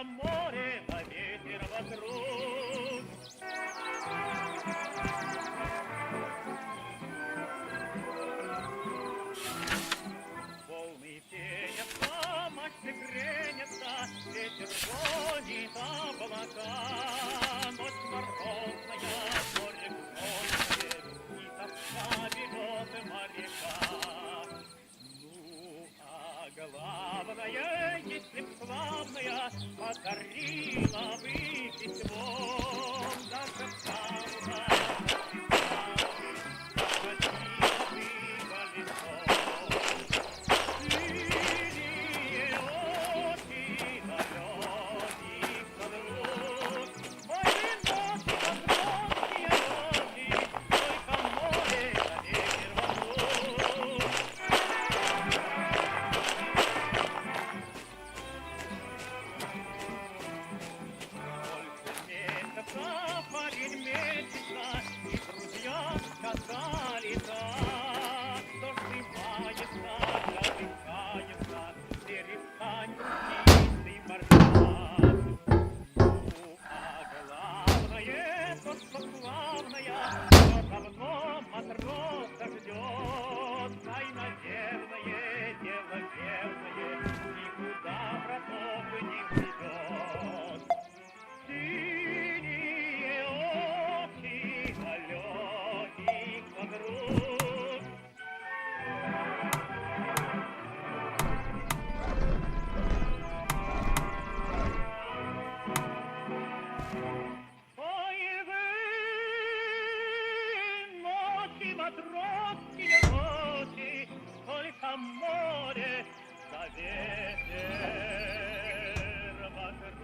море, на ветер вокруг. Волны пенятся, мачты кренятся, ветер гонит облака. Ночь морозная, море гнойное, и тоска берет моряка. Ну, а главное, если б славная подарила бы письмо, даже правда, походила бы по лицо. Синие очи, далеких подруг, ой, ночи, московские ночи, только море, да ветер вокруг. Парень месяца, и друзья сказали так, что срывается, задыхается, перестанет чистый бардак. Ну, а главное, то, что славная, что давно матроса ждет, ай, наверное, дело верное, никуда братов не уйдет. Синие очи, далеких подруг. Ой, вы, ночи, матросские ночи, только море, да ветер вокруг.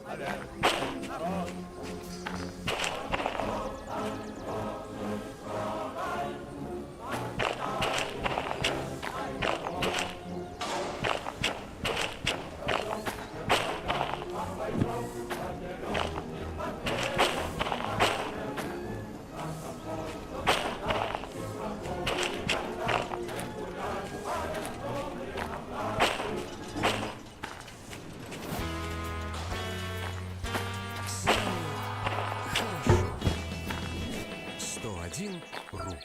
советский народ. .ру.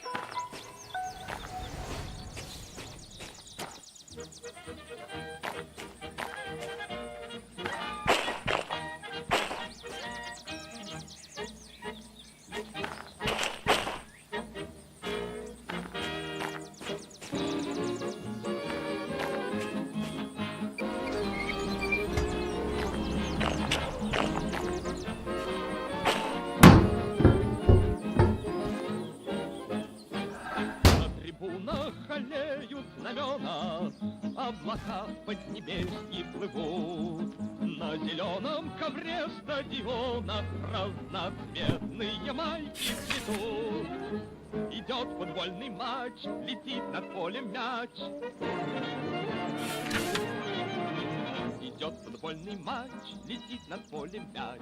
Знамена, облака поднебесье плывут. На зеленом ковре стадиона разноцветные майки цветут. Идет футбольный матч, летит над полем мяч. Идет футбольный матч, летит над полем мяч.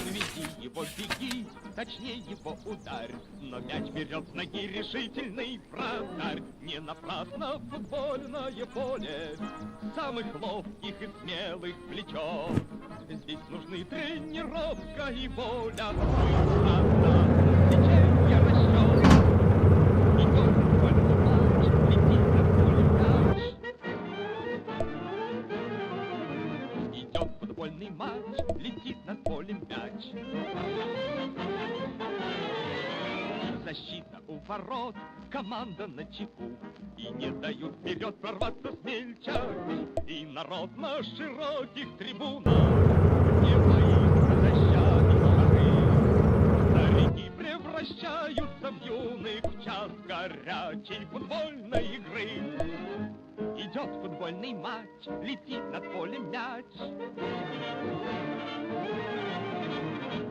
Веди его, беги, точнее его ударь. Но мяч берет с ноги решительный вратарь. Не напрасно футбольное поле самых ловких и смелых влечет. Здесь нужны тренировка и воля, быстрота, течение, расчет. Идет футбольный матч, летит над полем мяч. Идет футбольный матч, летит над полем мяч. Защита у ворот, команда на чеку, и не дают вперед прорваться смельчаки. И народ на широких трибунах не боится защищать шары. Старики превращаются в юных в час горячей футбольной игры. Идет футбольный матч, летит над полем мяч.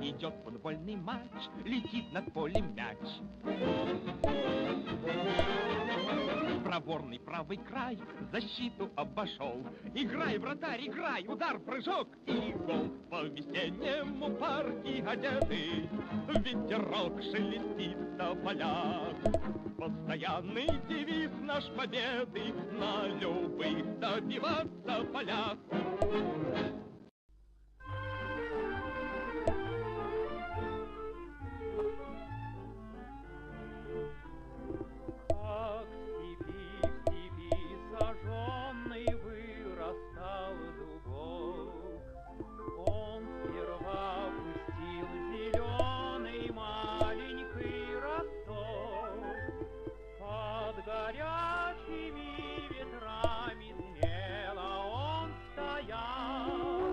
Идет футбольный матч, летит над полем мяч. Проворный правый край защиту обошел. Играй, вратарь, играй, удар, прыжок и гол. По весеннему парке одеты, ветерок шелестит на полях. Постоянный девиз наш победы, на любых добиваться полях. Горячими ветрами смело он стоял.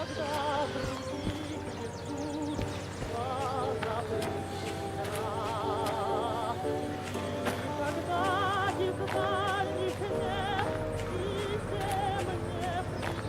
когда притихнет тут, позабыть мира. Когда из дальних мест писем не придет,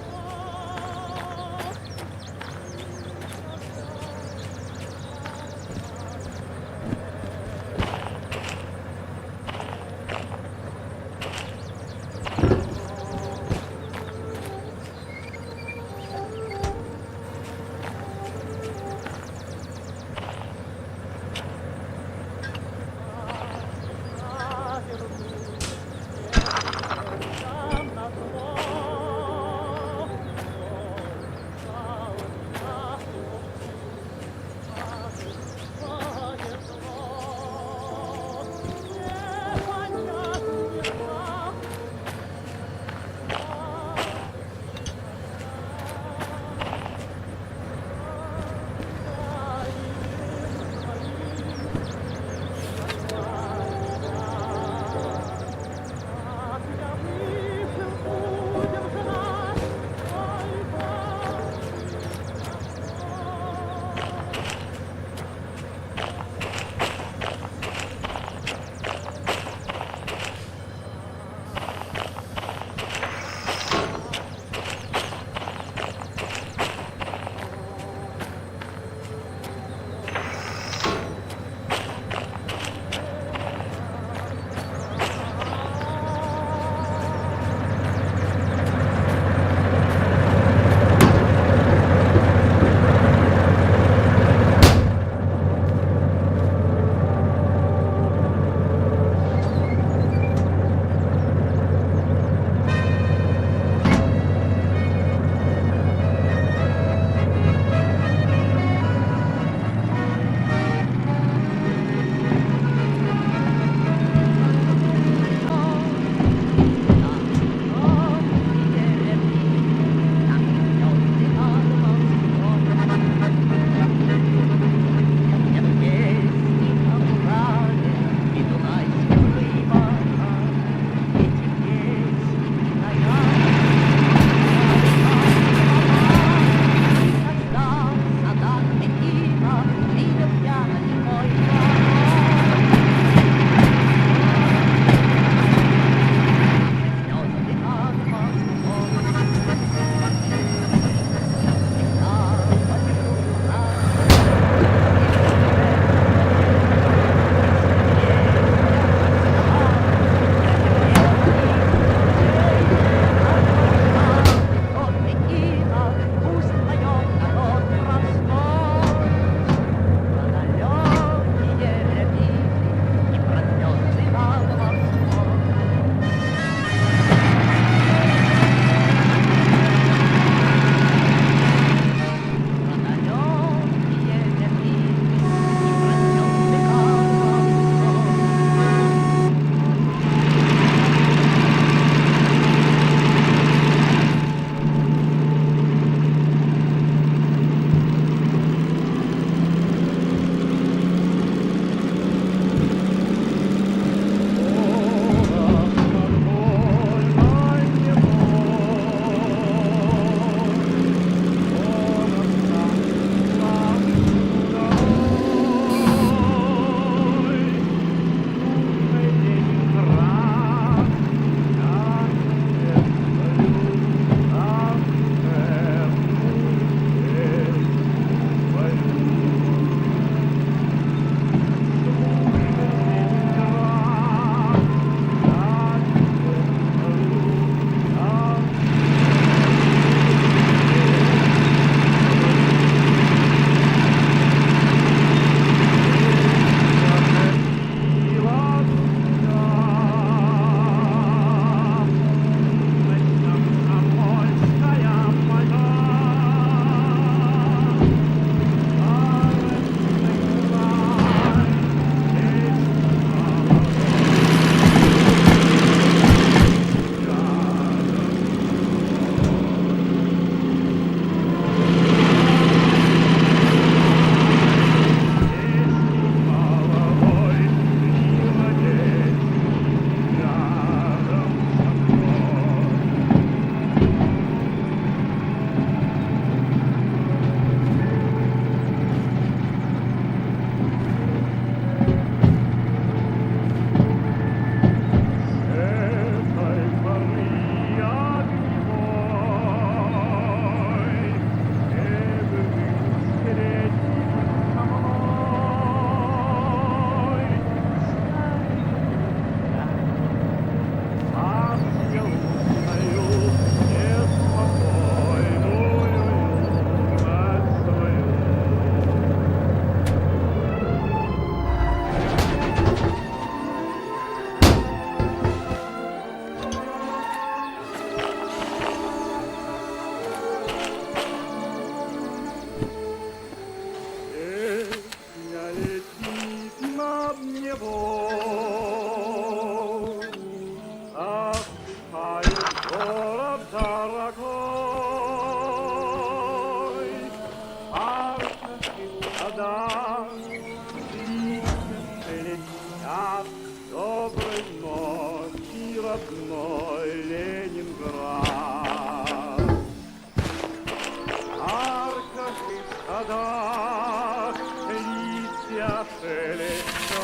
садах листья шелестят.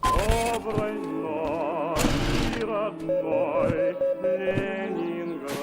Доброй ночи, родной Ленинград.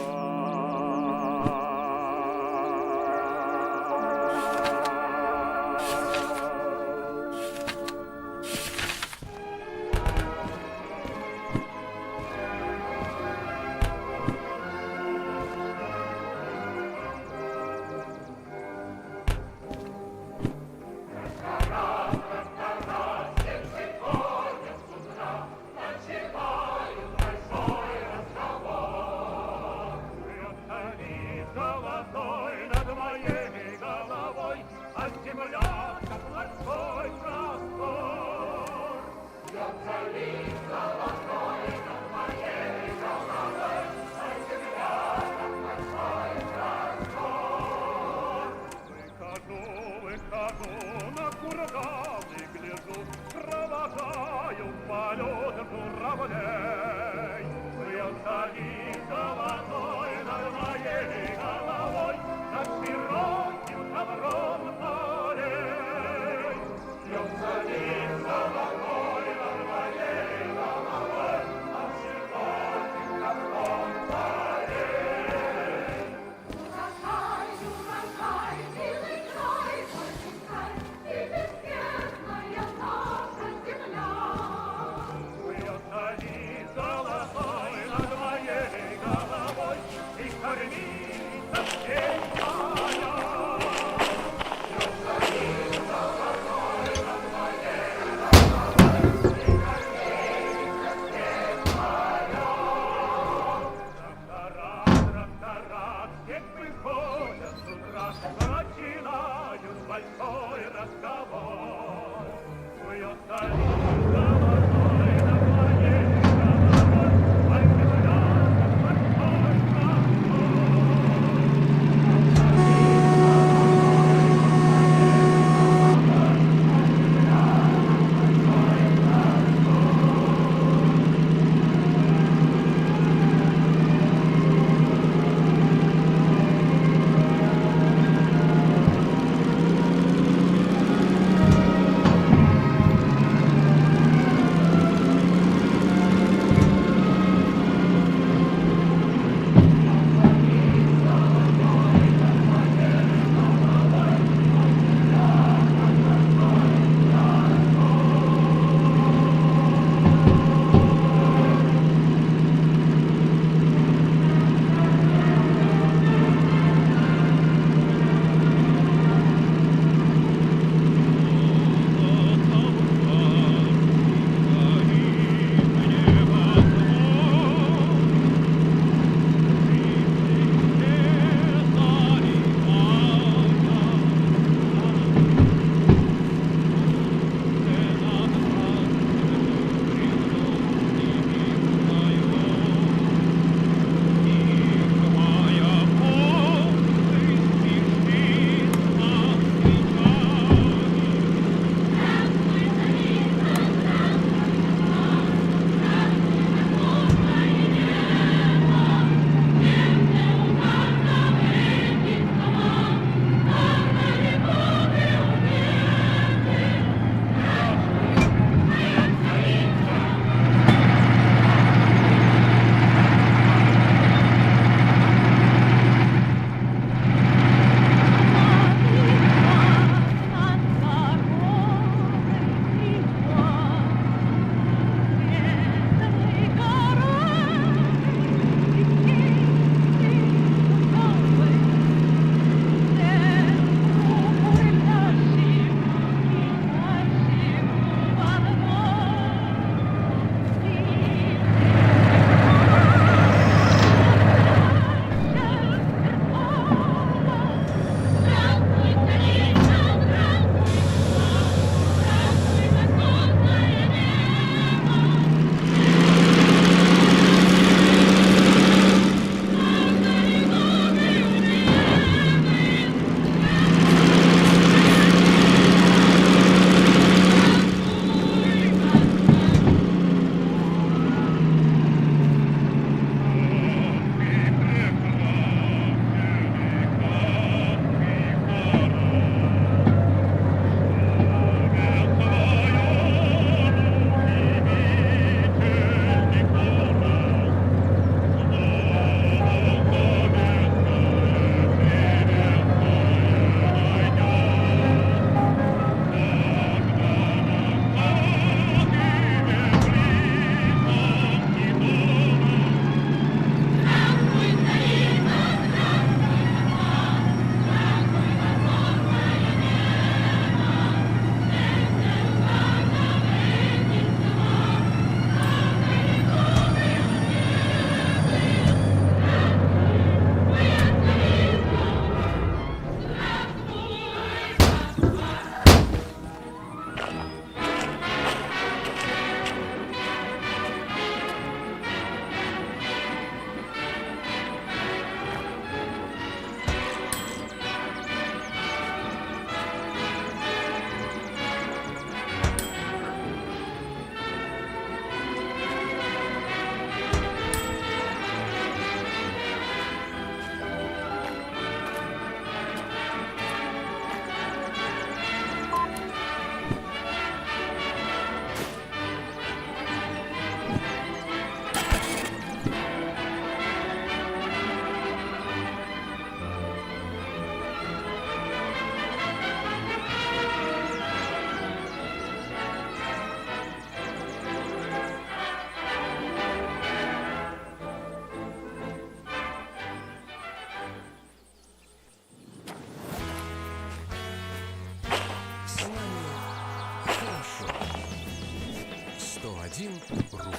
1.ру.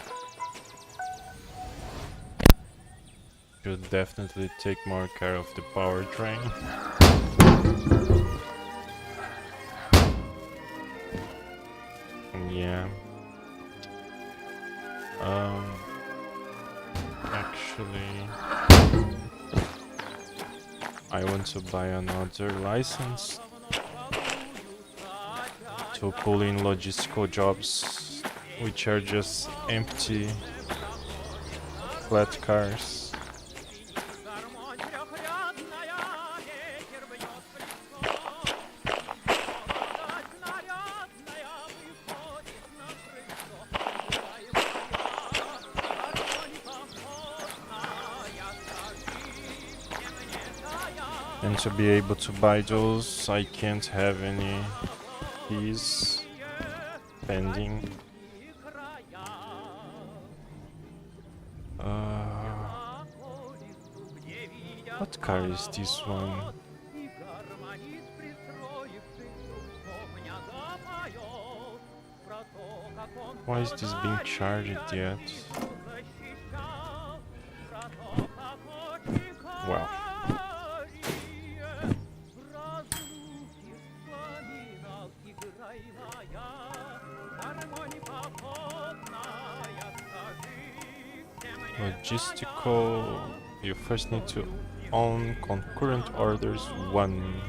Should definitely take more care of the power drain. Yeah. Actually, I want to buy another license to pull in logistical jobs, which are just empty flat cars. And to be able to buy those, I can't have any fees pending. What car is this one? Why is this being charged yet? Wow. Logistical, you first need to own concurrent orders 1.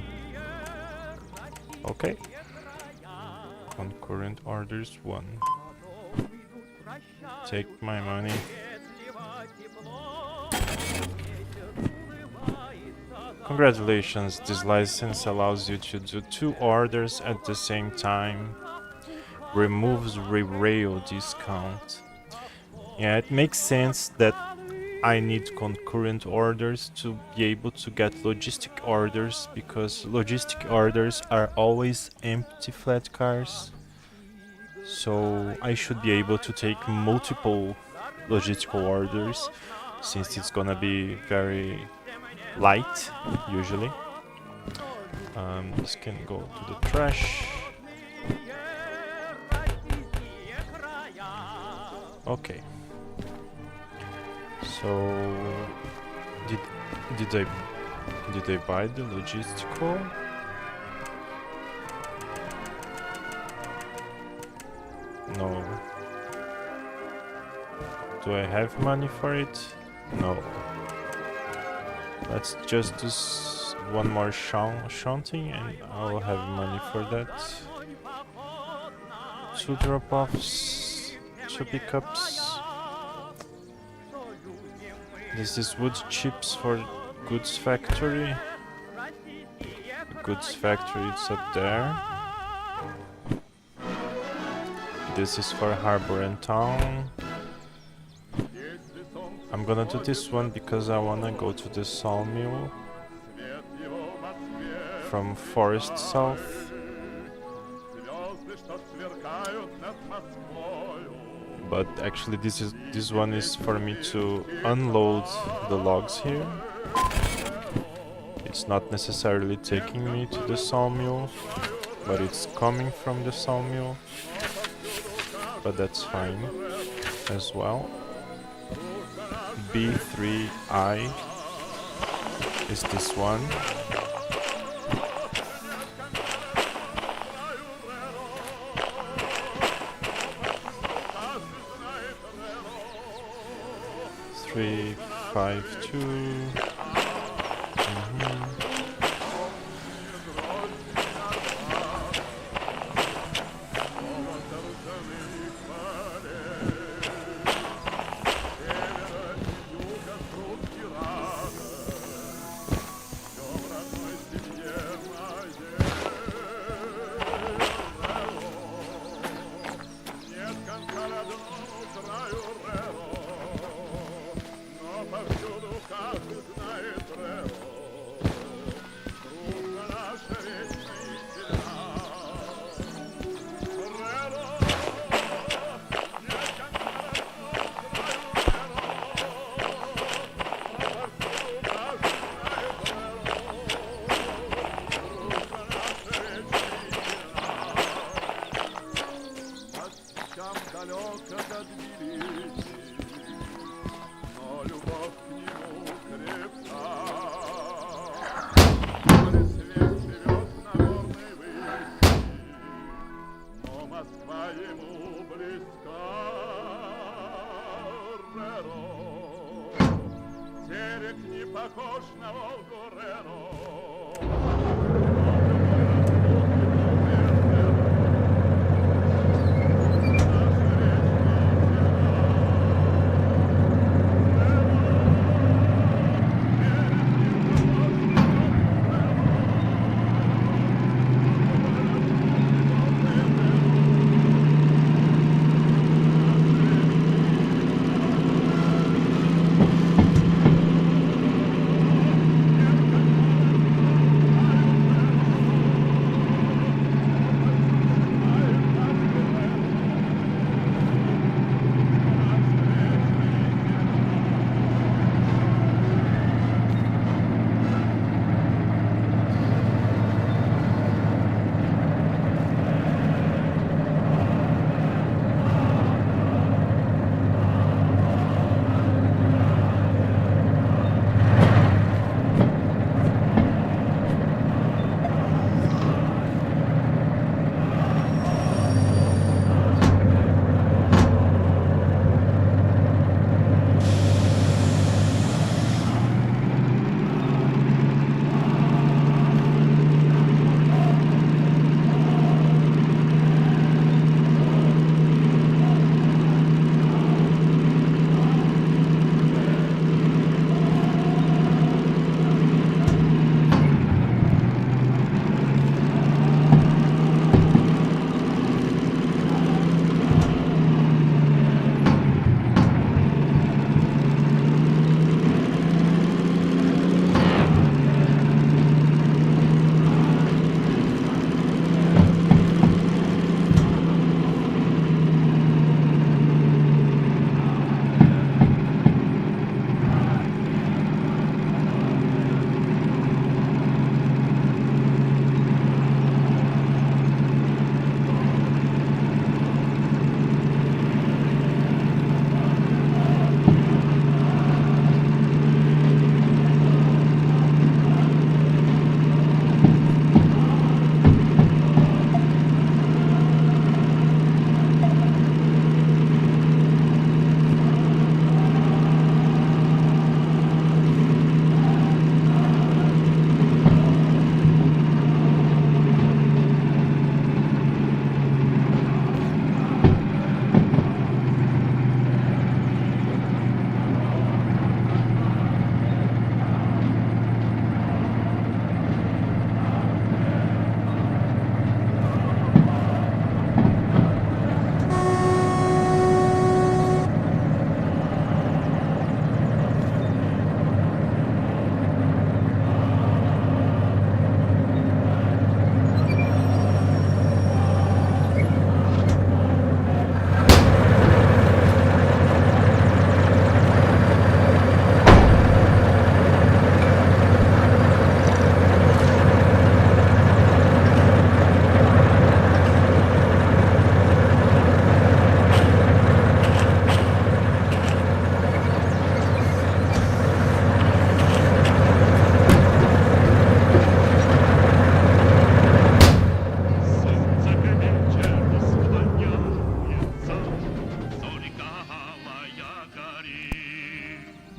Okay. Concurrent orders 1. Take my money. Congratulations, this license allows you to do 2 orders at the same time. Removes Derail discount. Yeah, it makes sense that I need concurrent orders to be able to get logistic orders, because logistic orders are always empty flat cars. So I should be able to take multiple logistical orders, since it's gonna be very light usually. This can go to the trash. Okay. So did I buy the logistical? No. Do I have money for it? No. Let's just do one more shunting and I'll have money for that. 2 drop-offs, 2 pickups. This is wood chips for goods factory. The goods factory is up there. This is for harbor and town. I'm gonna do this one because I wanna go to the sawmill from Forest South. But actually this one is for me to unload the logs here. It's not necessarily taking me to the sawmill, but it's coming from the sawmill. But that's fine as well. B3I is this one. Three, 5, 2. похож на Волгу Рену.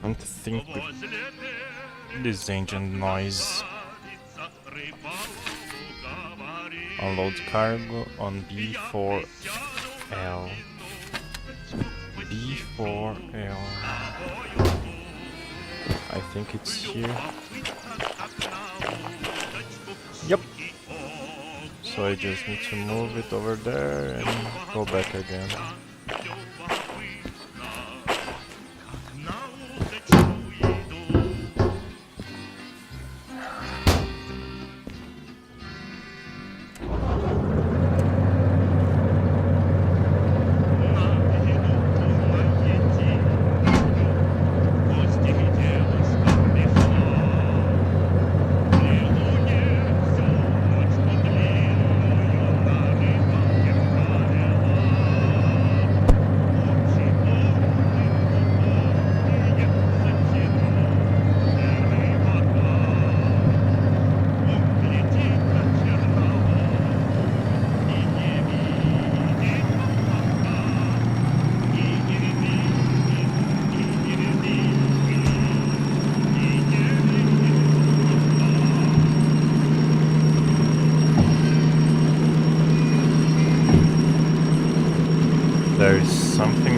don't think this engine noise. Unload cargo on B4L. B4L. I think it's here. Yep. So I just need to move it over there and go back again.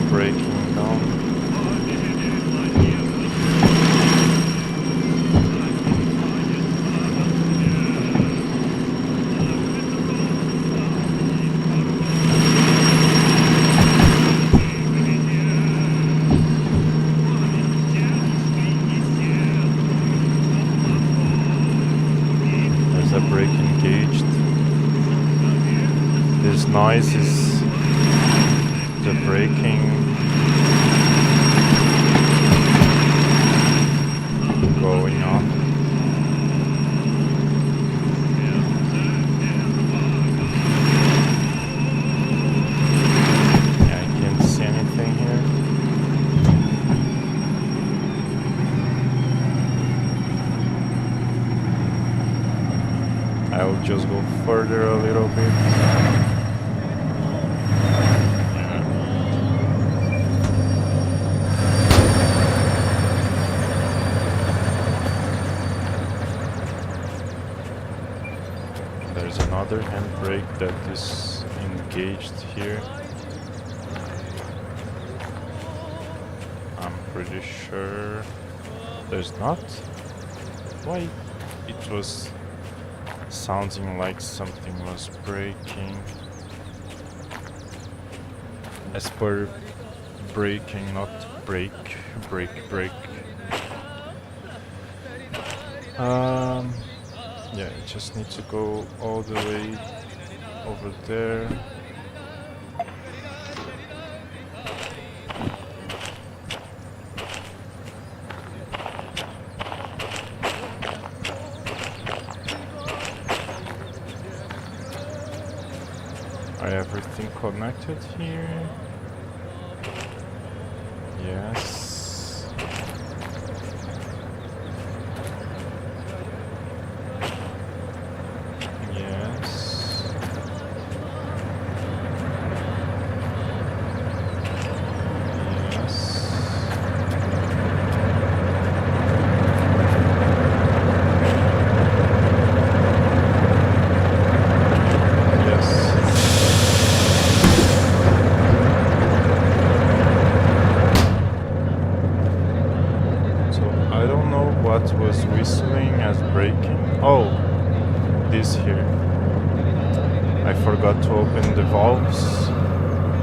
breaking down. There's a brake engaged. This noise is the braking going on. Yeah, I can't see anything here. I will just go further a little bit. There's another handbrake that is engaged here. I'm pretty sure there's not. Why it was sounding like something was braking. As per braking, not brake, brake. Yeah, you just need to go all the way over there. Are everything connected here? Yes. What was whistling as braking? Oh, this here. I forgot to open the valves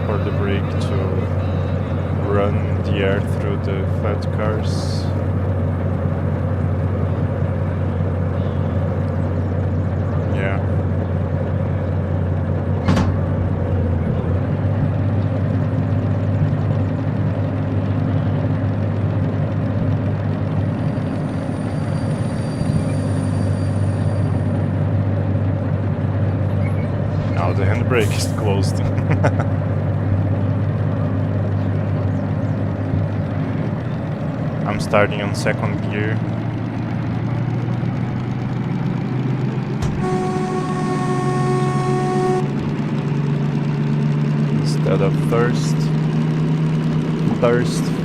for the brake to run the air through the flat cars. Yeah. Now the handbrake is closed. I'm starting on second gear. Instead of thirst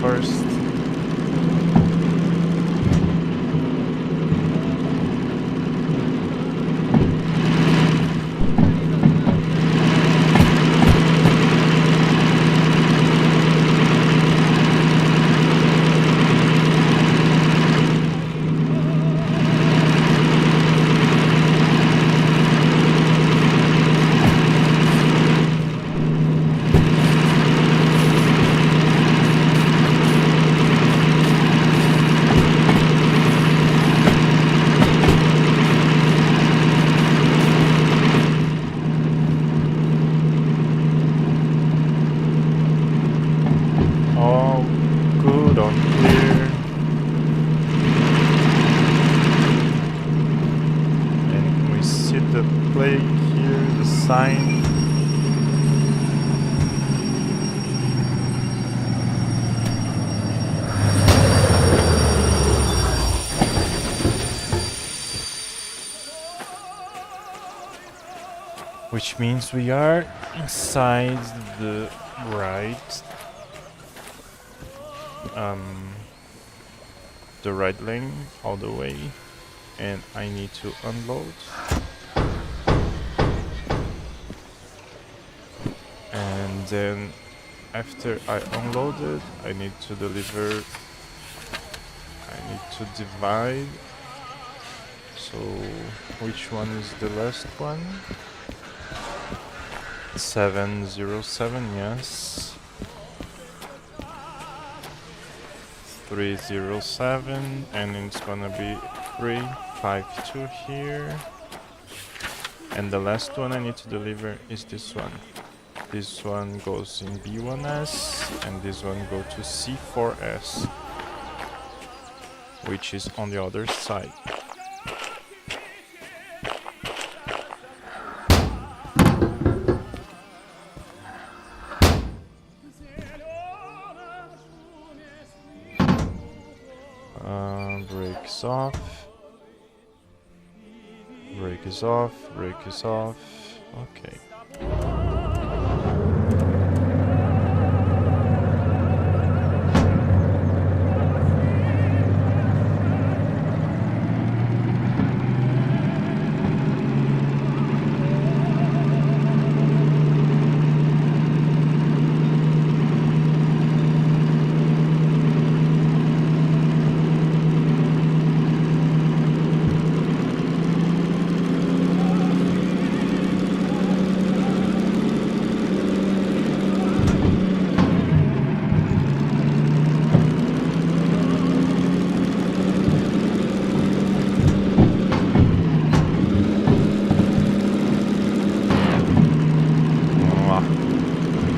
first. Sign. Which means we are inside the right lane all the way, and I need to unload. And then after I unloaded, I need to deliver. I need to divide. So, which one is the last one? 707, yes. 307, and it's gonna be 352 here. And the last one I need to deliver is this one. This one goes in B1S, and this one go to C4S, which is on the other side. Brake is off. Brake is off. Brake is off. Okay.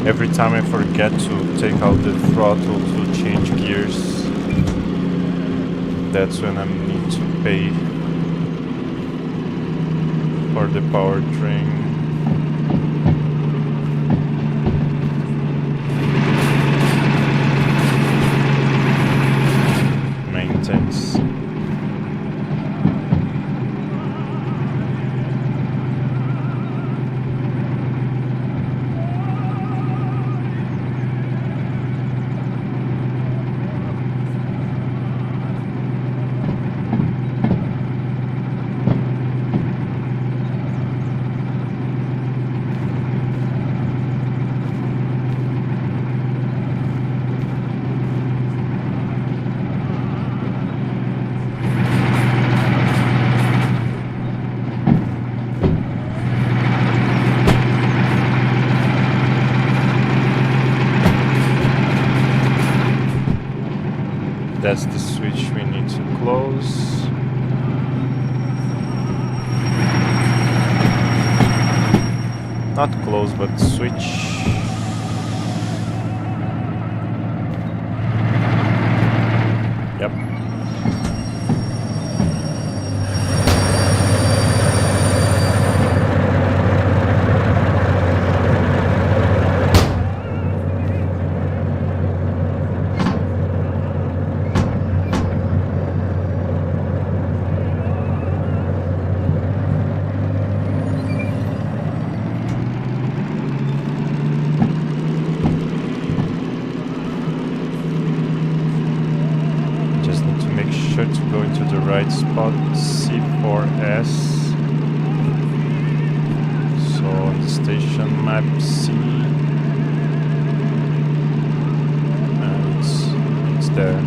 Every time I forget to take out the throttle to change gears, that's when I need to pay for the powertrain. Maintenance. That's the switch we need to close. Not close, but switch. Yep. Sure to go into the right spot, C4S. So on the station map C, and it's there.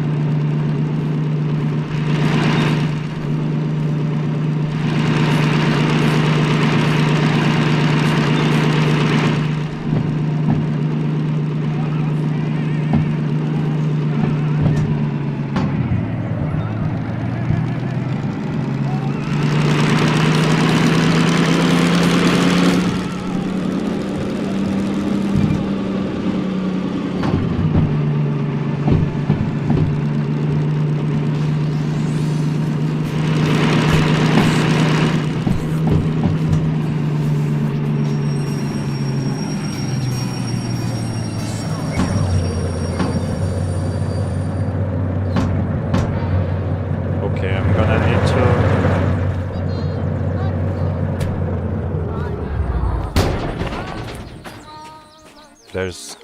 There's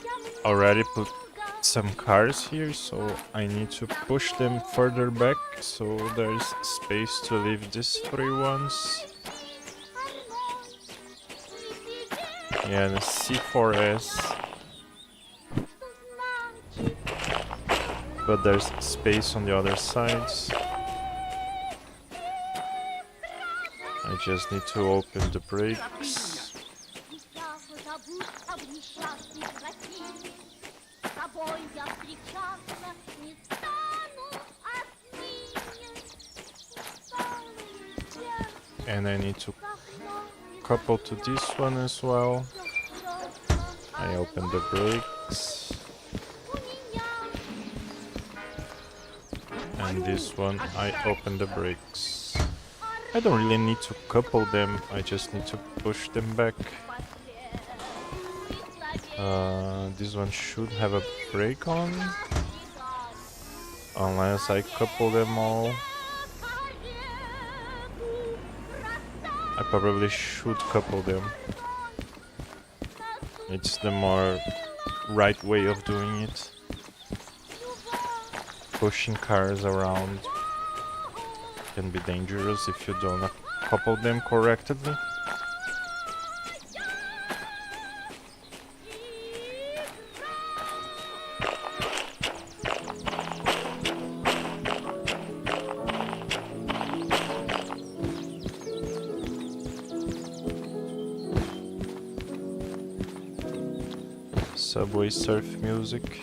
already put some cars here, so I need to push them further back so there's space to leave these three ones. Yeah, the C4S but there's space on the other sides. I just need to open the brakes. And I need to couple to this one as well. I open the brakes. And this one I open the brakes. I don't really need to couple them, I just need to push them back. This one should have a brake on, unless I couple them all. I probably should couple them. It's the more right way of doing it. Pushing cars around can be dangerous if you don't couple them correctly. Subway surf music.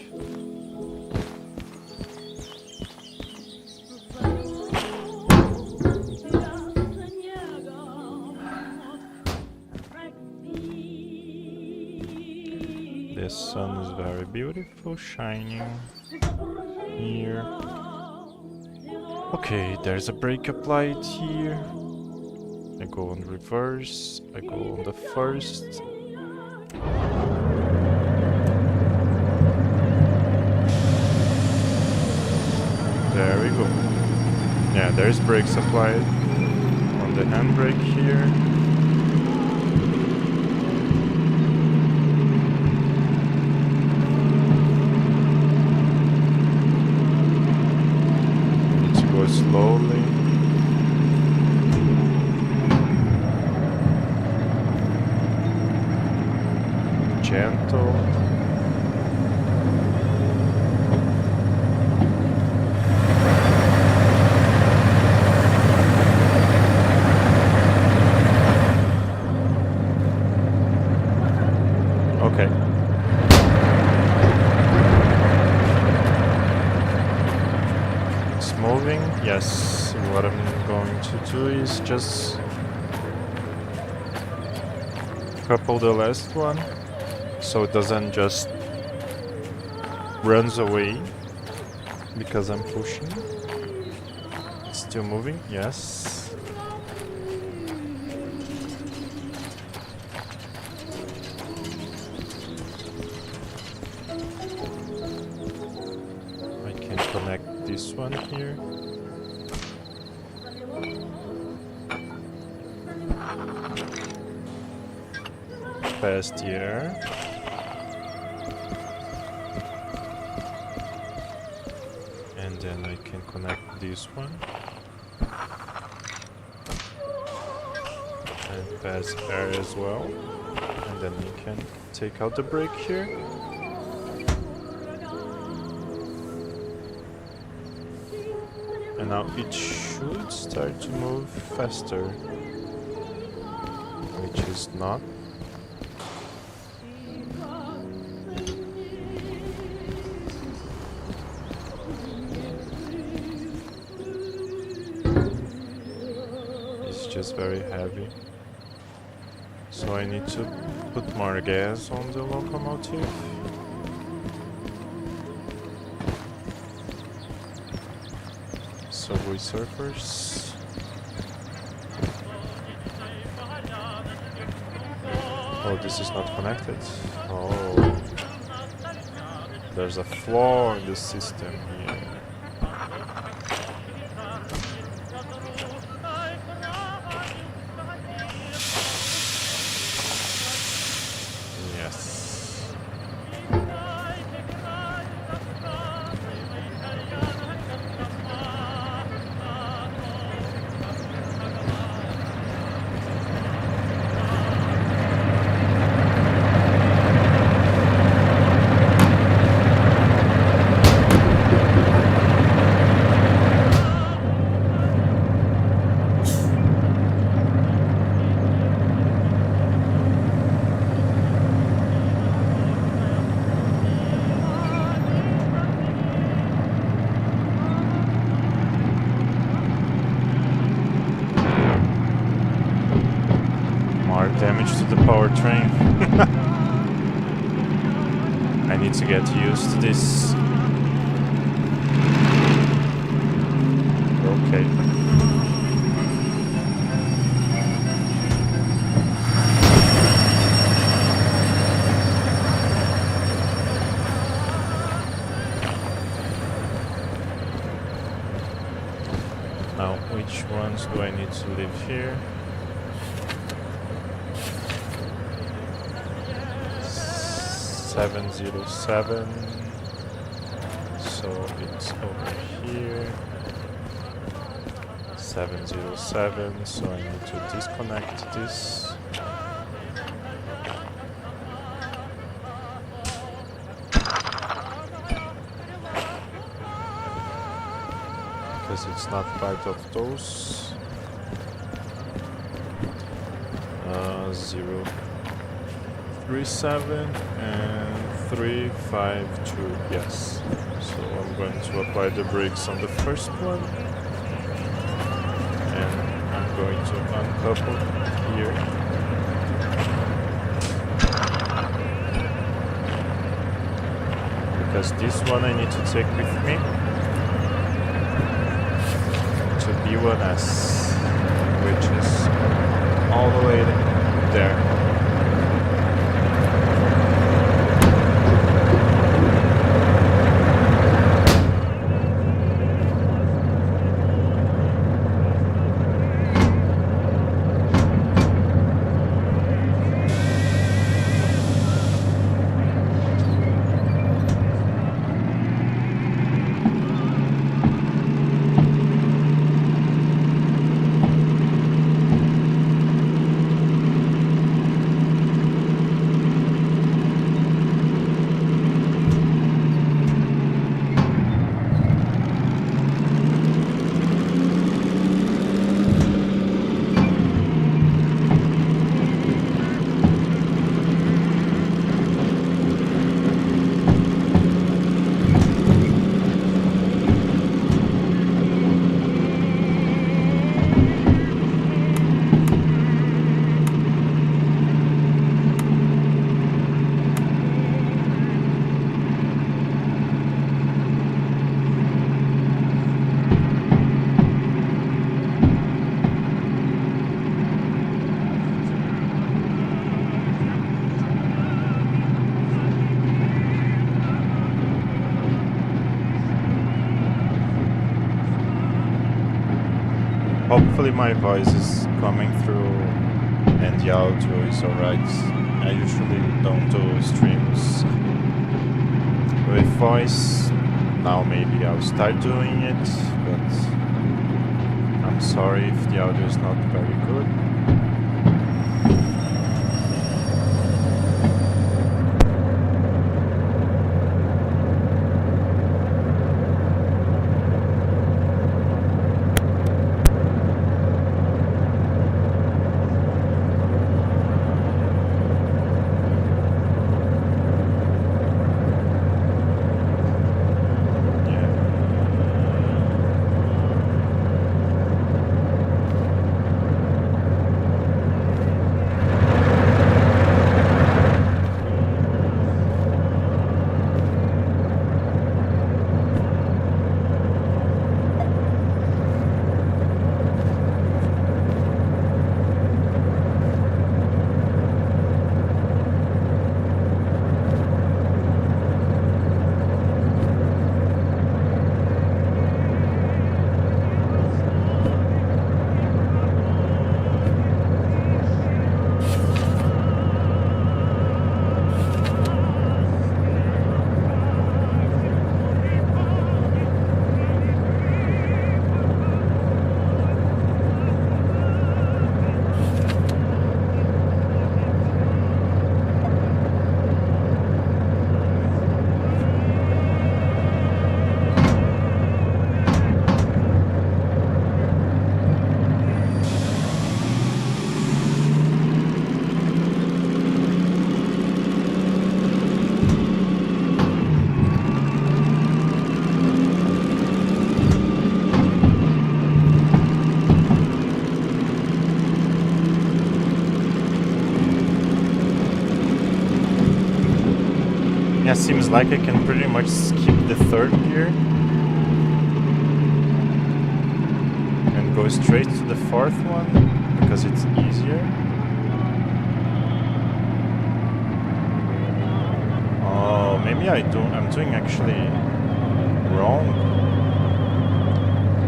The sun is very beautiful, shining here. Okay, there's a brake applied here. I go on reverse, I go on the first. There we go. Yeah, there's brakes applied on the handbrake here. Need to go slowly. Gentle. Okay. It's moving. Yes, what I'm going to do is just couple the last one so it doesn't just runs away because I'm pushing. It's still moving. Yes. Connect this one here. Past the air. And then I can connect this one. And pass air as well. And then you can take out the brake here. And now it should start to move faster, which is not. It's just very heavy. So I need to put more gas on the locomotive. Subway surfers. Oh, this is not connected. Oh, there's a flaw in the system here. Yes. the powertrain. I need to get used to this. Okay. Now, which ones do I need to leave here? 707. So it's over here. 707. So I need to disconnect this. Because it's not part of those. 037 and 352, yes. So I'm going to apply the brakes on the first one. And I'm going to uncouple here. Because this one I need to take with me to B1S, which is all the way there. Hopefully my voice is coming through and the audio is alright. I usually don't do streams with voice. Now maybe I'll start doing it, but I'm sorry if the audio is not very good. seems like I can pretty much skip the third gear and go straight to the fourth one because it's easier. Oh, maybe I'm doing actually wrong.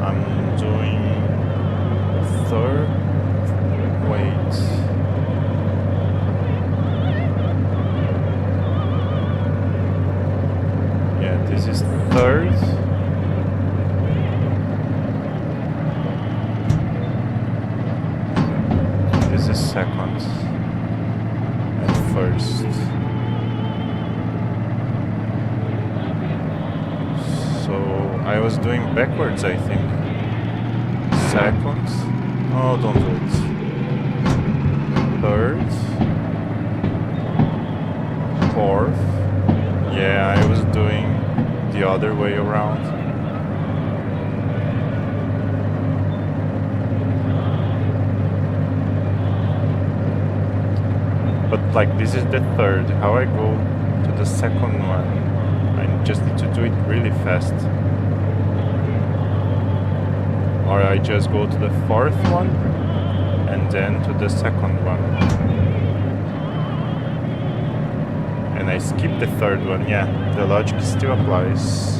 I'm doing third. Wait. Yeah, this is third. This is second. And first. So I was doing backwards, I think. Second. Oh, don't do it. Third. Fourth. Yeah, I was doing the other way around. But like this is the third. How I go to the second one? I just need to do it really fast. Or I just go to the fourth one and then to the second one. And I skip the third one, yeah, the logic still applies.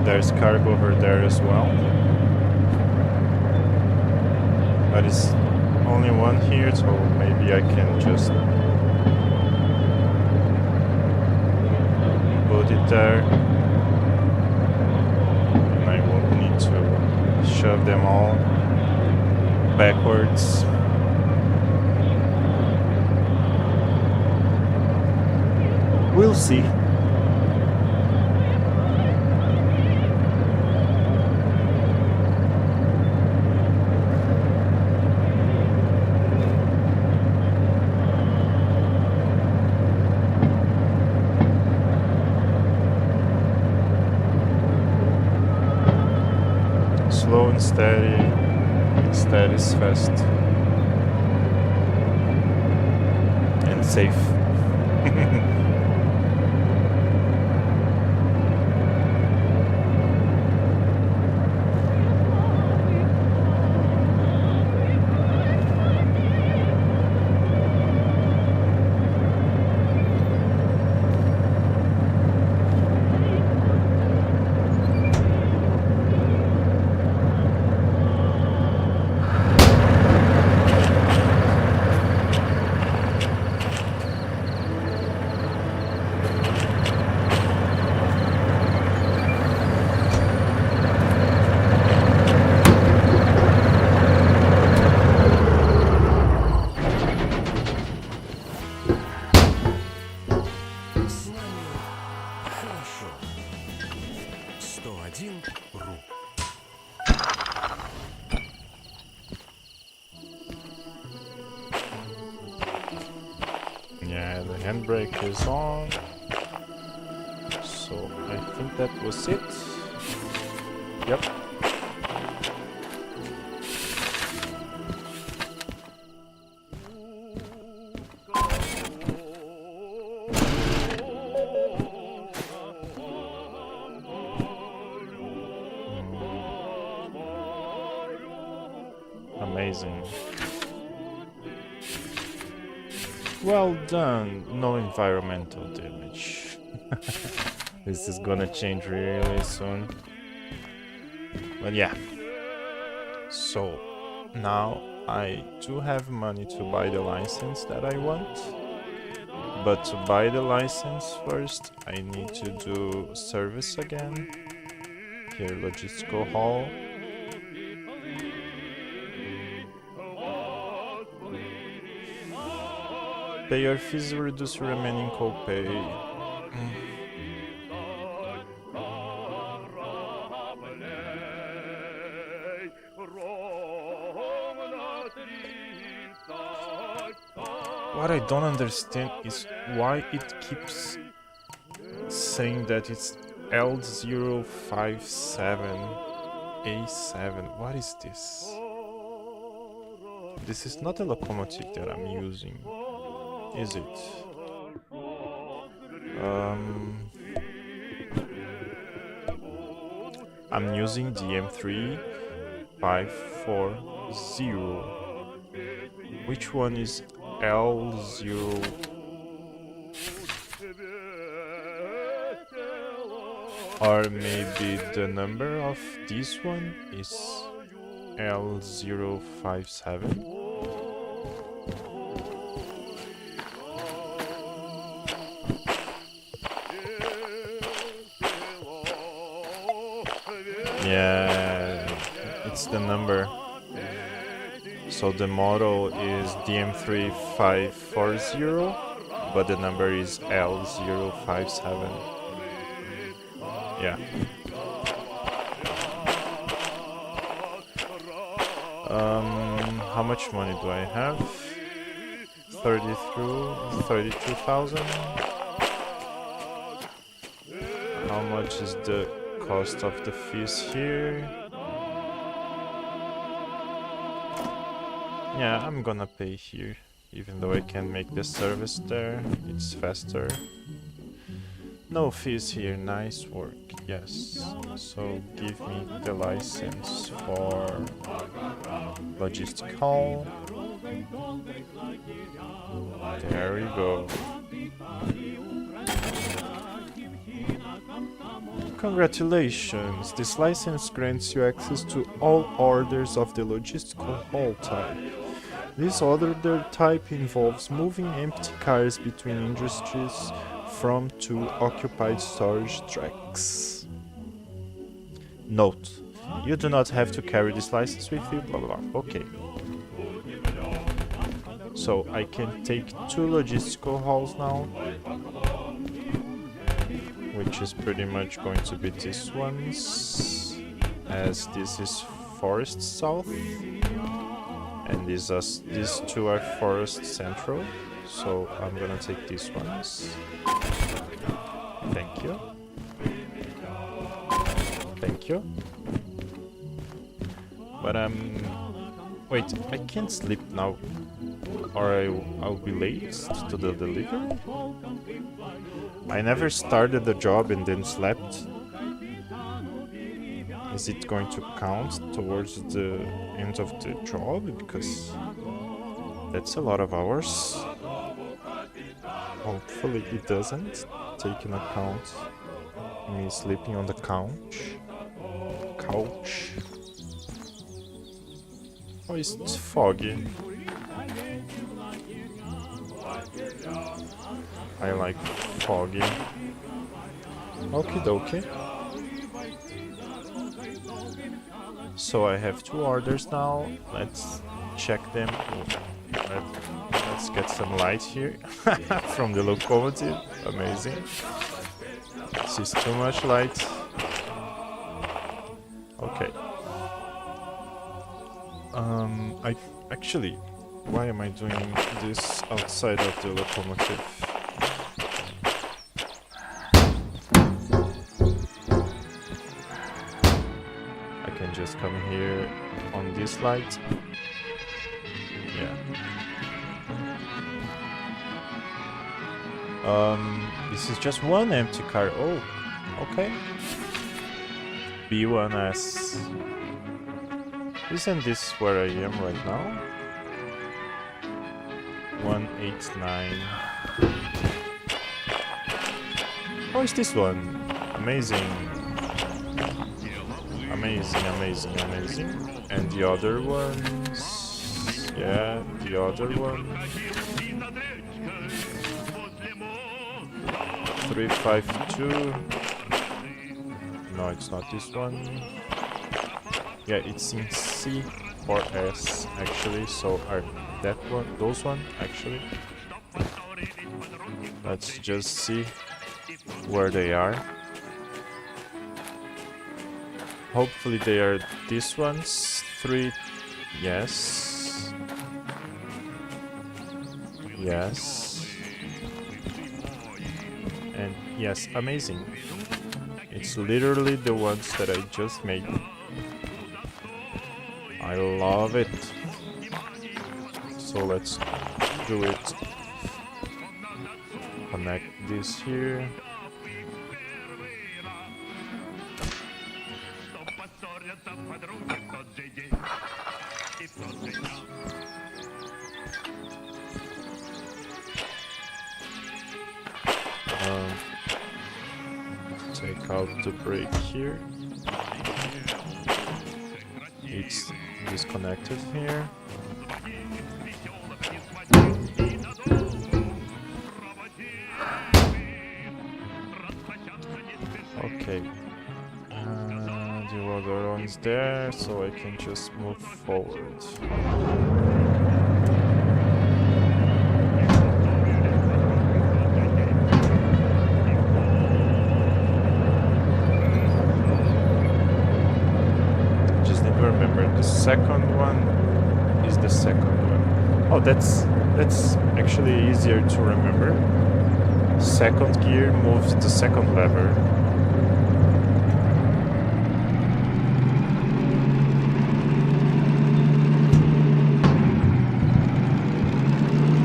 There's cargo over there as well. But it's only one here, so maybe I can just put it there. And I won't need to shove them all backwards. We'll see. Slow and steady. Steady is fast. And safe. Yeah, the handbrake is on. So I think that was it. Yep. Amazing. Well done. No environmental damage. This is gonna change really soon. But yeah. So now I do have money to buy the license that I want. But to buy the license first, I need to do service again. Here, logistical hall. Pay your fees, reduce your remaining copay. What I don't understand is why it keeps saying that it's L057A7. What is this? This is not a locomotive that I'm using, is it? I'm using the M3540. Which one is L0? Or maybe the number of this one is L057? Yeah, it's the number. So the model is DM3540, but the number is L057. Yeah. How much money do I have? 32,000. How much is the cost of the fees here? Yeah, I'm gonna pay here, even though I can make the service there. It's faster. No fees here, nice work, yes. So give me the license for logistical. There we go. Congratulations, this license grants you access to all orders of the logistical haul type. This order type involves moving empty cars between industries from to occupied storage tracks. Note, you do not have to carry this license with you, blah blah blah. Okay. So I can take 2 logistical hauls now, which is pretty much going to be this ones, as this is Forest South, and these 2 are Forest Central. So I'm gonna take these ones. Thank you. Thank you. But wait, I can't sleep now, or I'll be late to the delivery. I never started the job and then slept. Is it going to count towards the end of the job? Because that's a lot of hours. Hopefully it doesn't take into account me sleeping on the couch. Oh, it's foggy. I like foggy. Okie dokie. So I have 2 orders now. Let's check them. Let's get some light here from the locomotive. Amazing. This is too much light. Okay. I actually, why am I doing this outside of the locomotive? I can just come here on this light. Yeah. This is just one empty car. Oh, okay. B1S. Isn't this where I am right now? 189. Oh, it's this one. Amazing. Amazing. And the other ones. Yeah, the other one. 352. No, it's not this one. Yeah, it's in C or S actually, so are that one, those one actually. Let's just see where they are. Hopefully they are these ones. 3, yes. Yes. And yes, amazing. It's literally the ones that I just made. I love it. So let's do it. Connect this here. Take out the brake here. It's disconnected here. Okay. The other one's there, so I can just move forward. The second one is the second one. Oh, that's actually easier to remember. Second gear moves the second lever.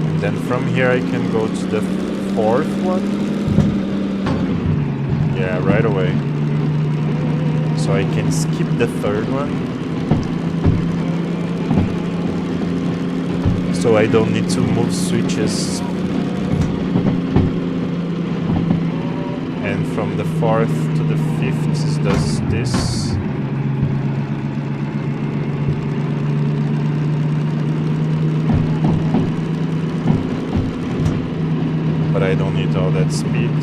And then from here I can go to the fourth one. Yeah, right away. So I can skip the third one. So I don't need to move switches. And from the fourth to the fifth it does this. But I don't need all that speed.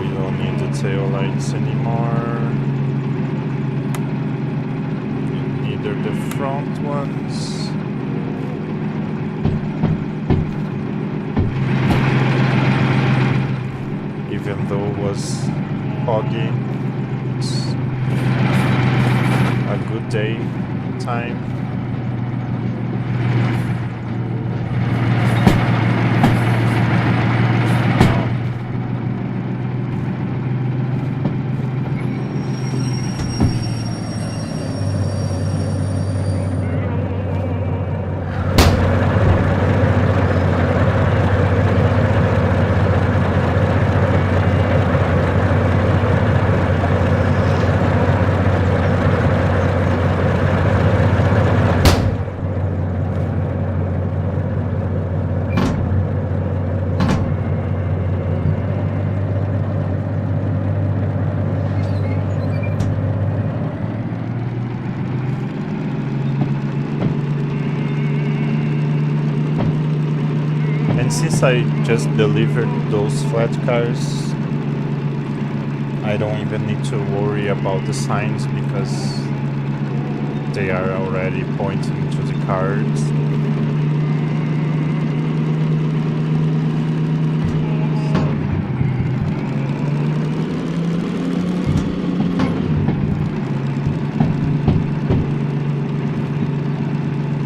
We don't need the tail lights anymore. The front ones. Even though it was foggy, it's a good day time. Since I just delivered those flat cars, I don't even need to worry about the signs because they are already pointing to the cars.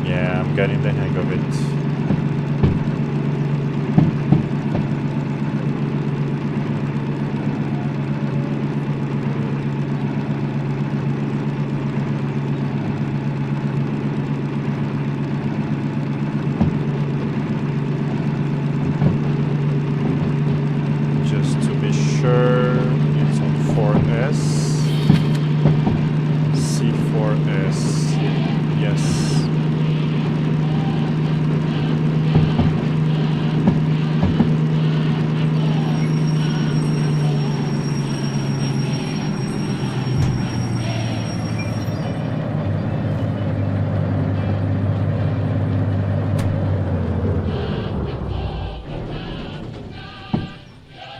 Yeah, I'm getting the hang of it.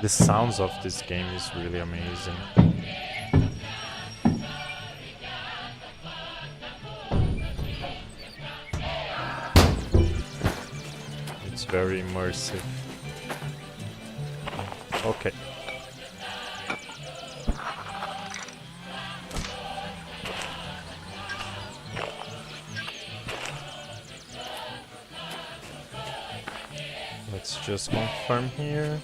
The sounds of this game is really amazing. It's very immersive. Okay. Let's just confirm here.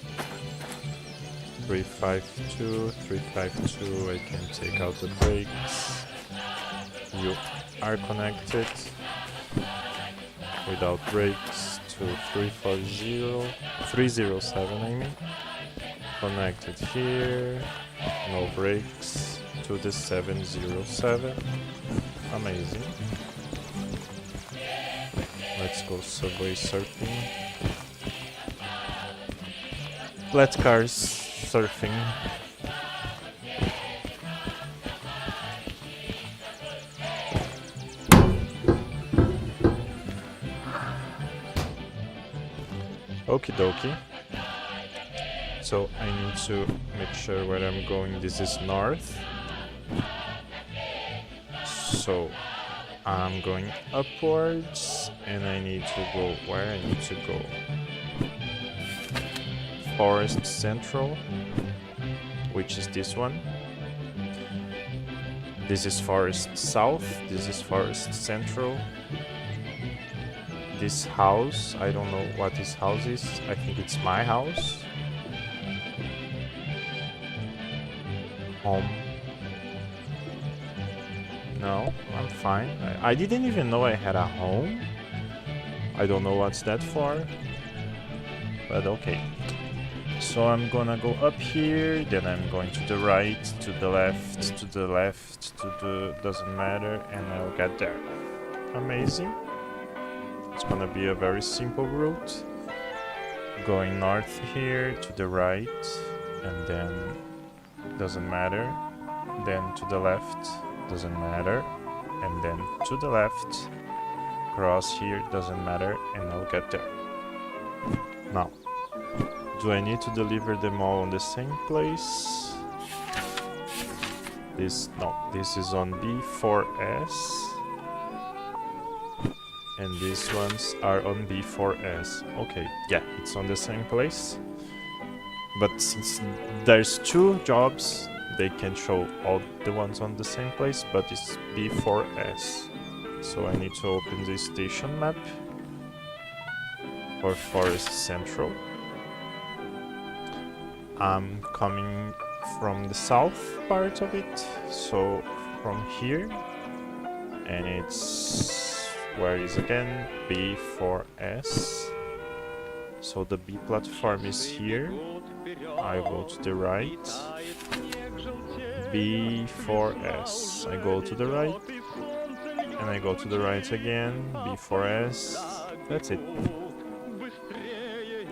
352, 352, I can take out the brakes. You are connected without brakes to 340, 307 I mean. Connected here, no brakes to the 707. Amazing. Let's go subway surfing. Flat cars surfing. Okie dokie. So I need to make sure where I'm going. This is north. So I'm going upwards and I need to go where I need to go. Forest Central, which is this one. This is Forest South, this is Forest Central. This house, I don't know what this house is. I think it's my house. Home. No, I'm fine. I didn't even know I had a home. I don't know what's that for. But okay. So I'm gonna go up here, then I'm going to the right, to the left, to the left, to the... doesn't matter, and I'll get there. Amazing. It's gonna be a very simple route. Going north here, to the right, and then... doesn't matter. Then to the left, doesn't matter, and then to the left. Cross here, doesn't matter, and I'll get there. Now. Do I need to deliver them all on the same place? No, this is on B4S. And these ones are on B4S. Okay, yeah, it's on the same place. But since there's two jobs, they can show all the ones on the same place, but it's B4S. So I need to open the station map for Forest Central. I'm coming from the south part of it, so from here, and it's, where is again, B4S, so the B platform is here, I go to the right, B4S, I go to the right, and I go to the right again, B4S, that's it.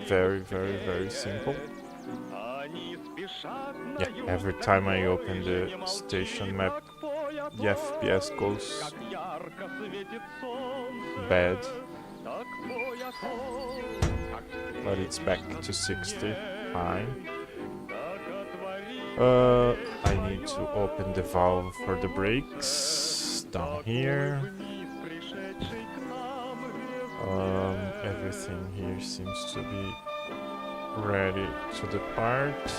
Very, very, very simple. Yeah, every time I open the station map, the FPS goes bad. But it's back to 60. Fine. I need to open the valve for the brakes down here. Everything here seems to be ready to depart.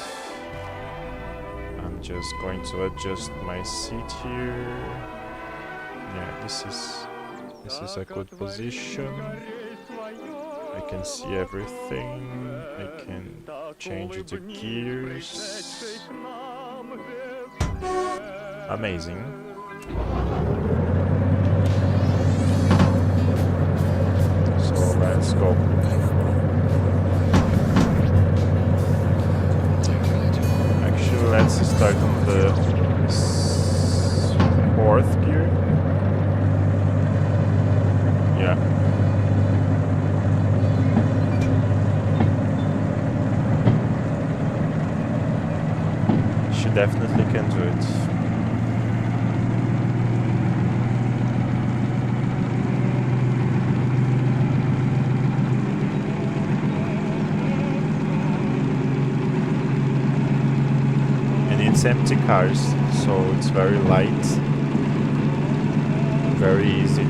I'm just going to adjust my seat here. Yeah, this is a good position. I can see everything. I can change the gears. Amazing. So let's go. Let's start on the 4th gear. Yeah. She definitely can do it. It's empty cars, so it's very light, very easy to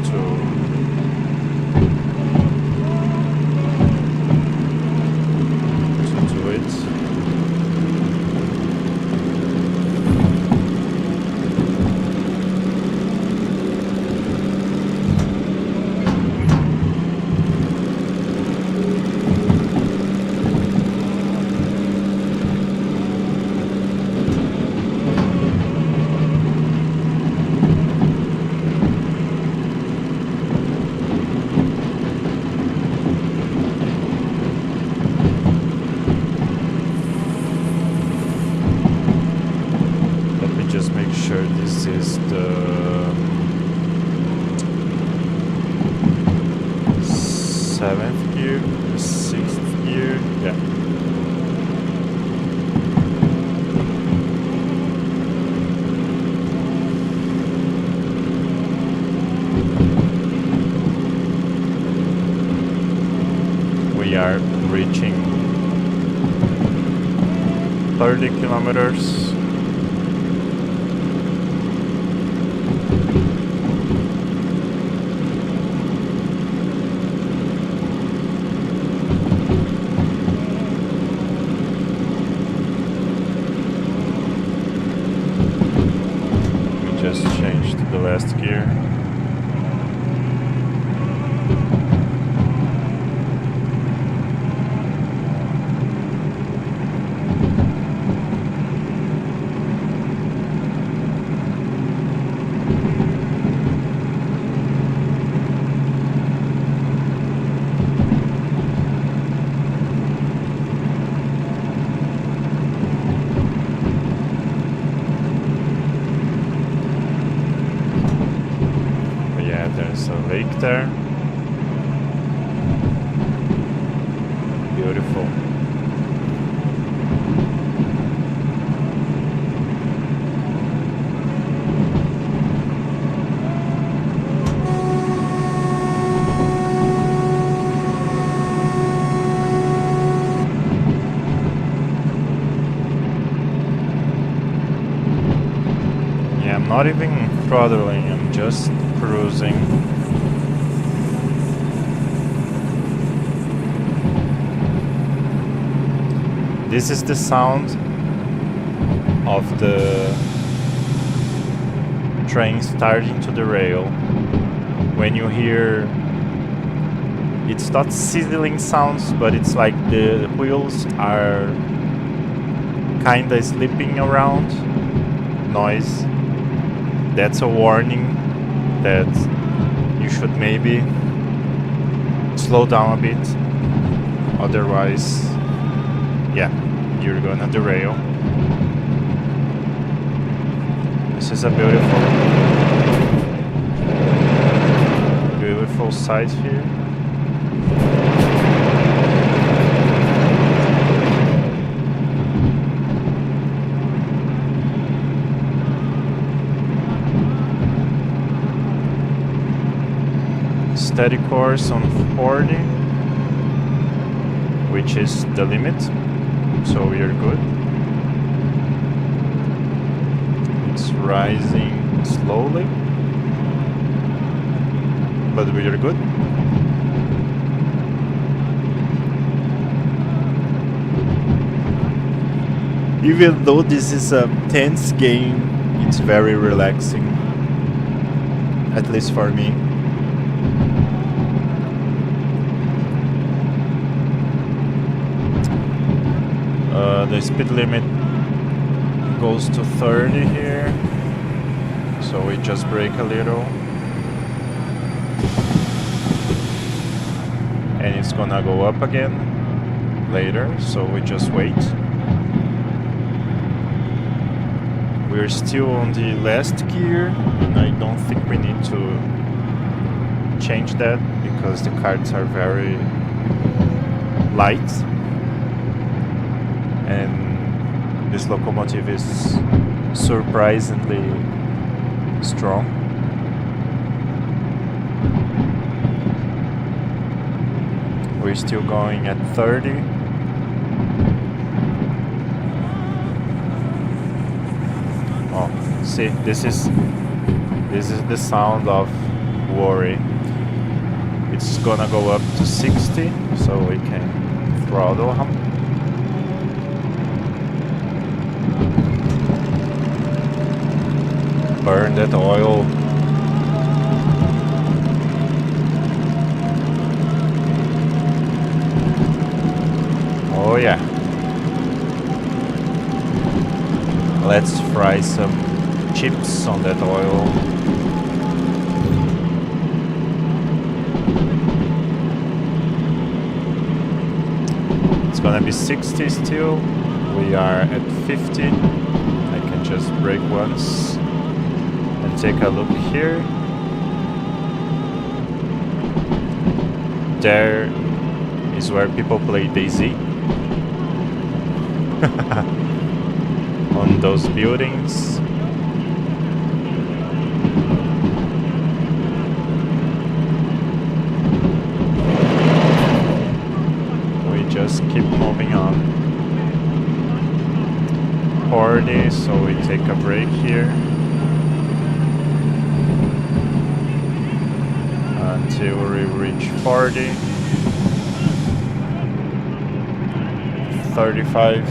do it. 7th gear, 6th gear, yeah. We are reaching 30 kilometers. We just changed to the last gear. There's a lake there. Beautiful. Yeah, I'm not even throttling, I'm just cruising. This is the sound of the train starting to derail. When you hear, it's not sizzling sounds, but it's like the wheels are kinda slipping around. Noise. That's a warning that you should maybe slow down a bit, otherwise, yeah, you're gonna derail. This is a beautiful sight here. Steady course on 40, which is the limit, so we are good. It's rising slowly, but we are good. Even though this is a tense game, it's very relaxing, at least for me. The speed limit goes to 30 here, so we just brake a little, and it's gonna go up again later, so we just wait. We're still on the last gear, and I don't think we need to change that because the carts are very light. And this locomotive is surprisingly strong. We're still going at 30. Oh, see, this is the sound of worry. It's gonna go up to 60, so we can throttle him. Burn that oil. Oh yeah. Let's fry some chips on that oil. It's gonna be 60 still. We are at 50. I can just brake once. Take a look here. There is where people play DayZ. On those buildings. We just keep moving on. 40, so we take a break here. Until we reach 40. 35.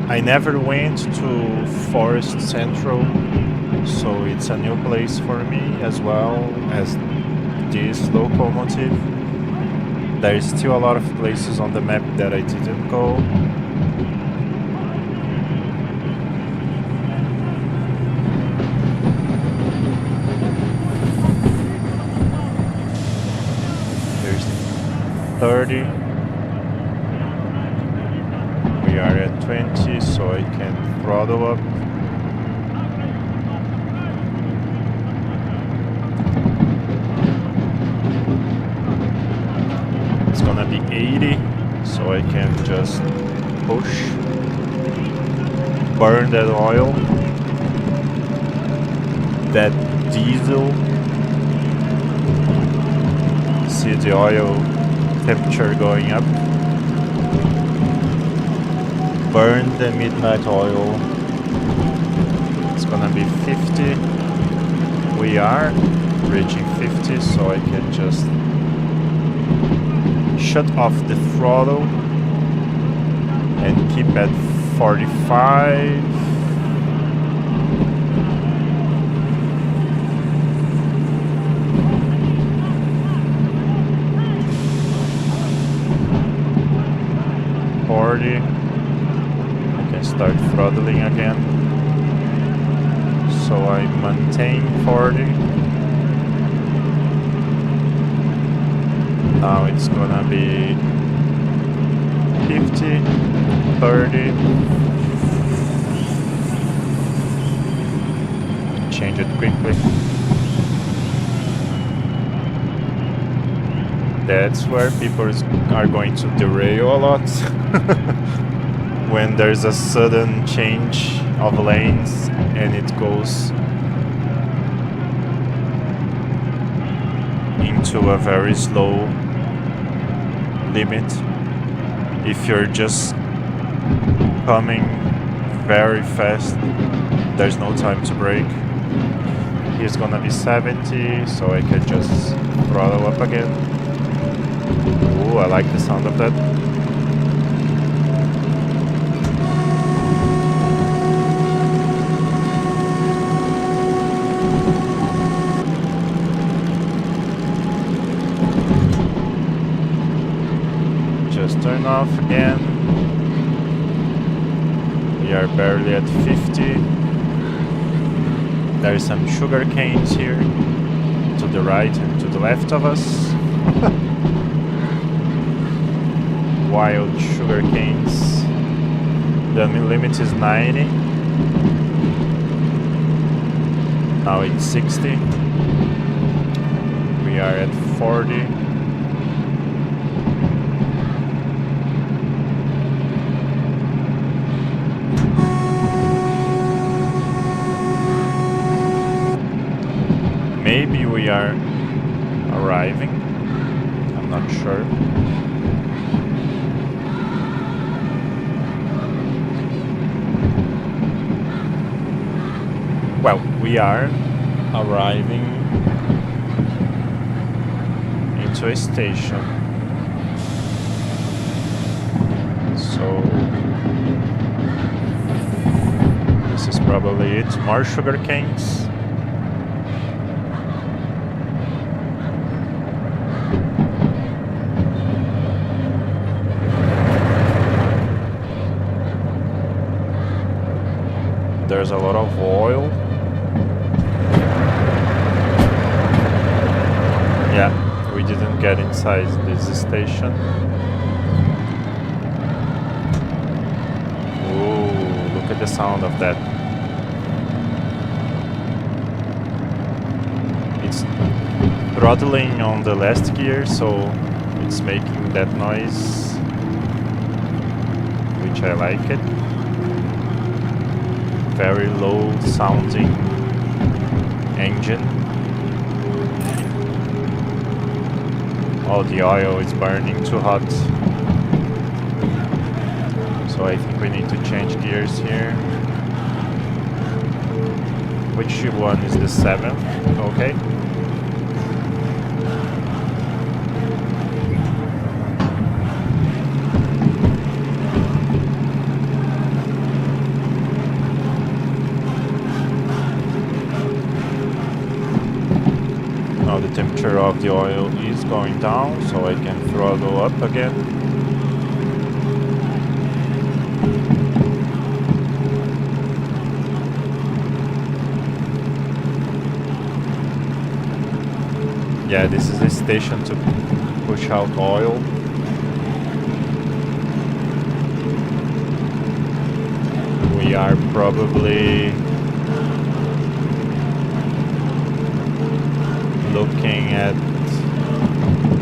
I never went to Forest Central, so it's a new place for me as well as this locomotive. There's still a lot of places on the map that I didn't go. There's 30. We are at 20, so I can throttle up. It's gonna be 80, so I can just push, burn that oil, that diesel. See the oil temperature going up. Burn the midnight oil. It's gonna be 50. We are reaching 50, so I can just shut off the throttle and keep at 45. Start throttling again, so I maintain 40. Now it's gonna be 50, 30. Change it quickly. That's where people are going to derail a lot. When there's a sudden change of lanes and it goes into a very slow limit. If you're just coming very fast, there's no time to brake. Here's gonna be 70, so I can just throttle up again. Ooh, I like the sound of that. Turn off again. We are barely at 50. There are some sugar canes here to the right and to the left of us. Wild sugar canes. The limit is 90. Now it's 60. We are at 40. Maybe we are arriving. I'm not sure. Well, we are arriving into a station. So this is probably it. More sugar canes. there's a lot of oil. Yeah, we didn't get inside this station. Ooh, look at the sound of that. It's throttling on the last gear, so it's making that noise, which I like it. Very low sounding engine. Oh, the oil is burning too hot. So I think we need to change gears here. Which one is the 7th? Okay. Now the temperature of the oil is going down, so I can throttle up again. Yeah, this is a station to push out oil. We are probably looking at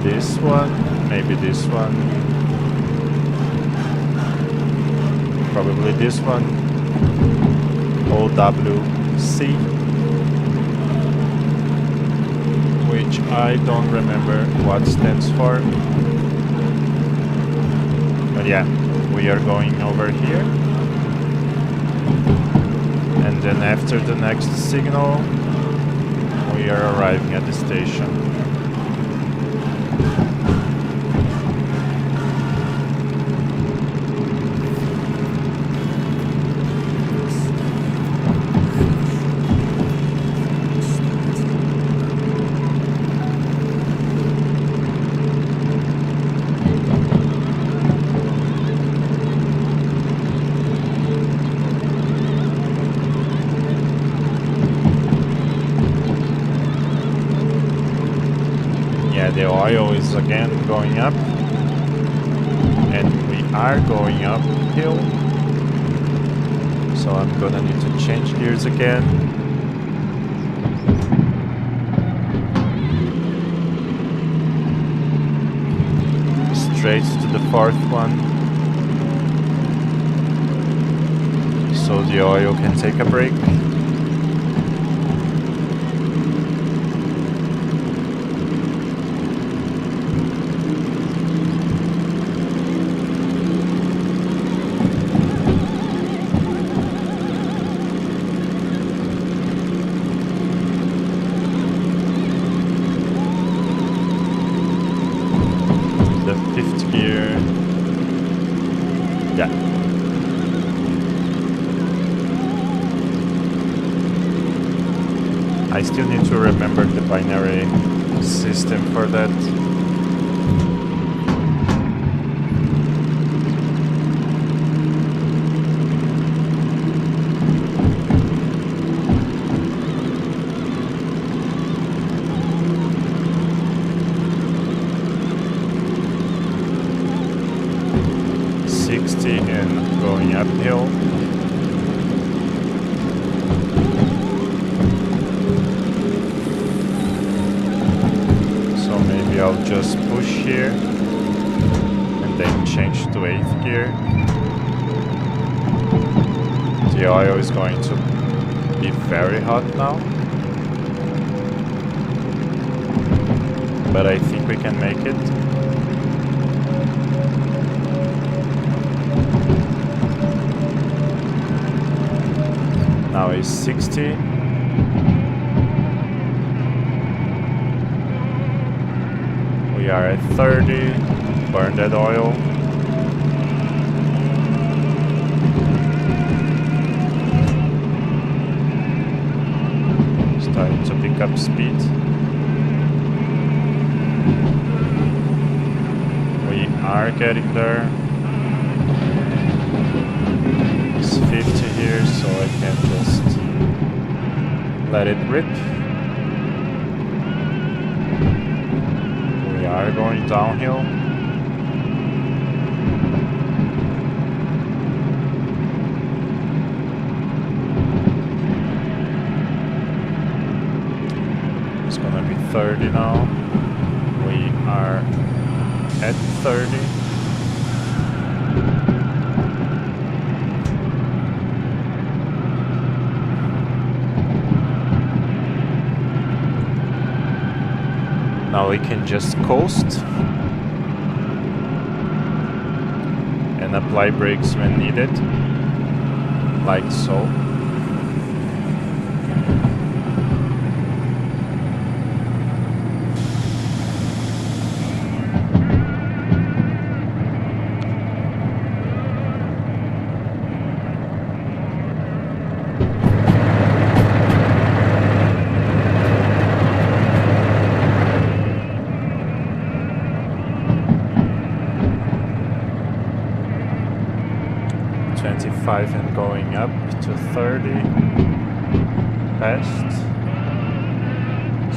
this one, maybe this one, probably this one, OWC, which I don't remember what stands for, but yeah, we are going over here, and then after the next signal we are arriving at the station. The oil is again going up, and we are going uphill, so I'm gonna need to change gears again. Straight to the 4th one, so the oil can take a break. I still need to remember the binary system for that. And going uphill. So maybe I'll just push here and then change to 8th gear. The oil is going to be very hot now, but I think we can make it. Now is 60. We are at 30. Burn that oil. Starting to pick up speed. We are getting there. It's 50 here, so I can just let it rip. We are going downhill. It's gonna be 30 now. We are at 30. Now we can just coast and apply brakes when needed, like so. And going up to 30 fast,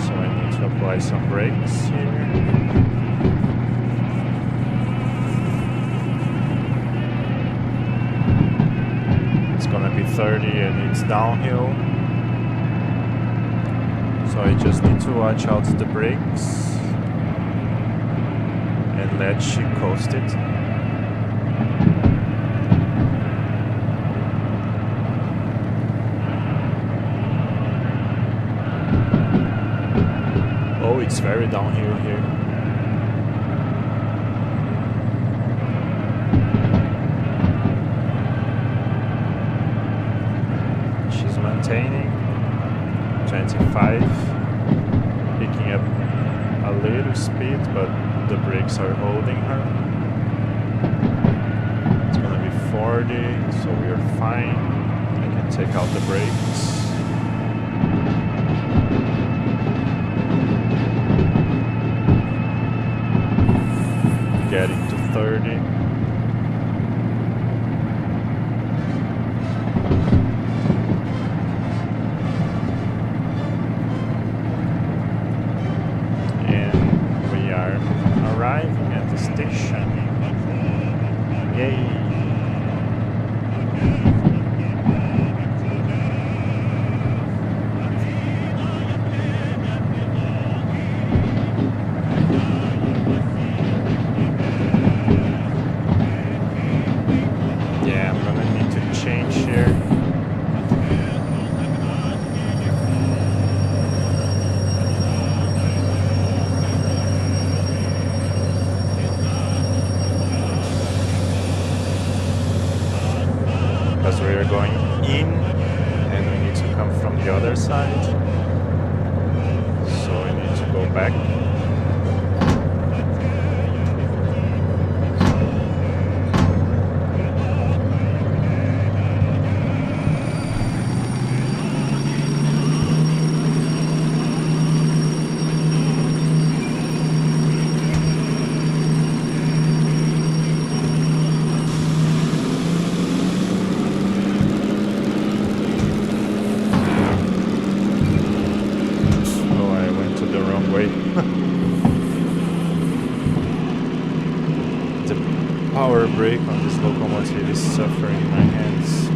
so I need to apply some brakes here. It's gonna be 30 and it's downhill, so I just need to watch out the brakes and let she coast it. It's very downhill here. She's maintaining 25, picking up a little speed, but the brakes are holding her. It's gonna be 40, so we are fine. I can take out the brakes. Getting to 30. And we are arriving at the station. Yay! Because we are going in and we need to come from the other side, so we need to go back. The power brake on this locomotive is suffering my hands.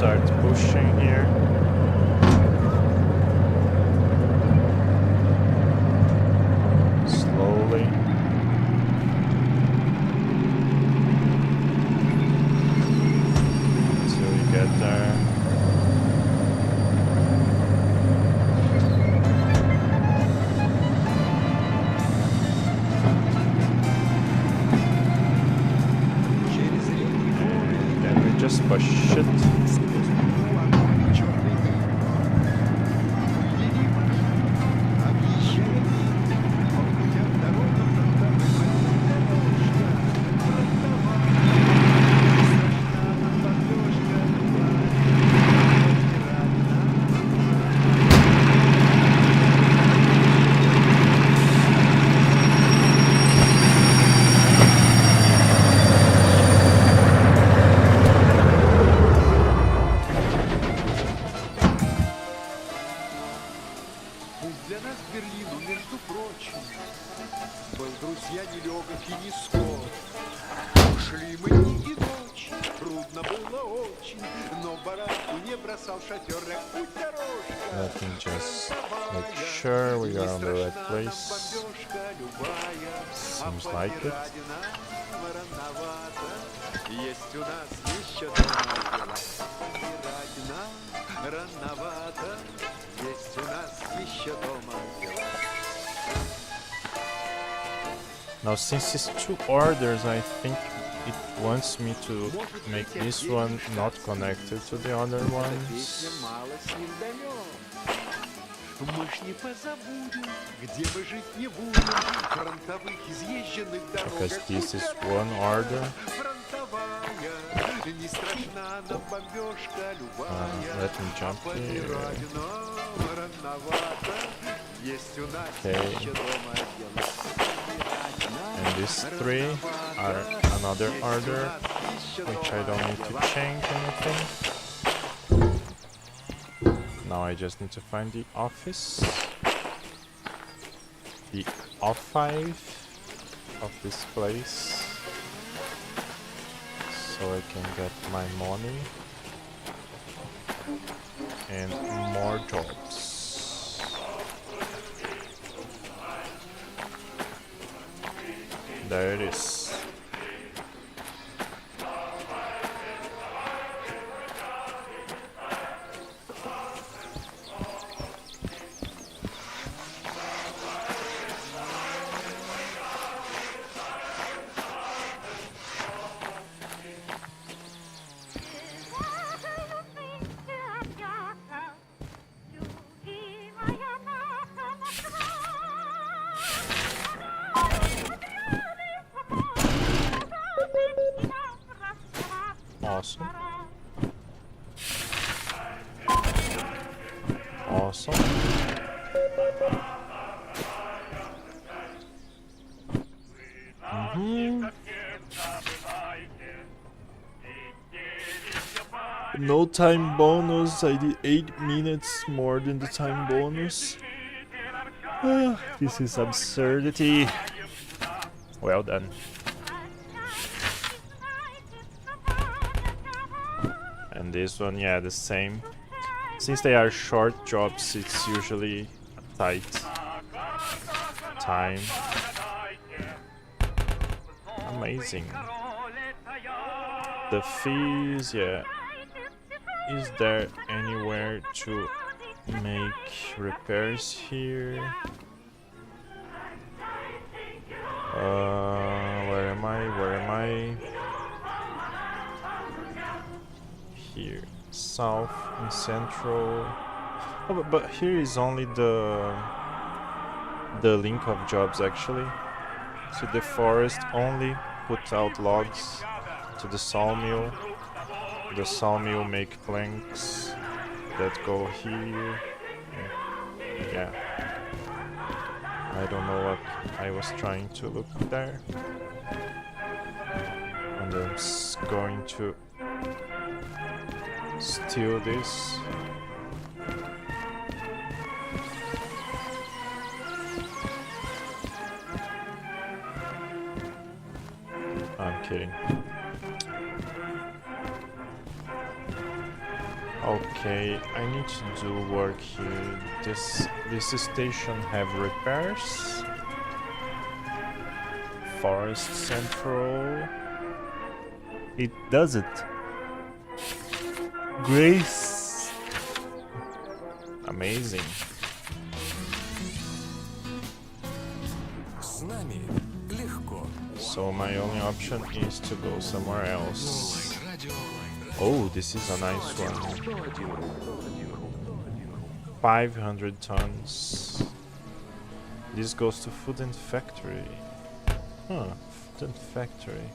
start pushing here. Slowly. Until you get there. And we just push it. Для нас Берлину, между прочим, был, друзья, нелегок и не скор. Шли мы дни и ночи, трудно было очень, но бараку не бросал шатер, как путь дорожка. Let me just make sure we are on the right place. Seems like it. Есть у нас еще дома дела, рановато. Есть у нас еще дома дела. Now since it's two orders, I think it wants me to make this one not connected to the other ones. Мы ж не позабудем, где мы жить не будем, фронтовых изъезженных дорог. Because this is one order. Фронтовая, не страшна нам бомбежка любая. Let me jump here. Есть у нас Okay. еще дома дела. And these three are another order, which I don't need to change anything. Now I just need to find the office, the O5 of this place, so I can get my money and more jobs. There it is. Awesome. Awesome. No time bonus. I did 8 minutes more than the time bonus. This is absurdity. Well done. And this one, yeah, the same. Since they are short jobs, it's usually a tight time. Amazing. The fees, yeah. Is there anywhere to make repairs here? Where am I? Where am I? Here, south and central. Oh, but here is only the link of jobs actually. So the forest only puts out logs to the sawmill. The sawmill make planks that go here. Yeah. I don't know what I was trying to look there. And I'm going to steal this. I'm kidding. Okay, I need to do work here. This station have repairs. Forest Central. It does it. Grace. Amazing. С нами легко. So my only option is to go somewhere else. Радио. Oh, this is a nice one. 500 tons. This goes to food and factory. Huh, food and factory.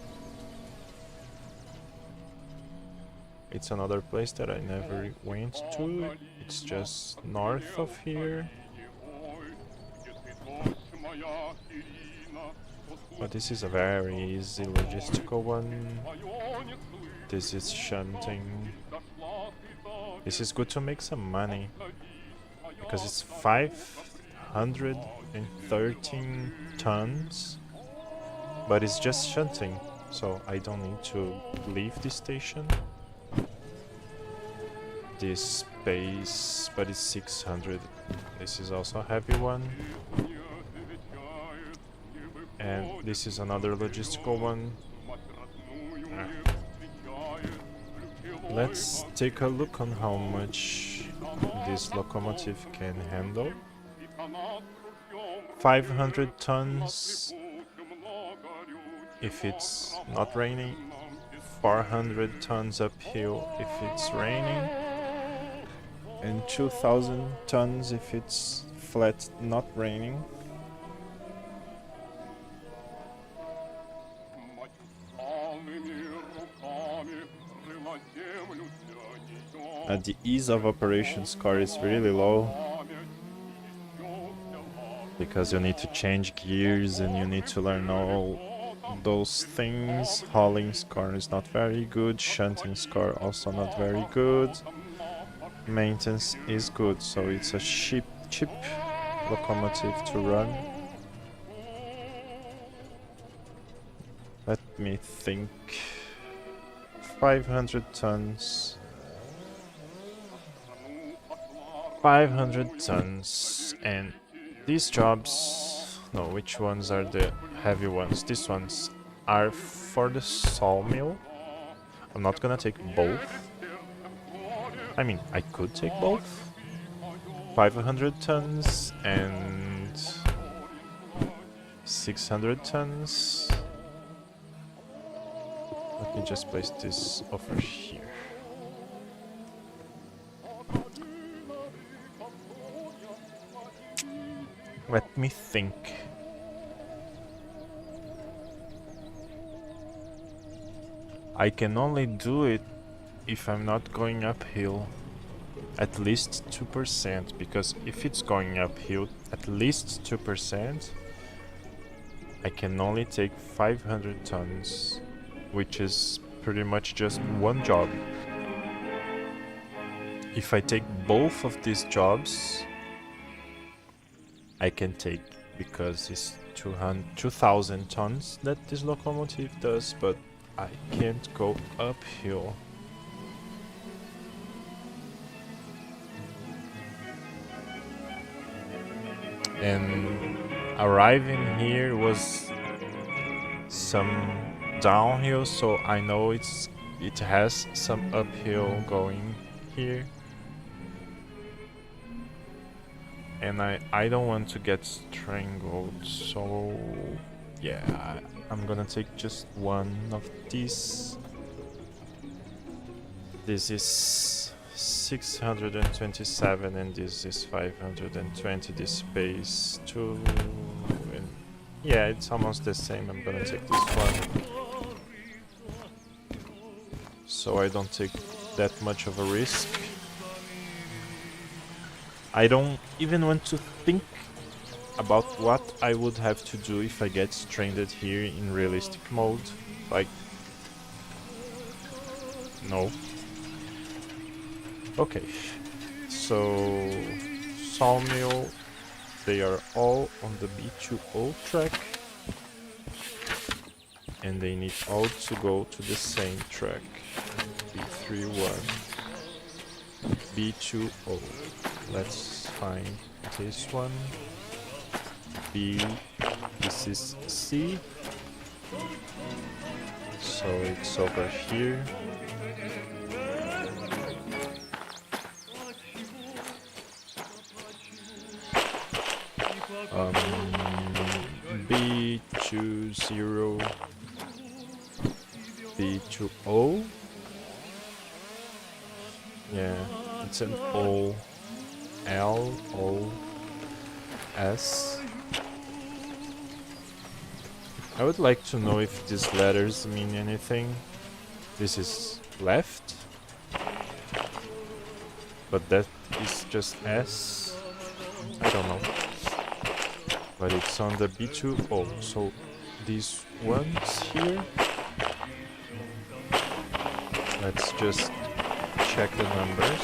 It's another place that I never went to. It's just north of here. But this is a very easy logistical one. This is shunting. This is good to make some money. Because it's 513 tons. But it's just shunting. So I don't need to leave the station. This space, but it's 600. This is also a heavy one. And this is another logistical one. Let's take a look on how much this locomotive can handle. 500 tons if it's not raining, 400 tons uphill if it's raining, and 2000 tons if it's flat not raining. The ease of operation score is really low because you need to change gears and you need to learn all those things. Hauling score is not very good, shunting score also not very good. Maintenance is good, so it's a cheap locomotive to run. Let me think. 500 tons. 500 tons, and these jobs, no, which ones are the heavy ones? These ones are for the sawmill. I'm not gonna take both. I mean, I could take both. 500 tons and 600 tons. Let me just place this over here. Let me think. I can only do it if I'm not going uphill at least 2%, because if it's going uphill at least 2%, I can only take 500 tons, which is pretty much just one job. If I take both of these jobs, I can take, because it's 2,000 tons that this locomotive does, but I can't go uphill. And arriving here was some downhill, so I know it has some uphill going here. And I don't want to get strangled, so yeah, I'm gonna take just one of these. This is 627 and this is 520, this space too. And yeah, it's almost the same. I'm gonna take this one, so I don't take that much of a risk. I don't even want to think about what I would have to do if I get stranded here in realistic mode. Like, no. Okay, so sawmill, they are all on the B20 track, and they need all to go to the same track, B31. B2O. Let's find this one. B. This is C. So it's over here. B20, B2O. Yeah, it's an O, L, O, S. I would like to know if these letters mean anything. This is left, but that is just S. I don't know. But it's on the B2O, so these ones here. Let's just check the numbers.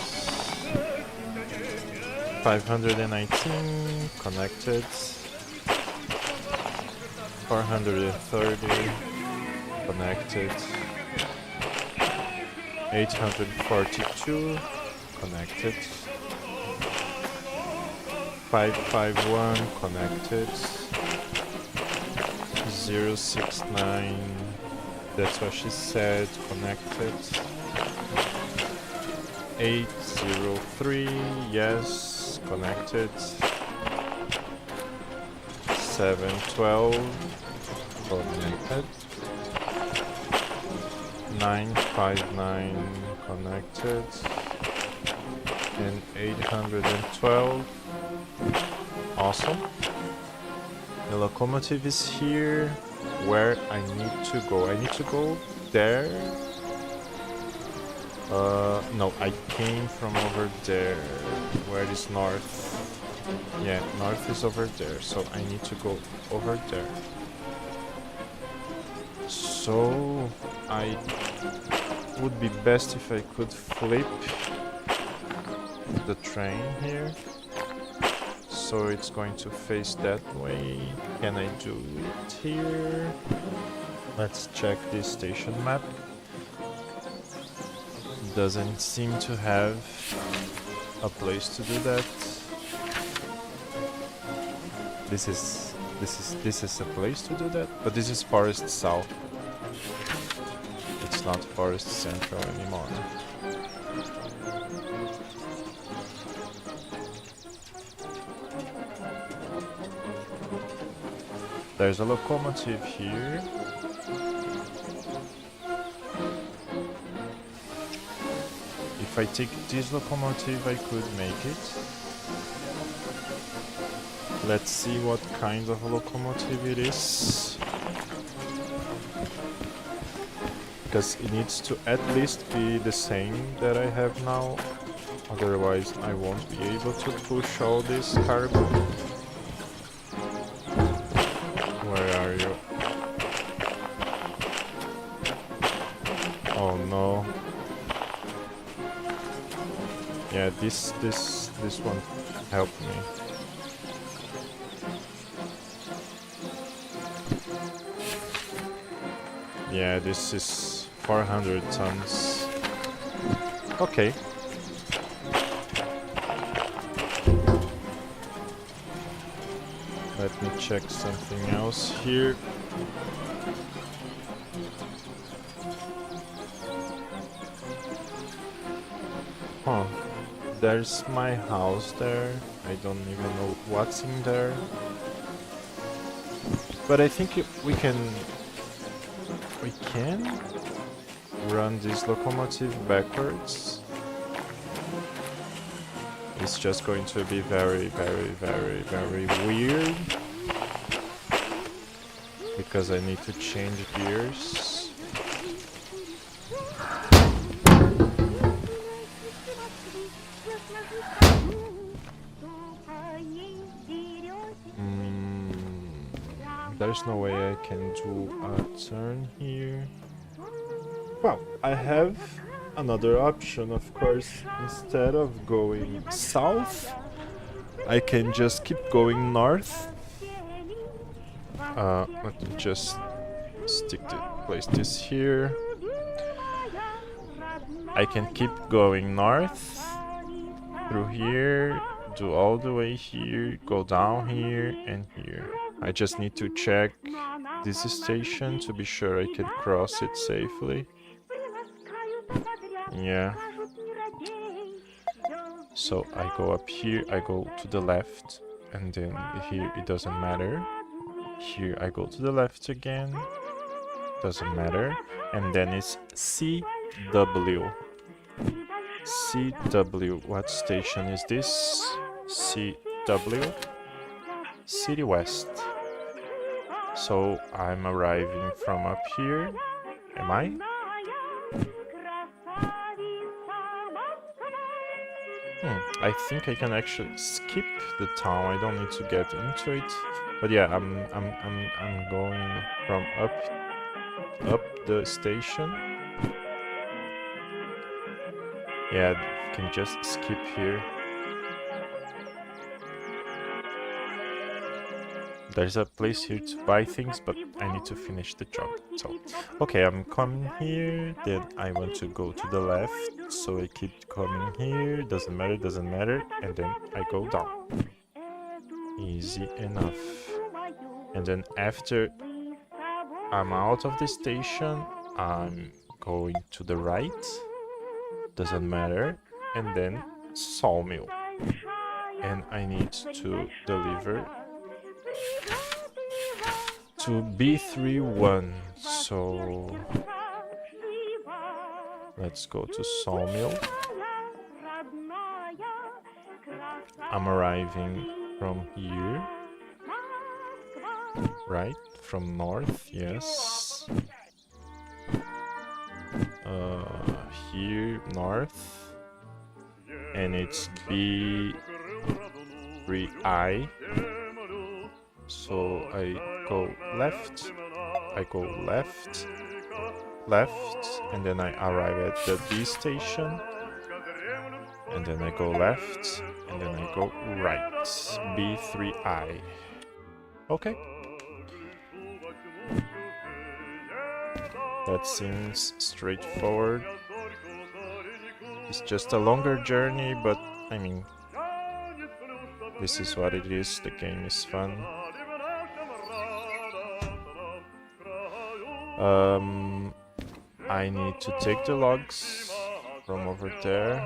519 connected. 430 connected. 842 connected. 551 connected. 069, that's what she said, connected. 803, yes, connected. 712, connected. 959 connected. And 812. Awesome. The locomotive is here. Where I need to go? I need to go there. No, I came from over there. Where is north? Yeah, north is over there, so I need to go over there. So I would be best if I could flip the train here. So it's going to face that way. Can I do it here? Let's check the station map. Doesn't seem to have a place to do that. This is a place to do that, but this is Forest South. It's not Forest Central anymore. There's a locomotive here. If I take this locomotive, I could make it. Let's see what kind of a locomotive it is. Because it needs to at least be the same that I have now. Otherwise, I won't be able to push all this cargo. Where are you? Oh no. Yeah, this one helped me. Yeah, this is 400 tons. Okay. Let me check something else here. Huh. There's my house there. I don't even know what's in there. But I think we can run this locomotive backwards. It's just going to be very, very, very, very weird. Because I need to change gears. There's no way I can do a turn here. Well, I have another option, of course. Instead of going south, I can just keep going north. Let me just place this here. I can keep going north through here, do all the way here, go down here and here. I just need to check this station to be sure I can cross it safely. Yeah. So I go up here, I go to the left, and then here it doesn't matter. Here I go to the left again, doesn't matter. And then it's CW. CW, what station is this? CW? City West. So I'm arriving from up here. Am I? I think I can actually skip the town. I don't need to get into it. But yeah, I'm going from up the station. Yeah, you can just skip here. There's a place here to buy things, but I need to finish the job. So, okay, I'm coming here, then I want to go to the left, so I keep coming here, doesn't matter, and then I go down. Easy enough. And then after I'm out of the station, I'm going to the right, doesn't matter, and then sawmill. And I need to deliver to B31, so let's go to sawmill. I'm arriving from here, right? From north, yes. Here, north, and it's B3I. So I go left, and then I arrive at the B station, and then I go left, and then I go right, B3I. Okay. That seems straightforward. It's just a longer journey, but I mean, this is what it is, the game is fun. I need to take the logs from over there,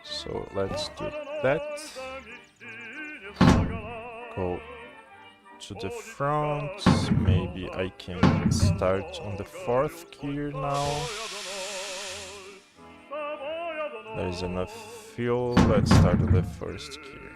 so let's do that. Go to the front, maybe I can start on the 4th gear now. There's enough fuel, let's start on the 1st gear.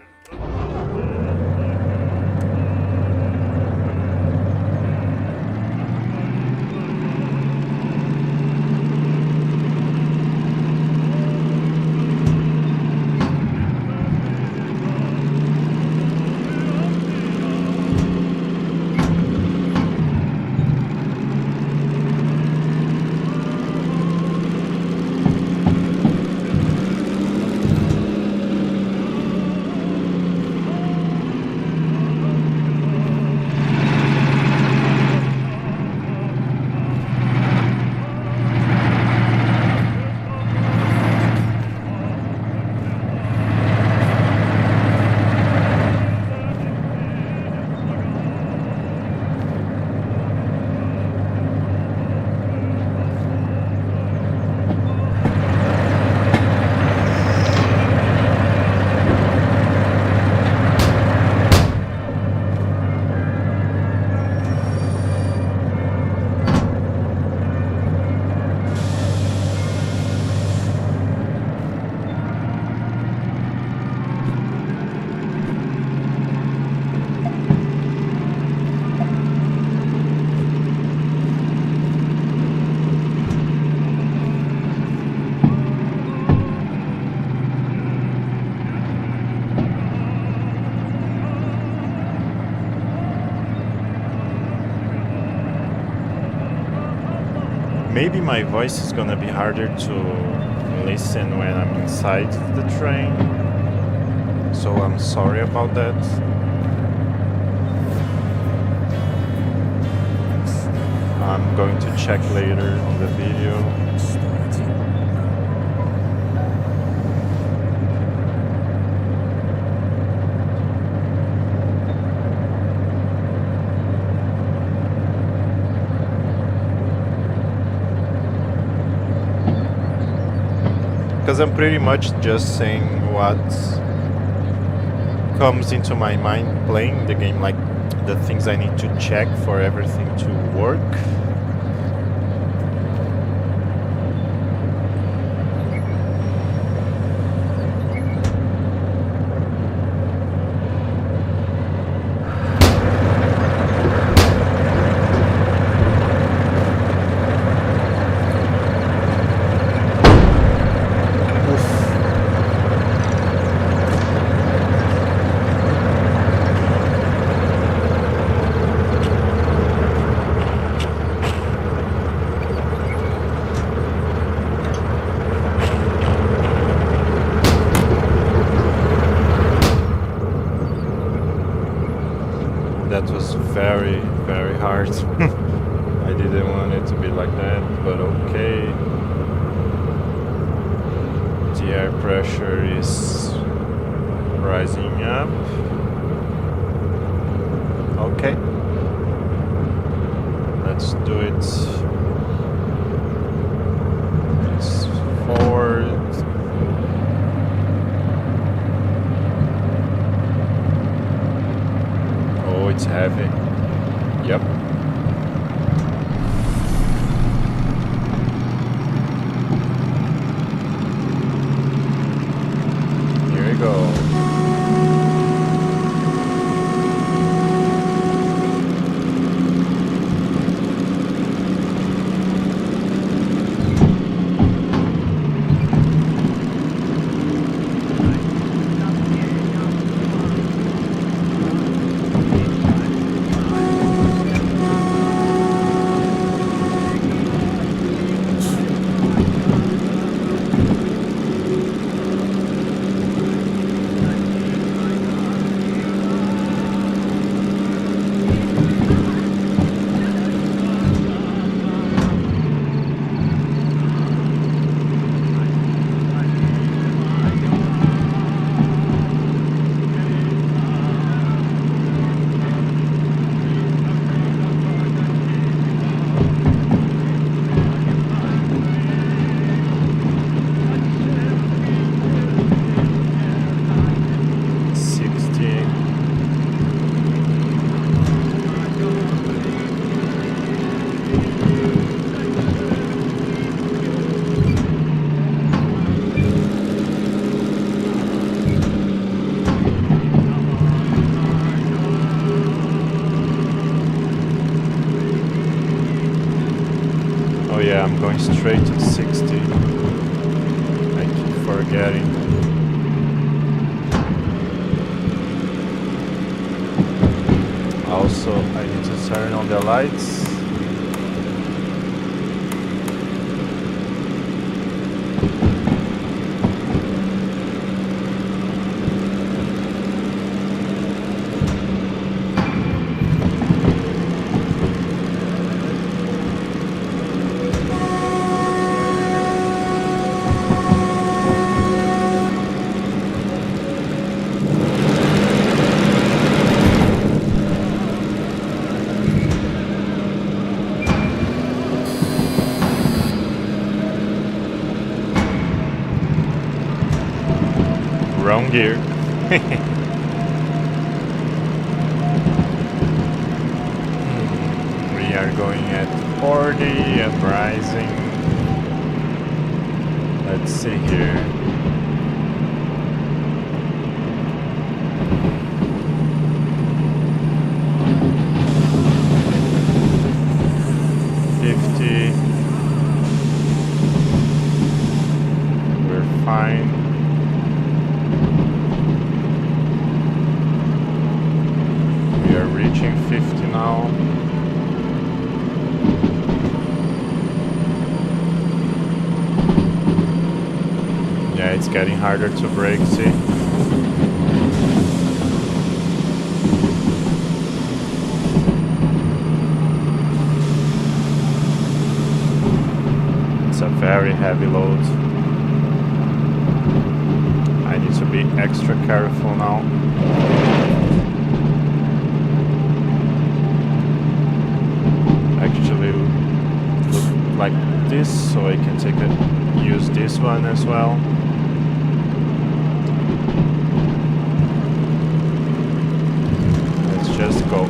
Maybe my voice is gonna be harder to listen when I'm inside the train, so I'm sorry about that. I'm going to check later on the video. because I'm pretty much just saying what comes into my mind playing the game, like the things I need to check for everything to work. That was very, very hard. I didn't want it to be like that, but okay. The air pressure is rising up. Okay. Let's do it. It's forward. Oh, it's heavy. Yep. Here we go. Oh yeah, I'm going straight to 60. I keep forgetting. Also, I need to turn on the lights. Wrong gear. We are going at 40 and rising. Let's see here. We're fine. We are reaching 50 now. Yeah, it's getting harder to brake, see? It's a very heavy load. I need to be extra careful now. Actually look like this so I can use this. this one as well. Let's just go.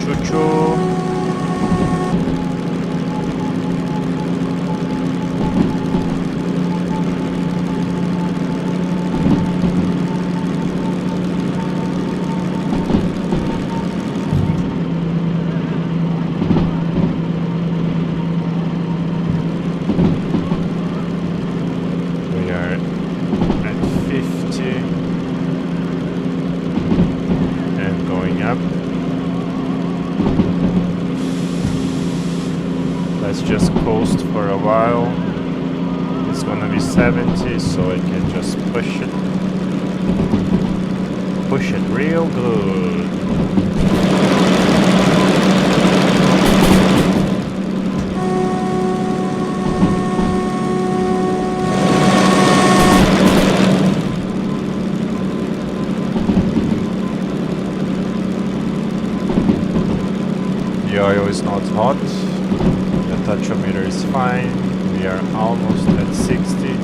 Choo-choo. Just coast for a while. It's gonna be 70, so I can just push it. Push it real good. The oil is not hot. Tachometer is fine. We are almost at 60.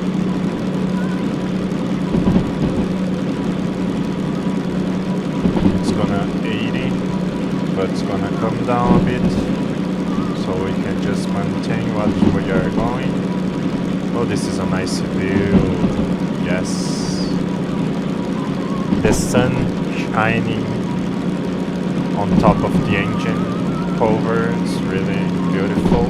It's gonna 80, but it's gonna come down a bit, so we can just maintain what we are going. Oh, this is a nice view. Yes, the sun shining on top of the engine cover. It's really beautiful.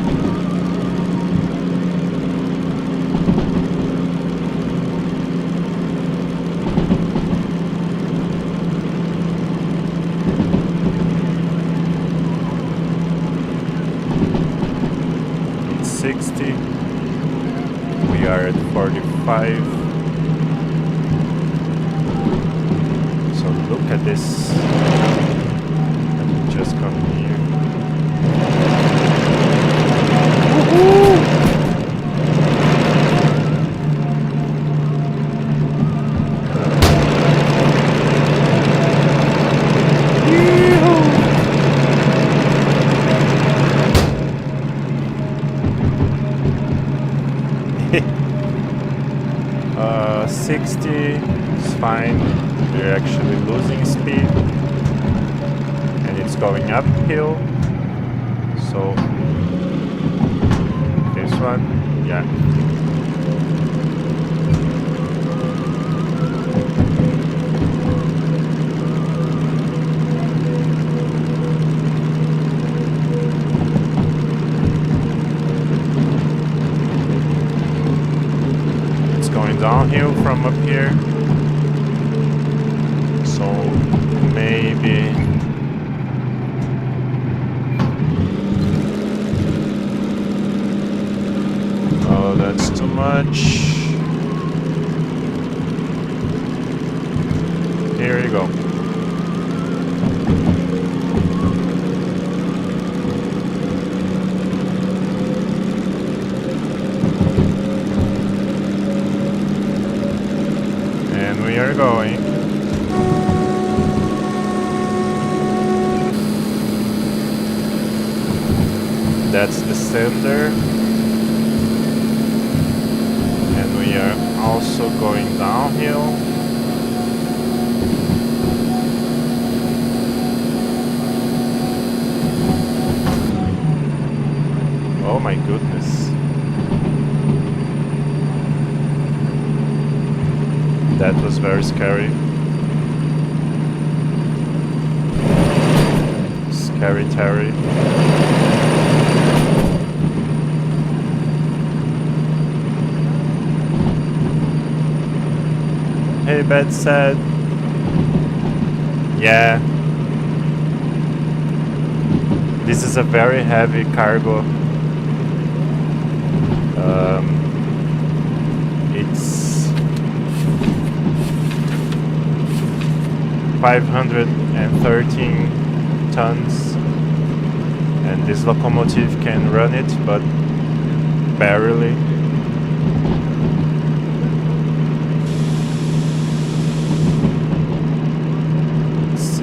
It's 60. We are at 45. So look at this. Let me just come here. Uh, 60 is fine. We're actually losing speed and it's going uphill. So this one, yeah. It's going downhill from up here. So maybe that's too much. Here you go. And we are going. That's the center. We are also going downhill. Oh my goodness. That was very scary. Scary Terry. Hey, Bed said. Yeah. This is a very heavy cargo. It's 513 tons, and this locomotive can run it, but barely.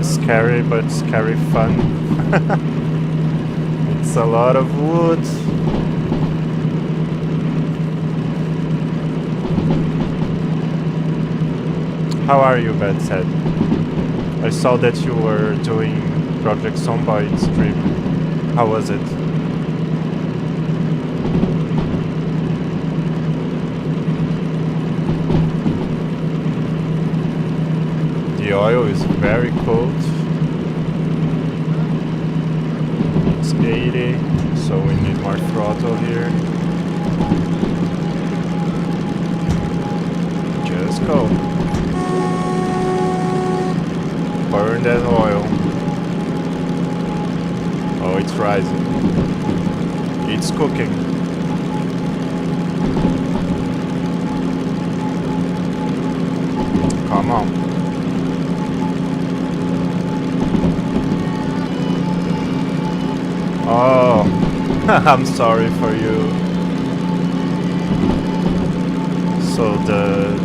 Scary, but scary fun. It's a lot of wood. How are you, Bad Said? I saw that you were doing Project Zomboid stream. How was it? The oil is very cold. It's 80, so we need more throttle here. Just go. Burn that oil. Oh, it's rising. It's cooking. Come on. Oh, I'm sorry for you. So the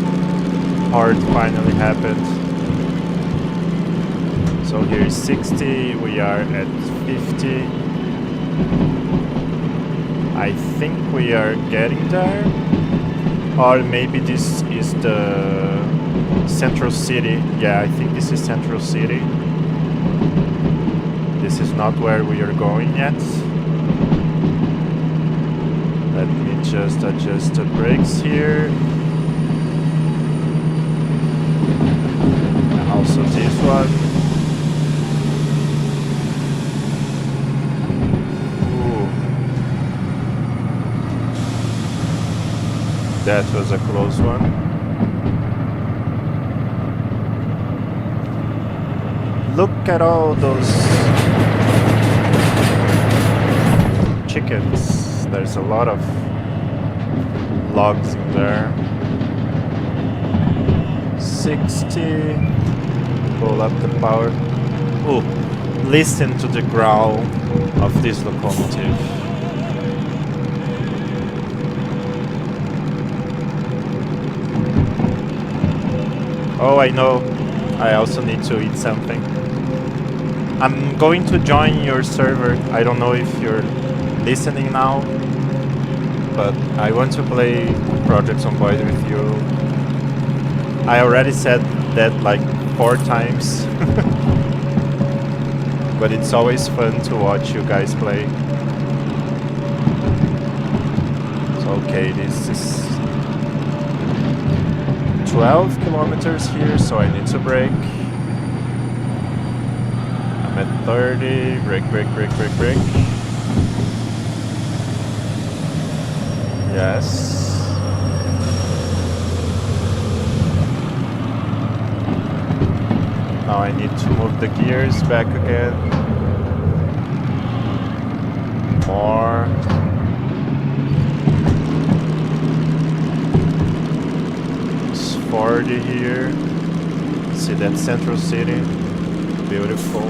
hard finally happened. So here is 60, we are at 50. I think we are getting there. Or maybe this is the central city. Yeah, I think this is central city. This is not where we are going yet. Let me just adjust the brakes here. And also this one. Ooh. That was a close one. Look at all those chickens. There's a lot of logs in there. 60. Pull up the power. Oh, listen to the growl of this locomotive. Oh, I know. I also need to eat something. I'm going to join your server. I don't know if you're listening now, but I want to play Project Zomboid with you. I already said that like 4 times, but it's always fun to watch you guys play. So okay, this is 12 kilometers here, so I need to brake. I'm at 30, brake. Yes. Now I need to move the gears back again. More. It's 40 here. See that central city? Beautiful.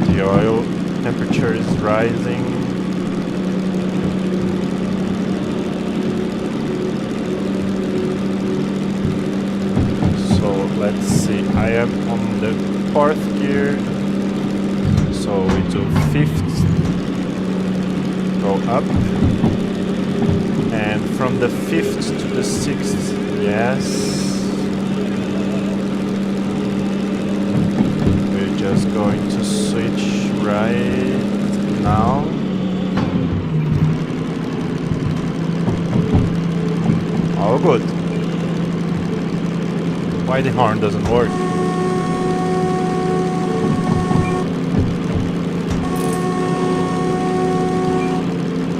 The oil temperature is rising. So let's see, I am on the 4th gear. So we do 5th, go up. And from the 5th to the 6th, yes. Just going to switch right now. Oh, good. Why the horn doesn't work?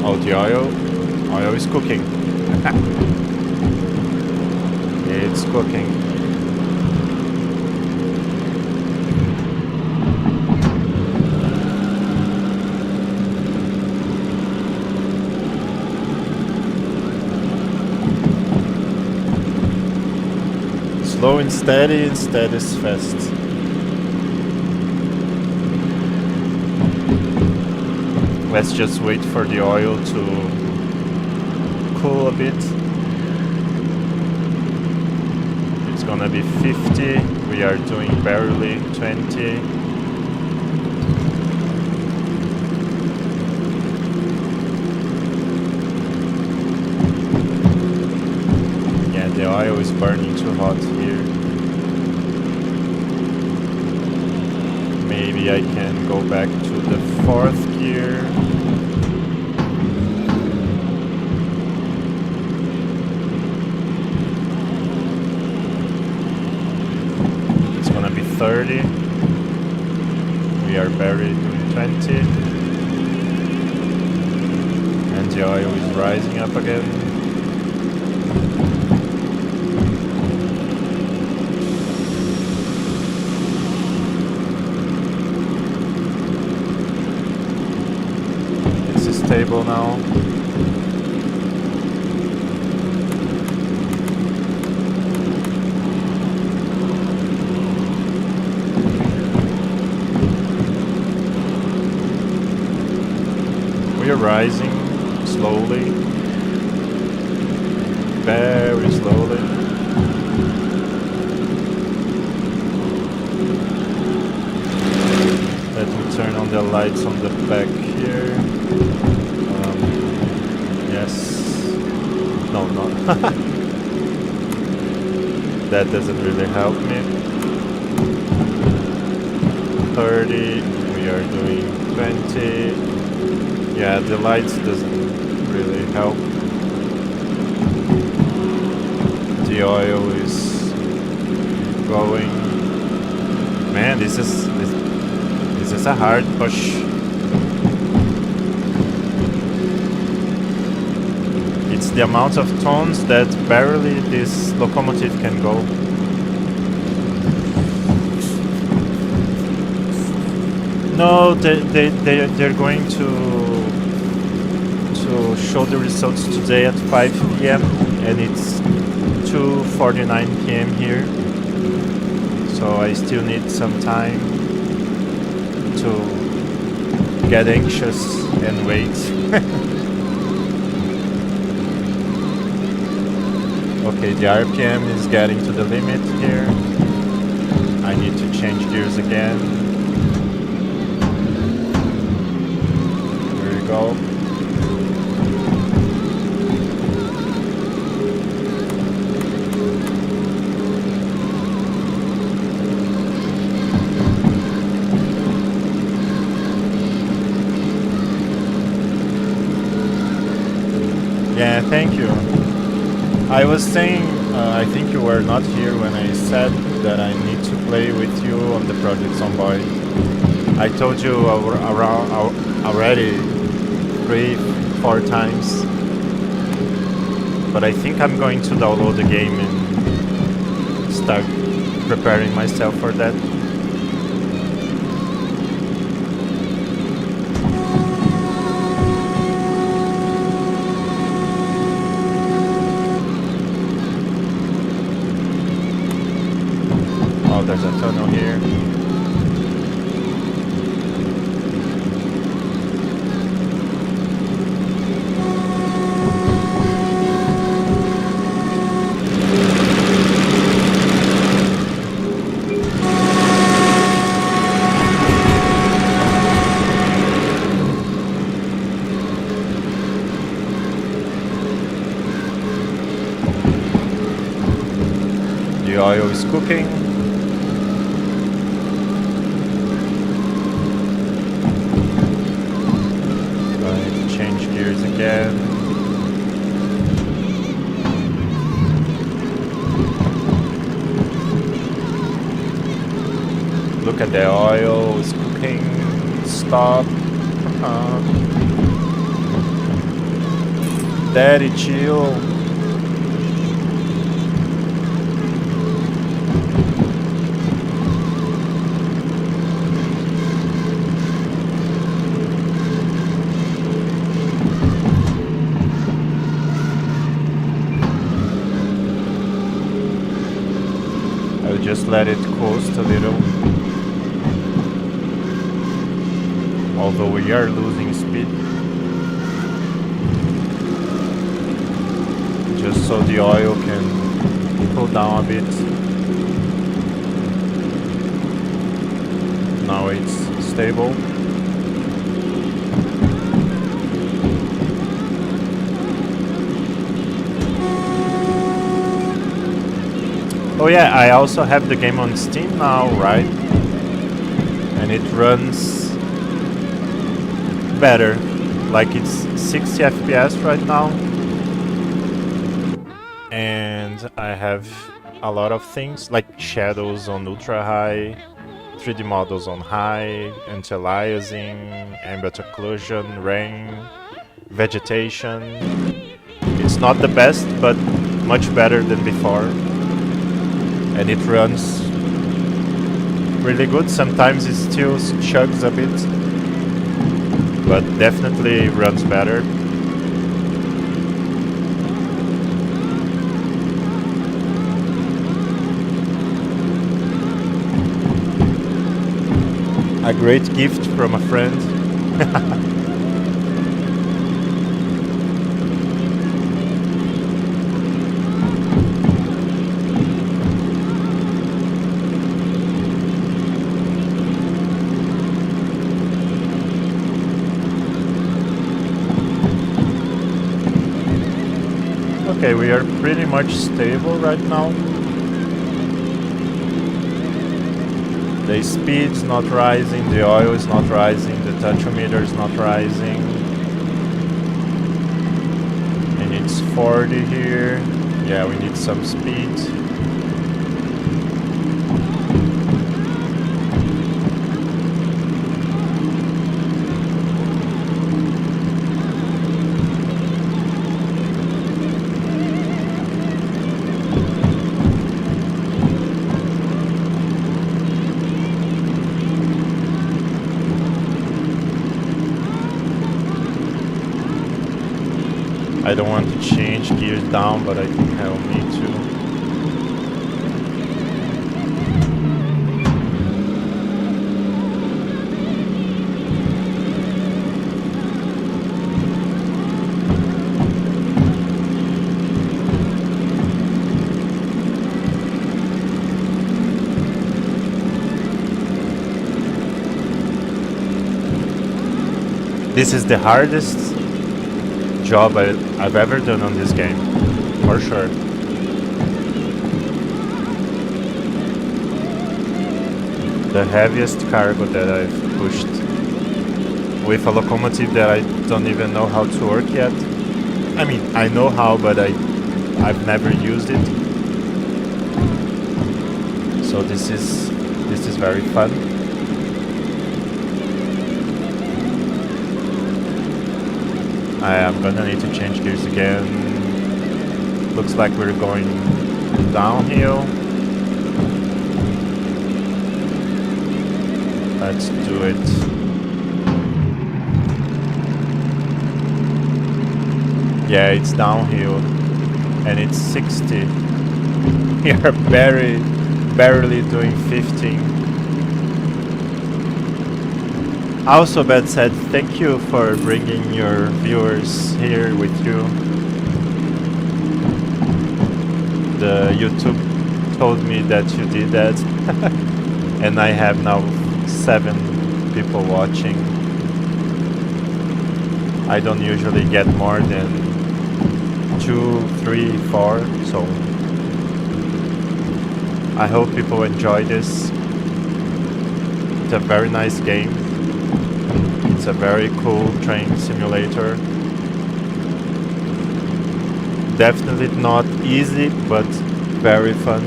Oh, the oil is cooking. It's cooking. Slow and steady is fast. Let's just wait for the oil to cool a bit. It's gonna be 50. We are doing barely 20. oil is burning too hot here. Maybe I can go back to the 4th gear. It's gonna be 30. We are buried in 20. And the oil is rising up again. Stable now. We are rising slowly, very slowly. Let me turn on the lights on the back here. Yes. No, no. That doesn't really help me. 30. We are doing 20. Yeah, the lights doesn't really help. The oil is going. Man, this is a hard push. It's the amount of tons that barely this locomotive can go. No, they're going to show the results today at 5 p.m. and it's 2:49 p.m. here. So I still need some time to get anxious and wait. Okay, the RPM is getting to the limit here. I need to change gears again. Here we go. Yeah, thank you. I was saying, I think you were not here when I said that I need to play with you on the project Zomboid. I told you already 3-4 times, but I think I'm going to download the game and start preparing myself for that. There's a tunnel here. The oil is cooking. Again. Look at the oil, it's cooking. Stop. Daddy, chill. Just let it coast a little. Although we are losing speed. Just so the oil can cool down a bit. Now it's stable. Oh yeah, I also have the game on Steam now, right? And it runs better. Like it's 60 FPS right now. And I have a lot of things like shadows on ultra high, 3D models on high, anti-aliasing, ambient occlusion, rain, vegetation. It's not the best, but much better than before. And it runs really good. Sometimes it still chugs a bit, but definitely runs better. A great gift from a friend. Okay, we are pretty much stable right now. The speed's not rising, the oil is not rising, the tachometer is not rising. And it's 40 here. Yeah, we need some speed. I don't want to change gears down, but I think I'll need to. This is the hardest job I've ever done on this game, for sure. The heaviest cargo that I've pushed with a locomotive that I don't even know how to work yet. I mean, I know how, but I've never used it. So this is very fun. I am gonna need to change gears again. Looks like we're going downhill. Let's do it. Yeah, it's downhill. And it's 60. We are barely doing 15. Also, Beth said, thank you for bringing your viewers here with you. The YouTube told me that you did that. And I have now 7 people watching. I don't usually get more than 2, 3, 4, so I hope people enjoy this. It's a very nice game. It's a very cool train simulator. Definitely not easy, but very fun.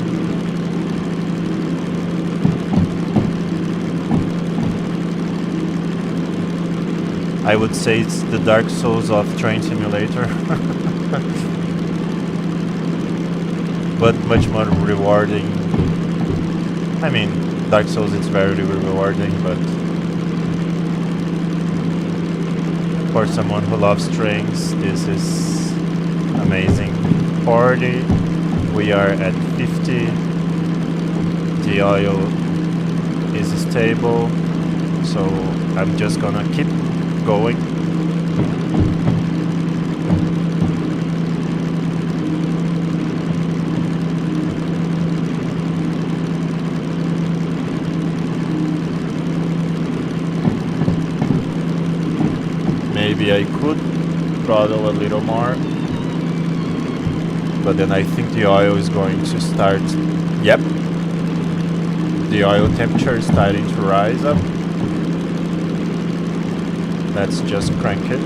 I would say it's the Dark Souls of train simulator. But much more rewarding. I mean, Dark Souls is very rewarding, but for someone who loves trains, this is amazing. 40, we are at 50. The oil is stable, so I'm just gonna keep going. Maybe I could throttle a little more. But then I think the oil is going to start. Yep. The oil temperature is starting to rise up. Let's just crank it.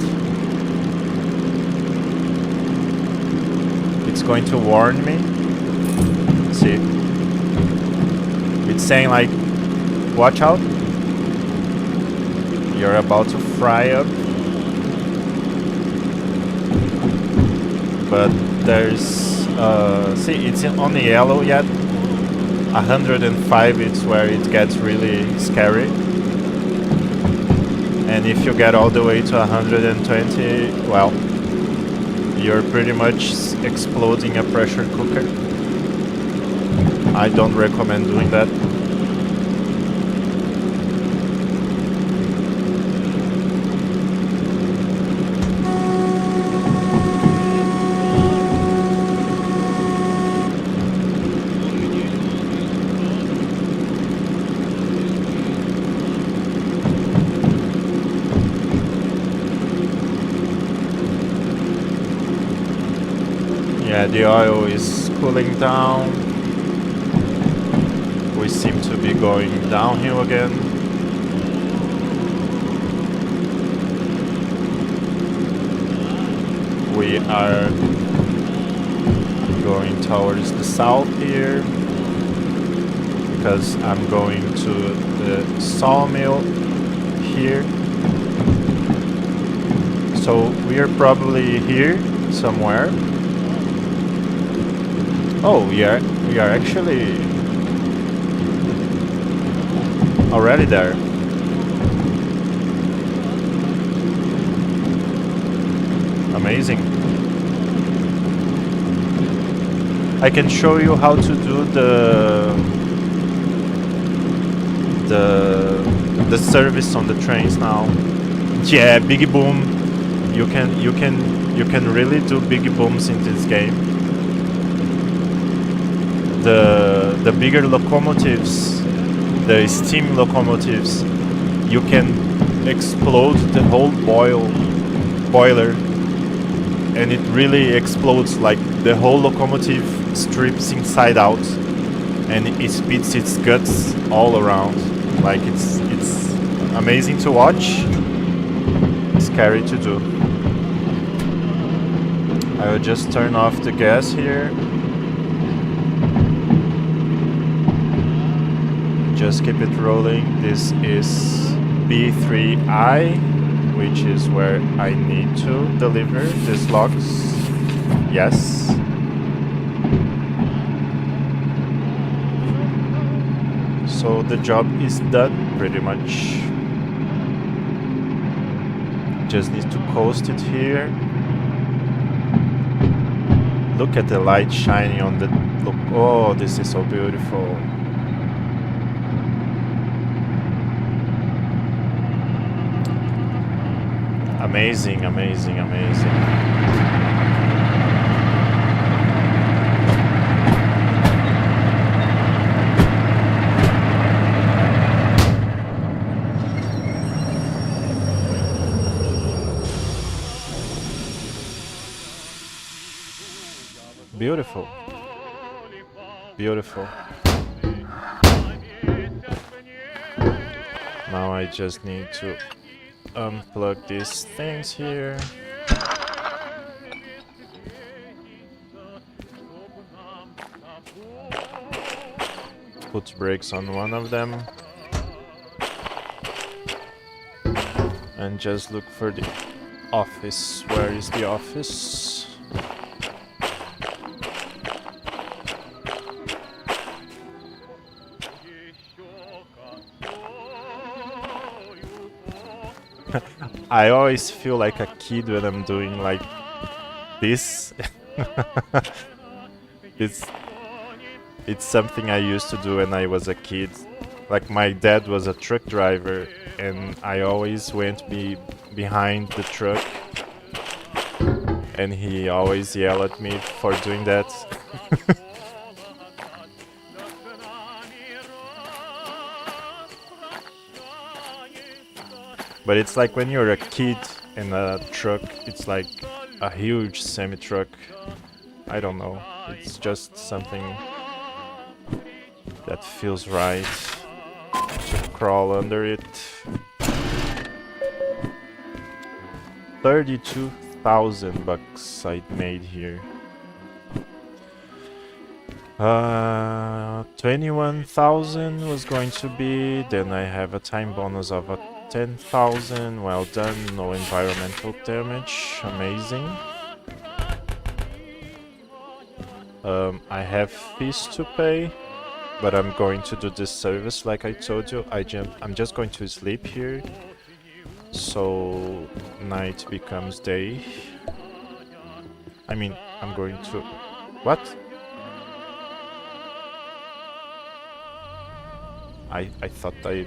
It's going to warn me. See? It's saying like, watch out. You're about to fry up. But there's, see, it's on the yellow yet. 105 is where it gets really scary. And if you get all the way to 120, well, you're pretty much exploding a pressure cooker. I don't recommend doing that. Yeah, the oil is cooling down. We seem to be going downhill again. We are going towards the south here because I'm going to the sawmill here. So we are probably here somewhere. Oh, we are actually already there. Amazing. I can show you how to do the service on the trains now. Yeah, biggie boom. You can really do biggie booms in this game. The bigger locomotives, the steam locomotives, you can explode the whole boiler, and it really explodes, like the whole locomotive strips inside out, and it spits its guts all around. Like it's amazing to watch, scary to do. I will just turn off the gas here. Just keep it rolling. This is B3I, which is where I need to deliver these logs. Yes. So the job is done pretty much. Just need to coast it here. Look at the light shining on the look. Oh, this is so beautiful. Amazing, amazing, amazing. Beautiful. Beautiful. Now I just need to unplug these things here. Put brakes on one of them. And just look for the office. Where is the office? I always feel like a kid when I'm doing like this. It's something I used to do when I was a kid. Like my dad was a truck driver and I always went behind the truck and he always yelled at me for doing that. But it's like when you're a kid in a truck, it's like a huge semi-truck. I don't know. It's just something that feels right to crawl under it. 32,000 bucks I made here. 21,000 was going to be, then I have a time bonus of 10,000. Well done, no environmental damage, amazing. I have fees to pay, but I'm going to do this service like I told you. I'm just going to sleep here, so night becomes day. I mean, I'm going to... What? I thought I...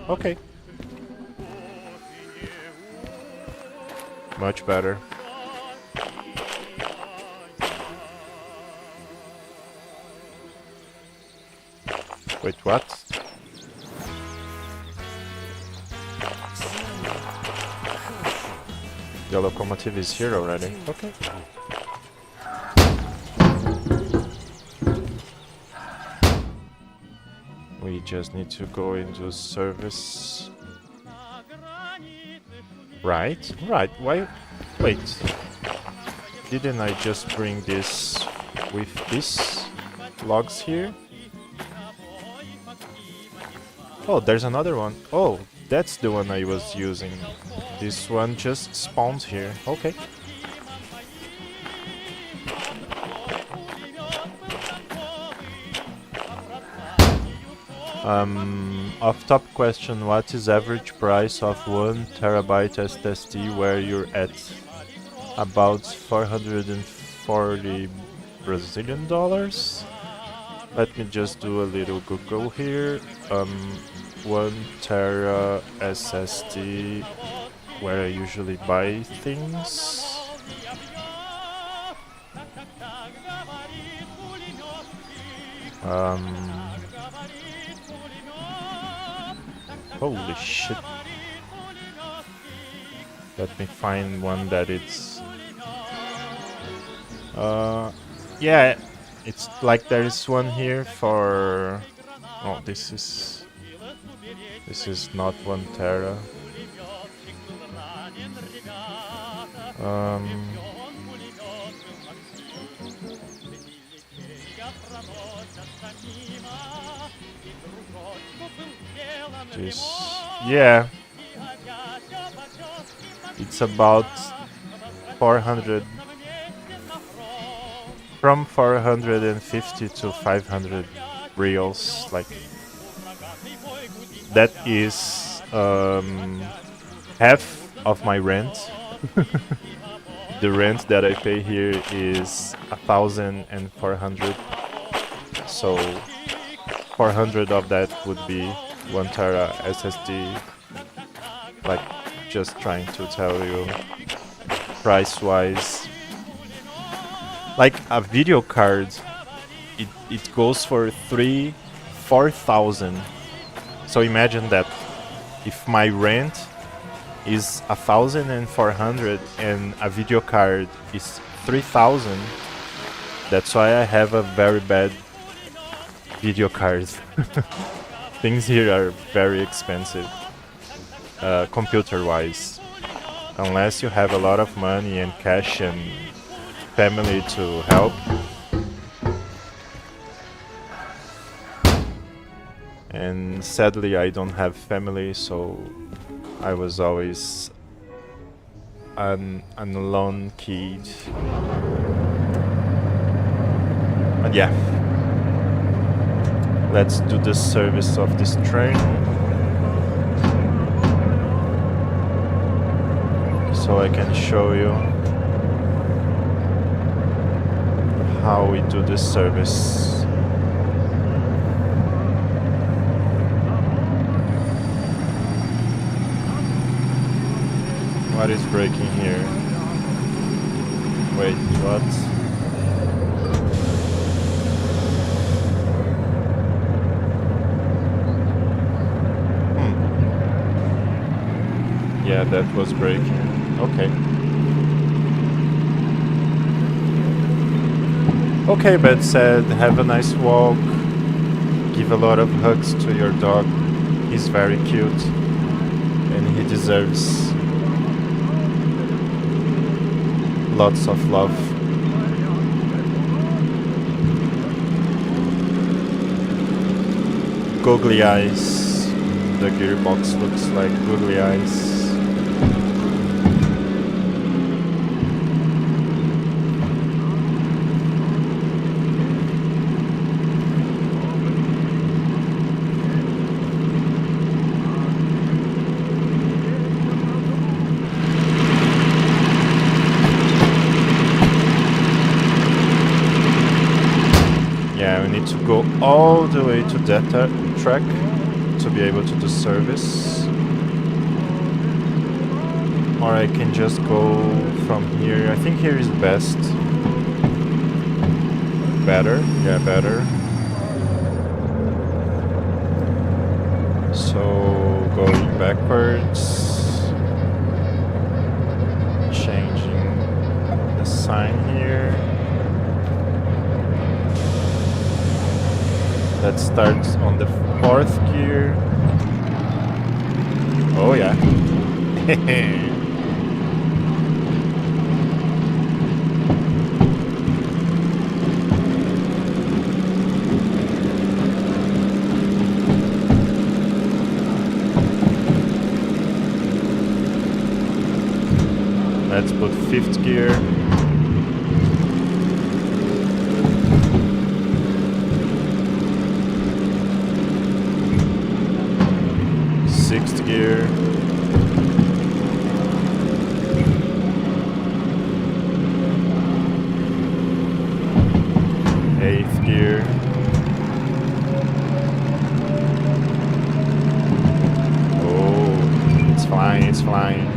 Okay. Much better. Wait, what? The locomotive is here already. Okay. We just need to go into service. Right? Right. Why? Wait. Didn't I just bring this with these logs here? Oh, there's another one. Oh, that's the one I was using. This one just spawned here. Okay. Off-top question, what is average price of 1 terabyte SSD where you're at? About 440 Brazilian dollars? Let me just do a little Google here. 1 tera SSD, where I usually buy things. Holy shit. Let me find one that it's... yeah, it's like there is one here for... Oh, this is not 1 tera. This, yeah, it's about 400, from 450 to 500 reals, like that is half of my rent. The rent that I pay here is 1,400, so 400 of that would be 1 tera SSD. Like, just trying to tell you price wise, like a video card, it goes for 4,000. So imagine that if my rent is 1,400 and a video card is 3,000, that's why I have a very bad video card. Things here are very expensive, computer-wise. Unless you have a lot of money and cash and family to help. And sadly, I don't have family, so I was always an alone kid. But yeah. Let's do the service of this train, so I can show you how we do this service. What is breaking here? Wait, what? Yeah, that was breaking. Okay. Okay, Beth said, have a nice walk. Give a lot of hugs to your dog. He's very cute and he deserves lots of love. Googly eyes. The gearbox looks like googly eyes. Yeah, we need to go all the way to that track to be able to do service. Or I can just go from here. I think here is best. Better? Yeah, better. So, going backwards. Changing the sign here. Let's start on the 4th gear. Oh yeah. Let's put 5th gear. Sixth gear. Eighth gear. Oh, it's flying, it's flying.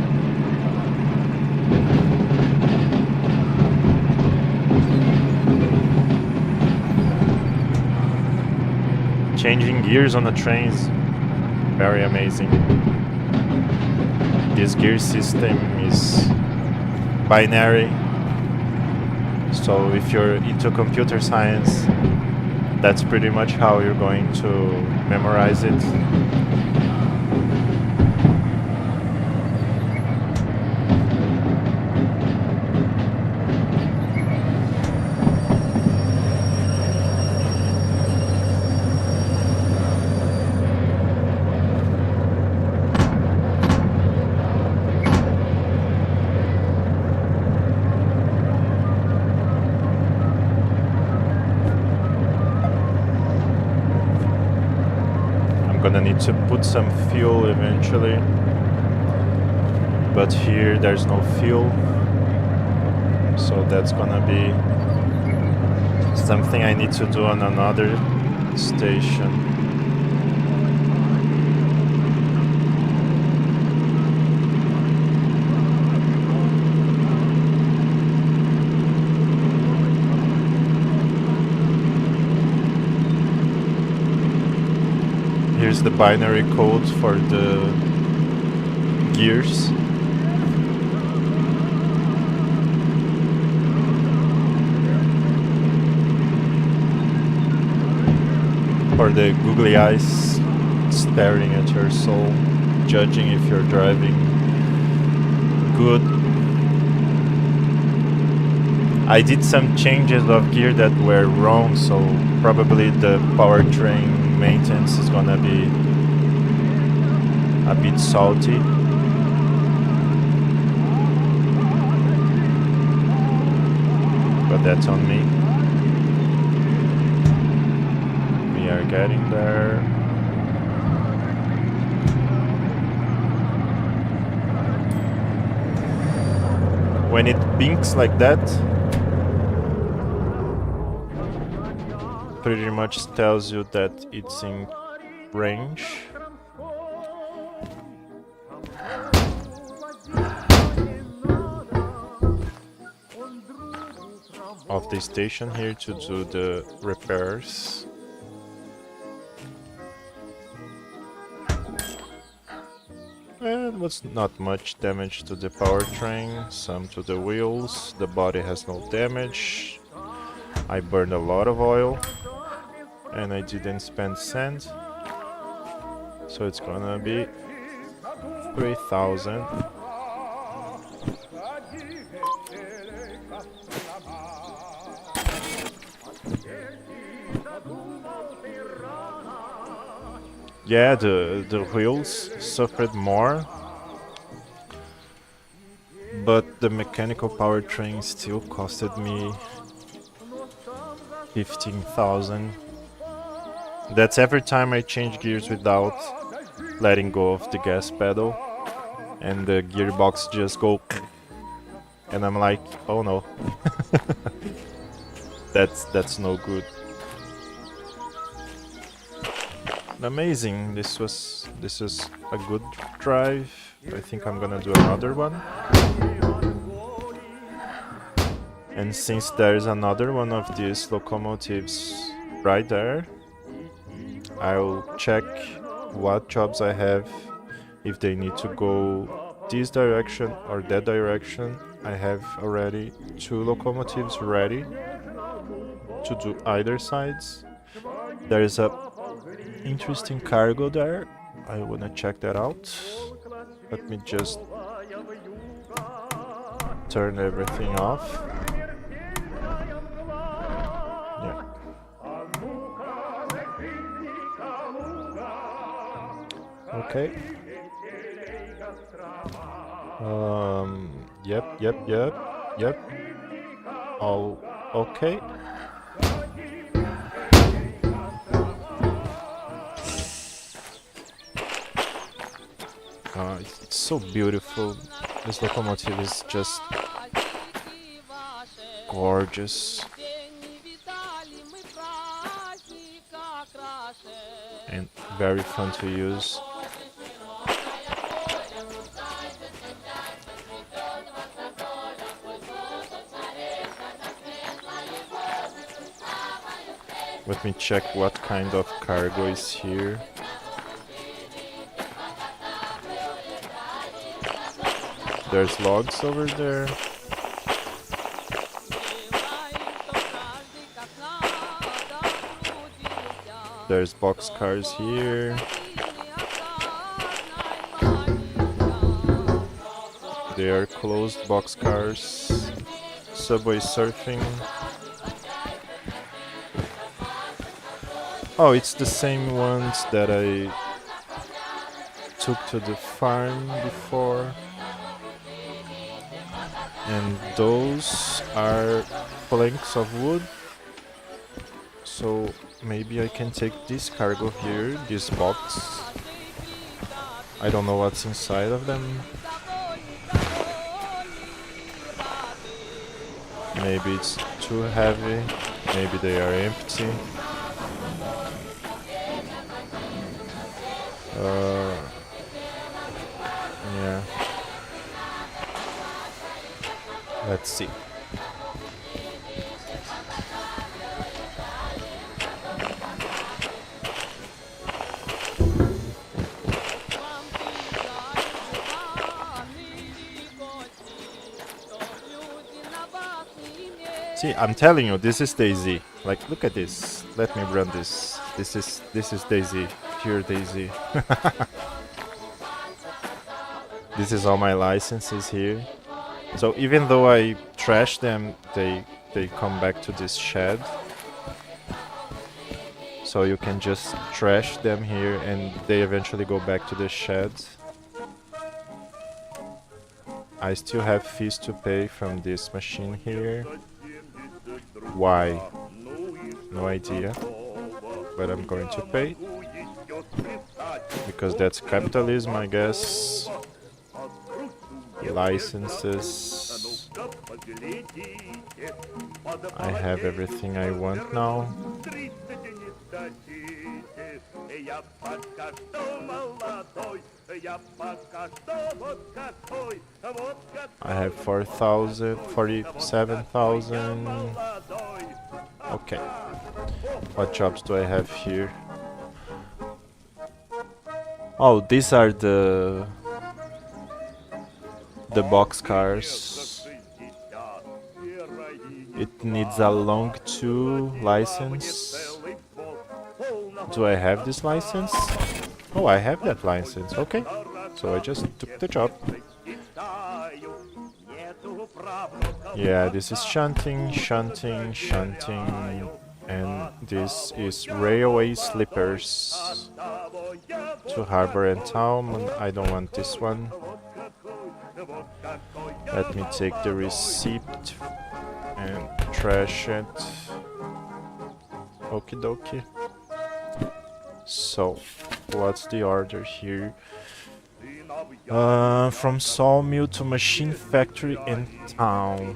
Changing gears on the trains. Very amazing. This gear system is binary. So if you're into computer science, that's pretty much how you're going to memorize it. Gonna need to put some fuel eventually, but here there's no fuel, so that's gonna be something I need to do on another station. Here's the binary code for the gears. For the googly eyes staring at your soul, judging if you're driving good. I did some changes of gear that were wrong, so probably the powertrain maintenance is gonna be a bit salty. But that's on me. We are getting there. When it blinks like that, pretty much tells you that it's in range. Of the station here to do the repairs. And was not much damage to the powertrain, some to the wheels. The body has no damage. I burned a lot of oil and I didn't spend sand, so it's gonna be 3,000. Yeah, the wheels suffered more, but the mechanical powertrain still costed me 15,000. That's every time I change gears without letting go of the gas pedal, and the gearbox just go, and I'm like, oh no, that's no good. Amazing. This is a good drive. I think I'm gonna do another one. And since there's another one of these locomotives right there, I'll check what jobs I have, if they need to go this direction or that direction. I have already 2 locomotives ready to do either sides. There's a interesting cargo there. I wanna check that out. Let me just turn everything off. Yeah. Okay. Yep. All okay. It's so beautiful. This locomotive is just gorgeous and very fun to use. Let me check what kind of cargo is here. There's logs over there. There's boxcars here. They are closed boxcars. Subway surfing. Oh, it's the same ones that I took to the farm before. And those are planks of wood. So maybe I can take this cargo here, this box. I don't know what's inside of them. Maybe it's too heavy. Maybe they are empty. Yeah. Let's see. See, I'm telling you, this is Daisy. Like, look at this. Let me run this. This is Daisy. Pure Daisy. This is all my licenses here. So even though I trash them, they come back to this shed. So you can just trash them here and they eventually go back to the shed. I still have fees to pay from this machine here. Why? No idea. But I'm going to pay. Because that's capitalism, I guess. Licenses. I have everything I want now. I have 4,000, 47,000. Okay. What jobs do I have here? Oh, these are the box cars. It needs a long 2 license. Do I have this license? Oh, I have that license. Okay. So I just took the job. Yeah, this is shunting, shunting, shunting. And this is railway slippers to harbor and town. I don't want this one. Let me take the receipt and trash it. Okie dokie. So, what's the order here? From sawmill to machine factory in town.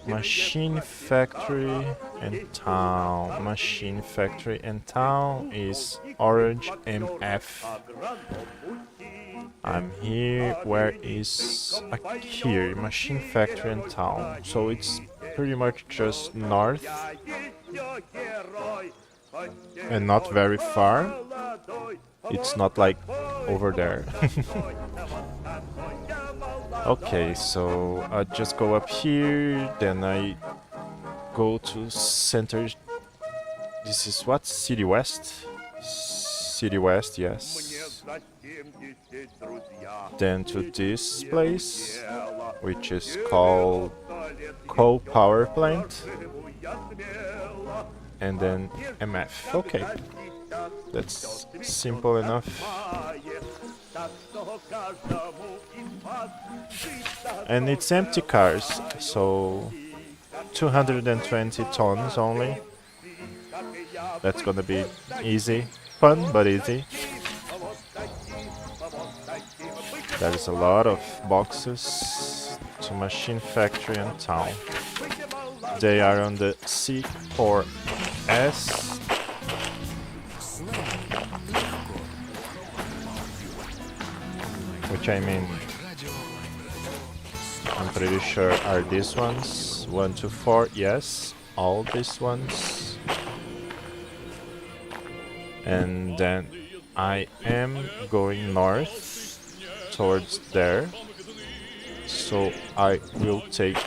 Machine factory in town. Machine factory in town is orange MF. I'm here. Where is here? Machine factory in town. So it's pretty much just north and not very far. It's not like over there. Okay, so I just go up here, then I go to center. This is what? City West? City West, yes. Then to this place, which is called coal power plant. And then MF. Okay. That's simple enough. And it's empty cars, so 220 tons only. That's gonna be easy. Fun, but easy. There is a lot of boxes to machine factory and town. They are on the C4S. Which I mean, I'm pretty sure are these ones. 1 to 4, yes, all these ones. And then I am going north towards there. So I will take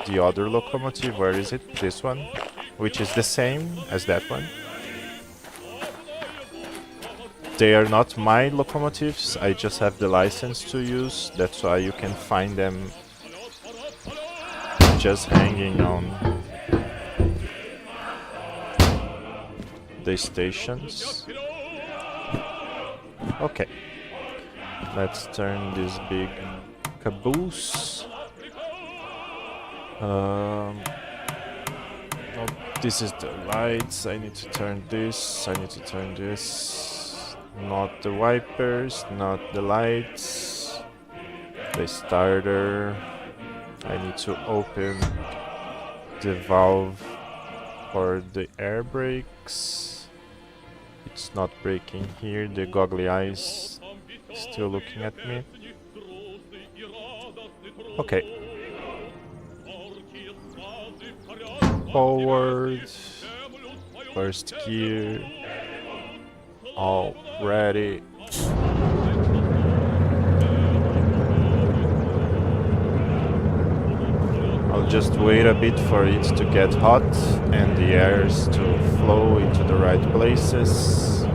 the other locomotive. Where is it? This one, which is the same as that one. They are not my locomotives, I just have the license to use, that's why you can find them just hanging on the stations. Okay, let's turn this big caboose. Oh, this is the lights, I need to turn this, I need to turn this. Not the wipers, not the lights, the starter. I need to open the valve for the air brakes. It's not braking here, the goggly eyes still looking at me. Okay. Forward, first gear. All ready. I'll just wait a bit for it to get hot and the airs to flow into the right places.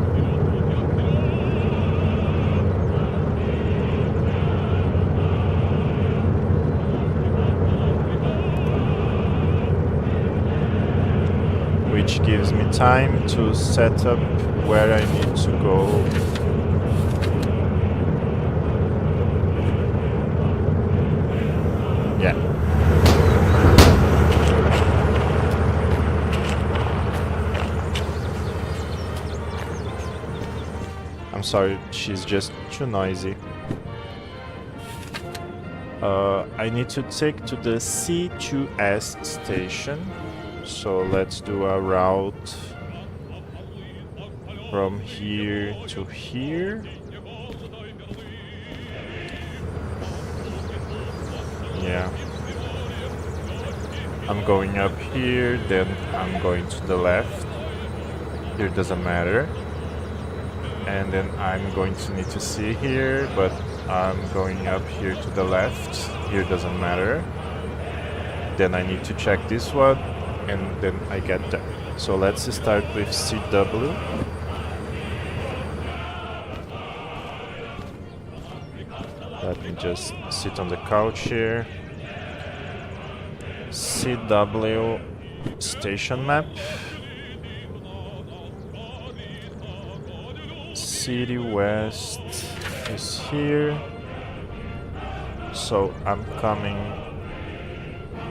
Which gives me time to set up where I need to go. Yeah. I'm sorry, she's just too noisy. I need to take to the C2S station. So let's do a route from here to here. Yeah. I'm going up here, then I'm going to the left. Here doesn't matter. And then I'm going to need to see here, but I'm going up here to the left. Here doesn't matter. Then I need to check this one, and then I get there. So let's start with CW. Let me just sit on the couch here. CW station map. City West is here. So I'm coming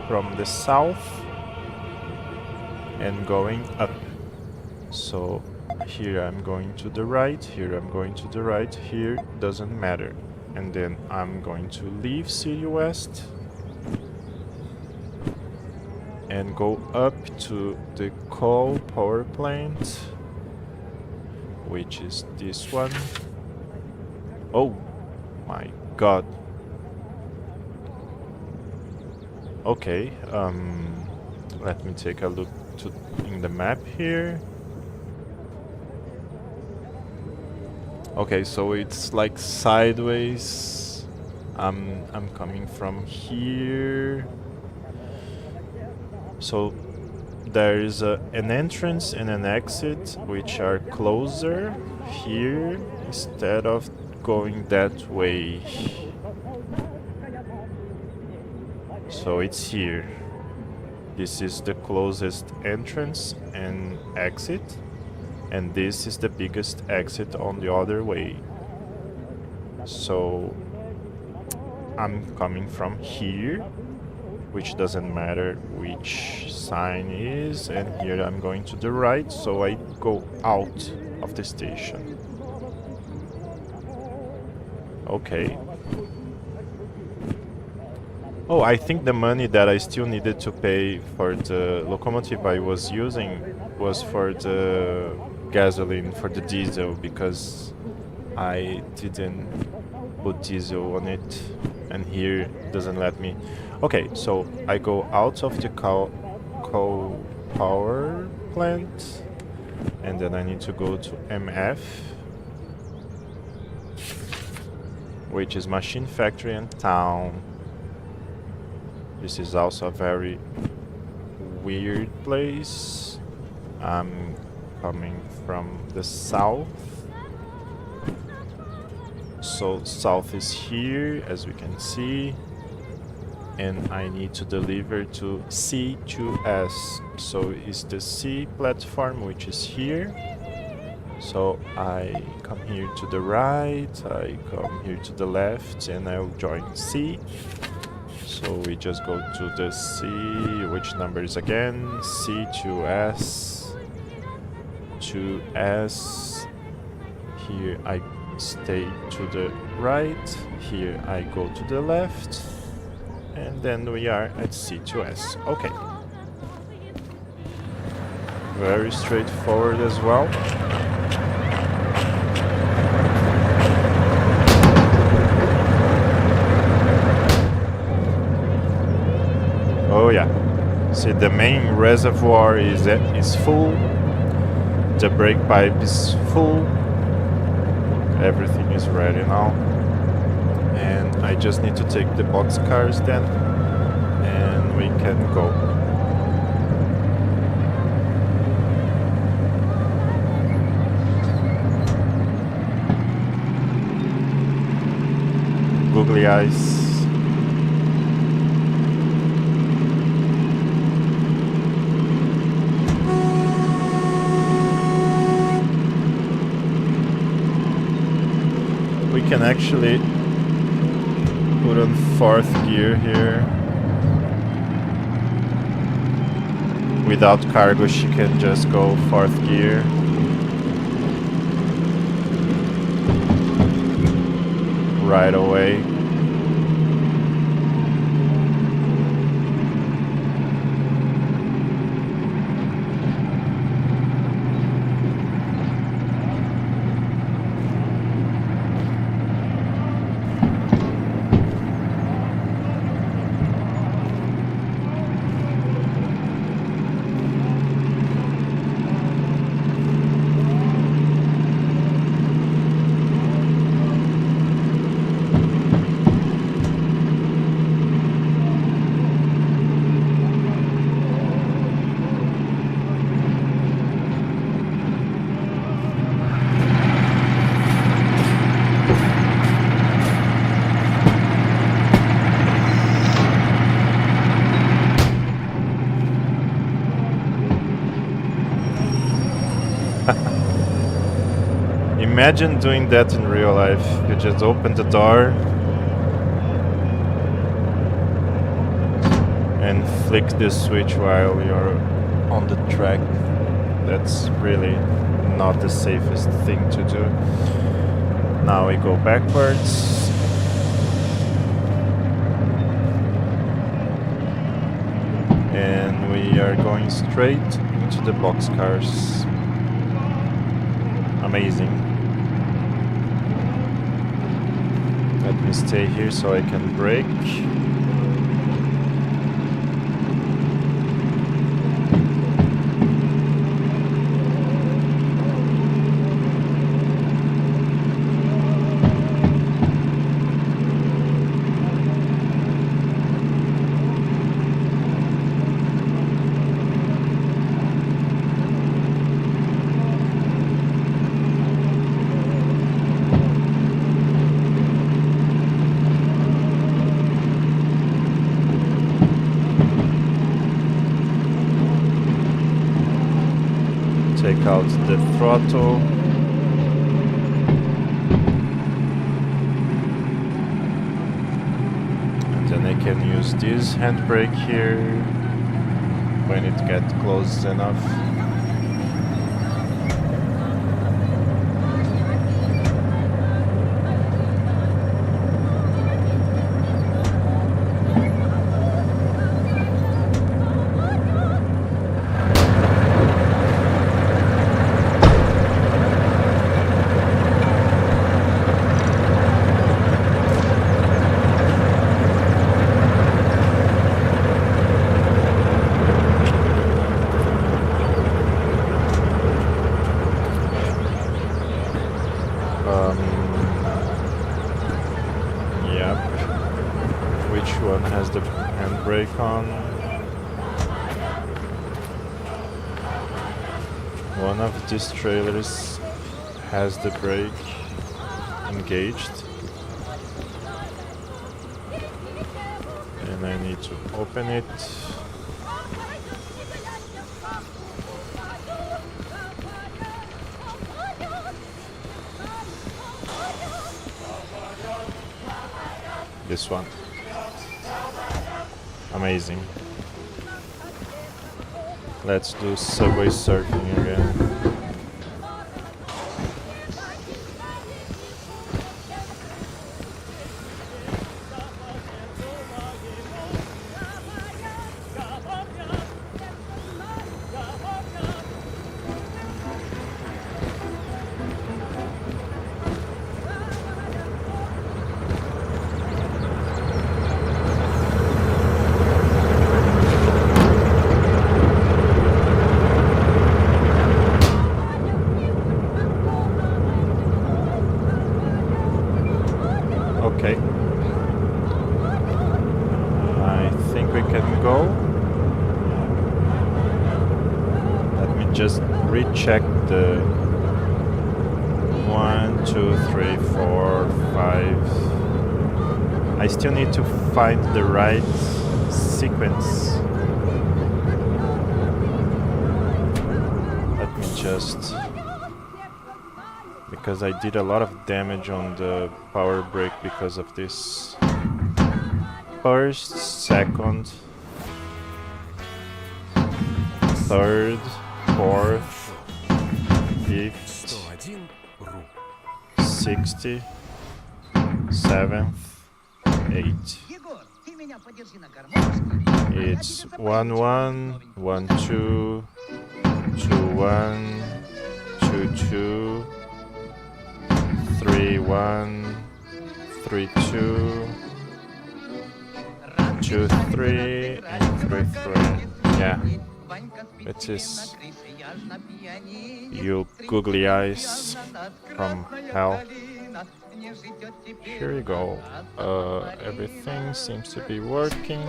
from the south and going up. So here I'm going to the right, here I'm going to the right, here doesn't matter. And then I'm going to leave City West and go up to the coal power plant, which is this one. Oh my god. Okay, let me take a look in the map here. Okay, so it's like sideways. I'm coming from here. So there is an entrance and an exit which are closer here instead of going that way. So it's here. This is the closest entrance and exit, and this is the biggest exit on the other way. So I'm coming from here, which doesn't matter which sign is, and here I'm going to the right, so I go out of the station. Okay. Oh, I think the money that I still needed to pay for the locomotive I was using was for the gasoline, for the diesel, because I didn't put diesel on it, and here doesn't let me. Okay, so I go out of the coal power plant, and then I need to go to MF, which is Machine Factory and Town. This is also a very weird place. I'm coming from the south. So south is here, as we can see. And I need to deliver to C2S. So it's the C platform, which is here. So I come here to the right, I come here to the left, and I'll join C. So we just go to the C, which number is again? C2S, 2S. Here I stay to the right, here I go to the left, and then we are at C2S. Okay. Very straightforward as well. Oh yeah, see, the main reservoir is full, the brake pipe is full, everything is ready now, and I just need to take the boxcars then, and we can go. Googly eyes. We can actually put on 4th gear here. Without cargo, she can just go 4th gear. Right away. Imagine doing that in real life. You just open the door and flick the switch while you're on the track. That's really not the safest thing to do. Now we go backwards. And we are going straight into the boxcars. Amazing. Let me stay here so I can brake. Take out the throttle. And then I can use this handbrake here when it gets close enough. Yep. Which one has the handbrake on? One of these trailers has the brake engaged. And I need to open it. This one. Amazing. Let's do subway surfing again. Okay. I think we can go. Let me just recheck the 1, 2, 3, 4, 5. I still need to find the right sequence. Let me just... because I did a lot of damage on the power brake because of this. First, second, third, fourth, fifth, 101.ru. 60, 7th, 8. It's 1 1 1 2 2 1 2 2 3 1 3 2 2 3 and 3 3. Yeah, it is. You googly eyes from hell. Here you go. Everything seems to be working.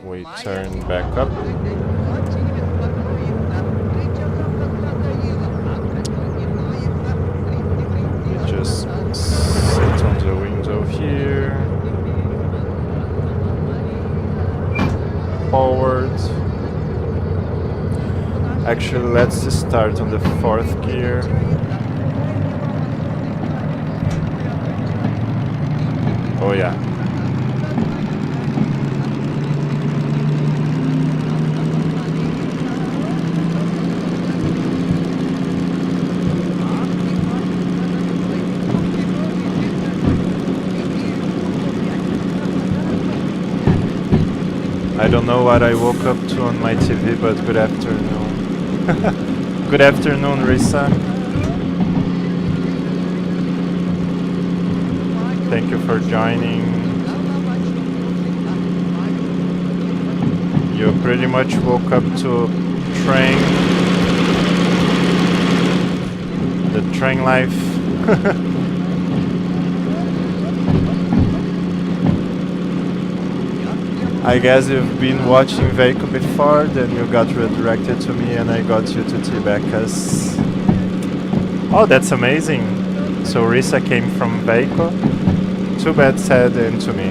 We turn back up. We just sit on the window here. Forward. Actually, let's start on the fourth gear. Oh yeah. I don't know what I woke up to on my TV, but good afternoon. Good afternoon, Risa. Thank you for joining. You pretty much woke up to train. The train life. I guess you've been watching Veiko before, then you got redirected to me and I got you to Tibecas. Oh, that's amazing. So Risa came from Veiko, too bad said, and to me.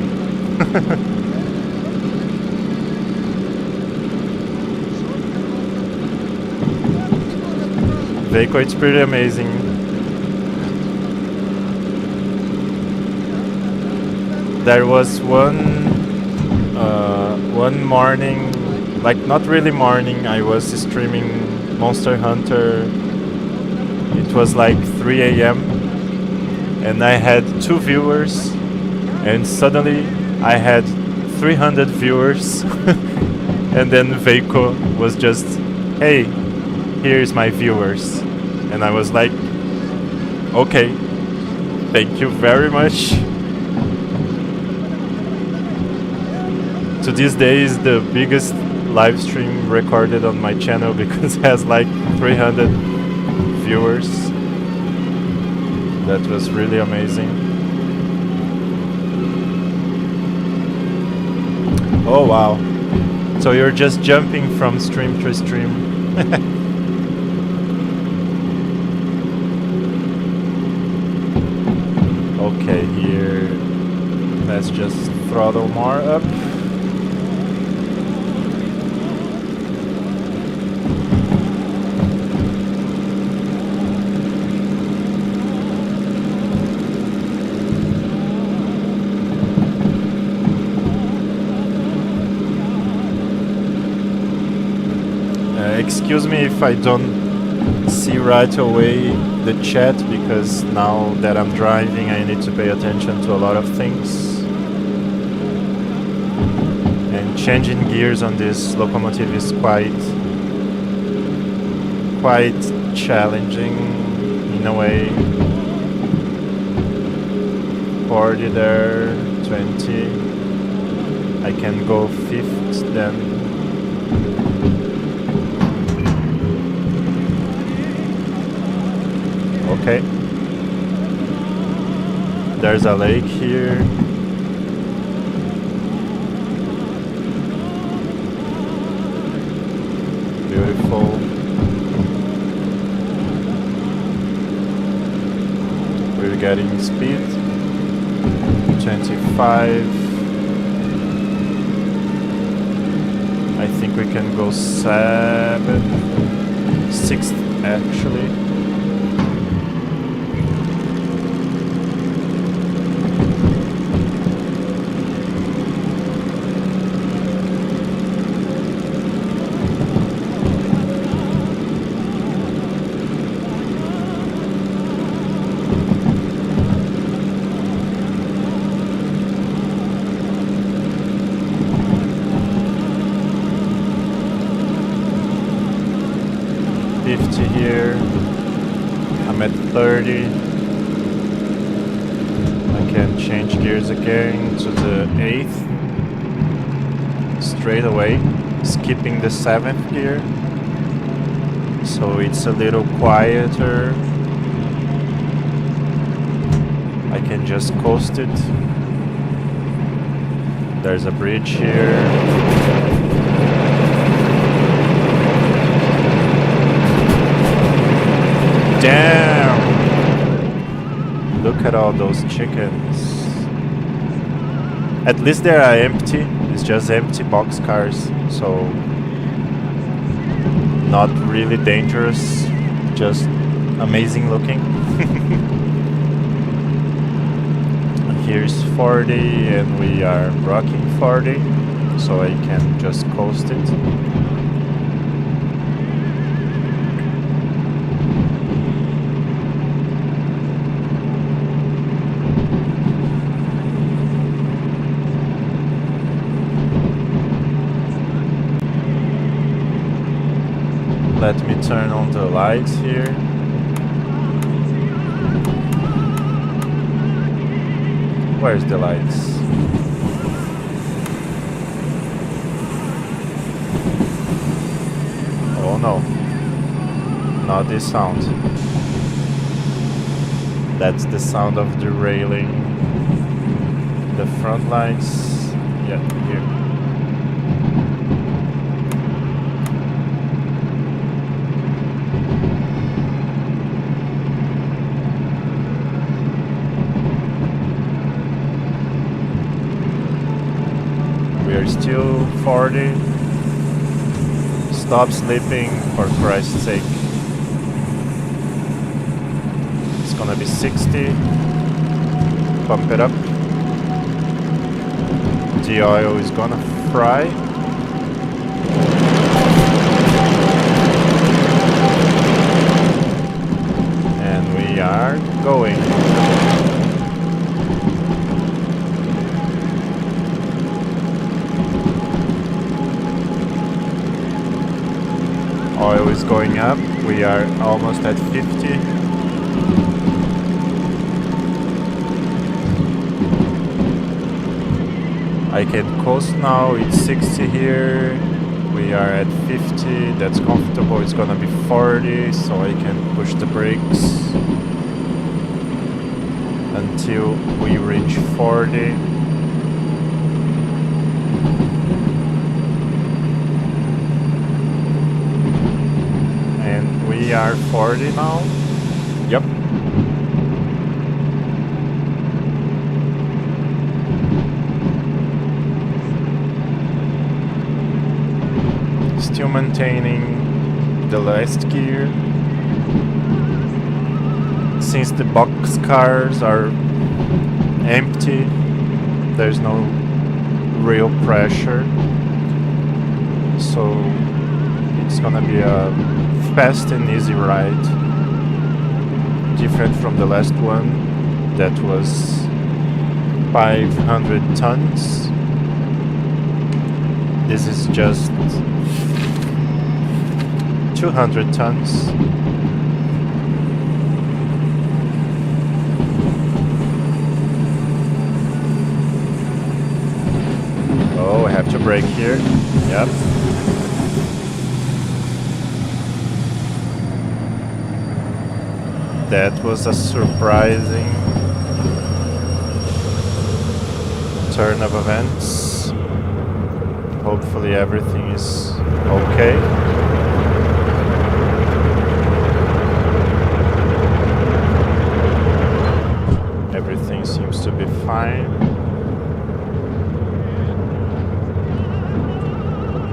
Veiko, it's pretty amazing. There was one morning, like not really morning, I was streaming Monster Hunter. It was like 3 a.m. and I had 2 viewers, and suddenly I had 300 viewers. And then Veiko was just, hey, here's my viewers. And I was like, okay, thank you very much. To this day is the biggest live stream recorded on my channel because it has like 300 viewers. That was really amazing. Oh wow. So you're just jumping from stream to stream. Okay, here. Let's just throttle more up. Excuse me if I don't see right away the chat, because now that I'm driving I need to pay attention to a lot of things. And changing gears on this locomotive is quite challenging in a way. 40 there, 20. I can go 5th then. Okay. There's a lake here. Beautiful. We're getting speed. 25. I think we can go 7. 6th actually. Here I'm at 30. I can change gears again to the 8th straight away, skipping the 7th gear, so it's a little quieter. I can just coast it. There's a bridge here. Damn! Look at all those chickens. At least they are empty. It's just empty boxcars. So not really dangerous, just amazing looking. And here's 40 and we are rocking 40, so I can just coast it. Let me turn on the lights here. Where's the lights? Oh no, not this sound. That's the sound of derailing. The front lights, yeah, here. We're still 40. Stop sleeping, for Christ's sake. It's gonna be 60. Pump it up. The oil is gonna fry. And we are going. Oil is going up. We are almost at 50. I can coast now. It's 60 here. We are at 50. That's comfortable. It's gonna be 40, so I can push the brakes until we reach 40. We are 40 now. Yep. Still maintaining the last gear. Since the box cars are empty, there's no real pressure. So it's gonna be a fast and easy ride, different from the last one that was 500 tons. This is just 200 tons. Oh, I have to brake here. Yep. That was a surprising turn of events. Hopefully everything is okay. Everything seems to be fine.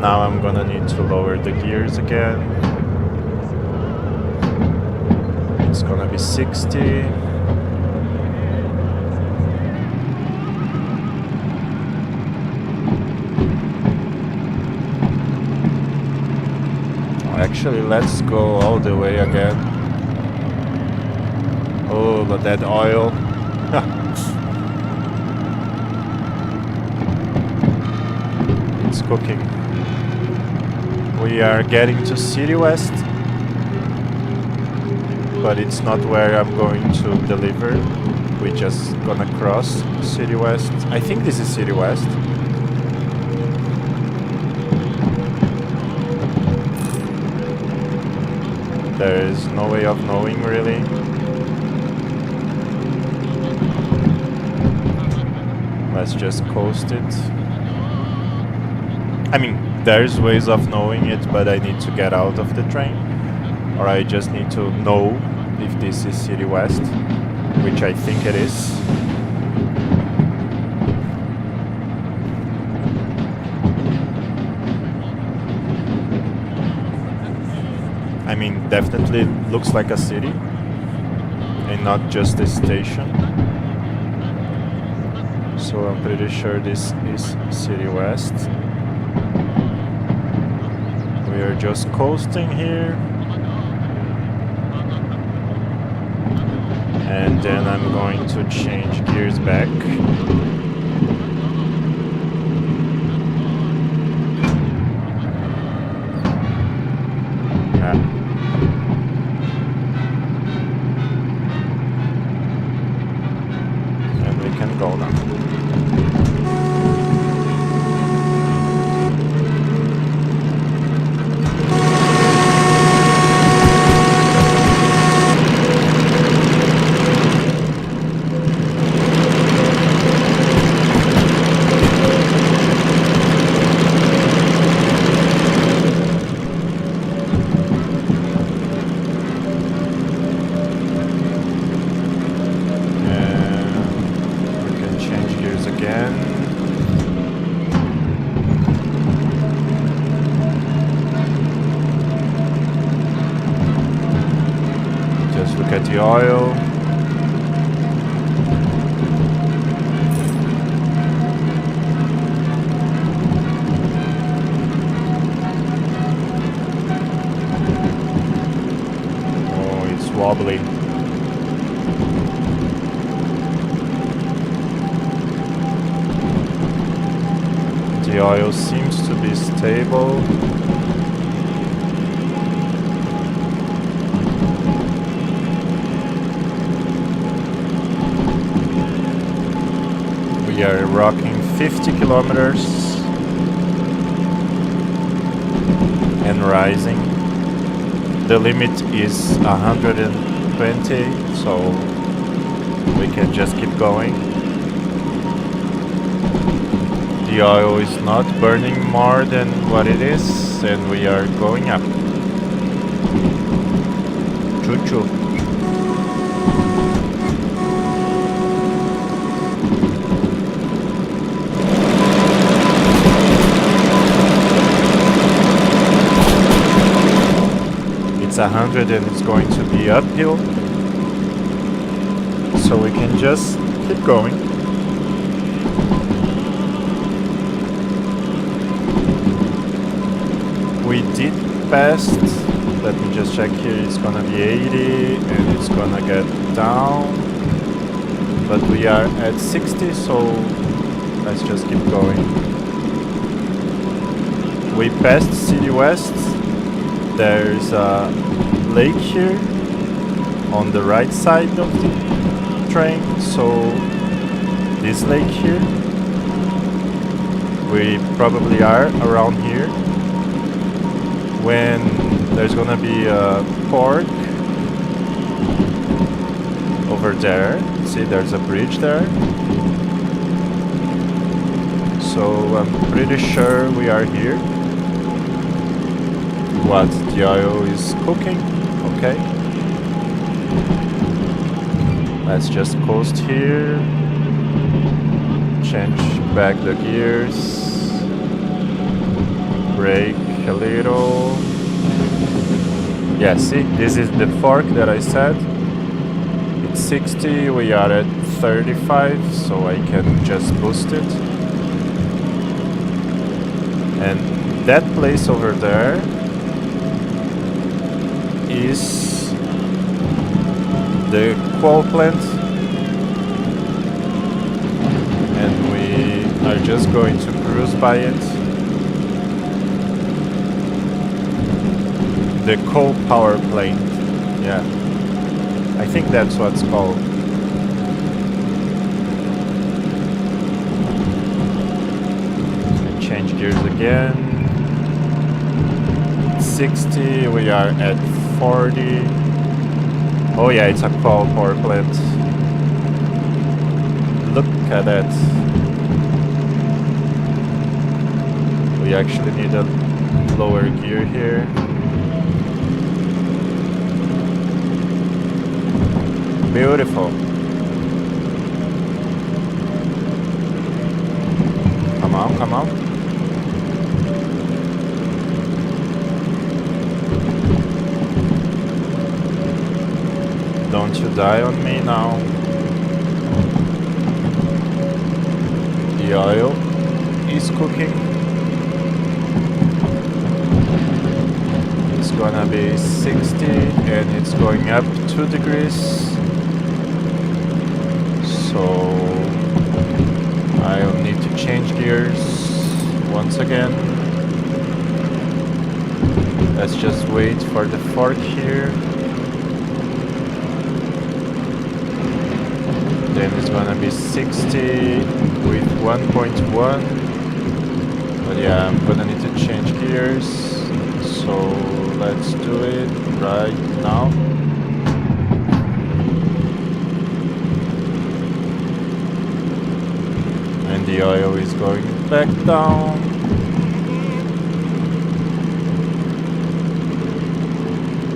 Now I'm gonna need to lower the gears again. It's gonna be 60. Actually, let's go all the way again. Oh, but that oil. It's cooking. We are getting to City West, but it's not where I'm going to deliver. We're just gonna cross City West. I think this is City West. There is no way of knowing really. Let's just coast it. I mean, there's ways of knowing it, but I need to get out of the train. Or I just need to know if this is City West, which I think it is. mean, definitely looks like a city and not just a station. So I'm pretty sure this is City West. We are just coasting here. And then I'm going to change gears back. And we can go now. Look at the oil. Oh, it's wobbly. The oil seems to be stable. We are rocking 50 kilometers and rising. The limit is 120, so we can just keep going. The oil is not burning more than what it is, and we are going up. Choo-choo. It's 100 and it's going to be uphill, so we can just keep going. We did pass, let me just check here, it's gonna be 80 and it's gonna get down, but we are at 60, so let's just keep going. We passed City West. There's a lake here on the right side of the train, so this lake here, we probably are around here when there's gonna be a port over there. See, there's a bridge there, so I'm pretty sure we are here. What, the oil is cooking? Okay. Let's just coast here. Change back the gears. Brake a little. Yeah, see, this is the fork that I said. It's 60, we are at 35, so I can just boost it. And that place over there is the coal plant, and we are just going to cruise by it. The coal power plant, yeah, I think that's what's called. And change gears again. 60, we are at 40. Oh yeah, it's a coal power plant. Look at that. We actually need a lower gear here. Beautiful. Come on, come on. die on me now. The oil is cooking. It's gonna be 60 and it's going up 2 degrees. So I'll need to change gears once again. Let's just wait for the fork here. Then it's gonna be 60 with 1.1. But yeah, I'm gonna need to change gears. So let's do it right now. And the oil is going back down.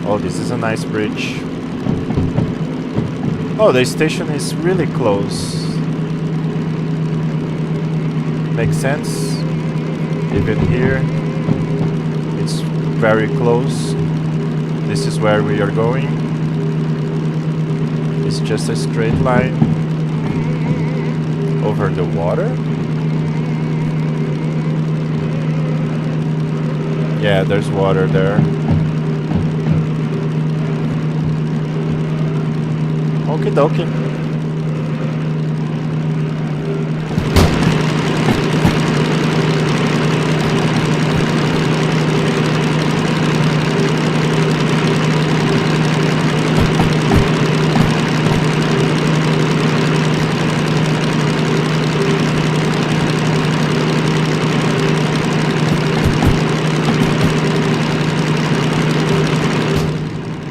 Oh, this is a nice bridge. Oh, the station is really close. Makes sense. Even here, it's very close. This is where we are going. It's just a straight line over the water. Yeah, there's water there. Okie dokie.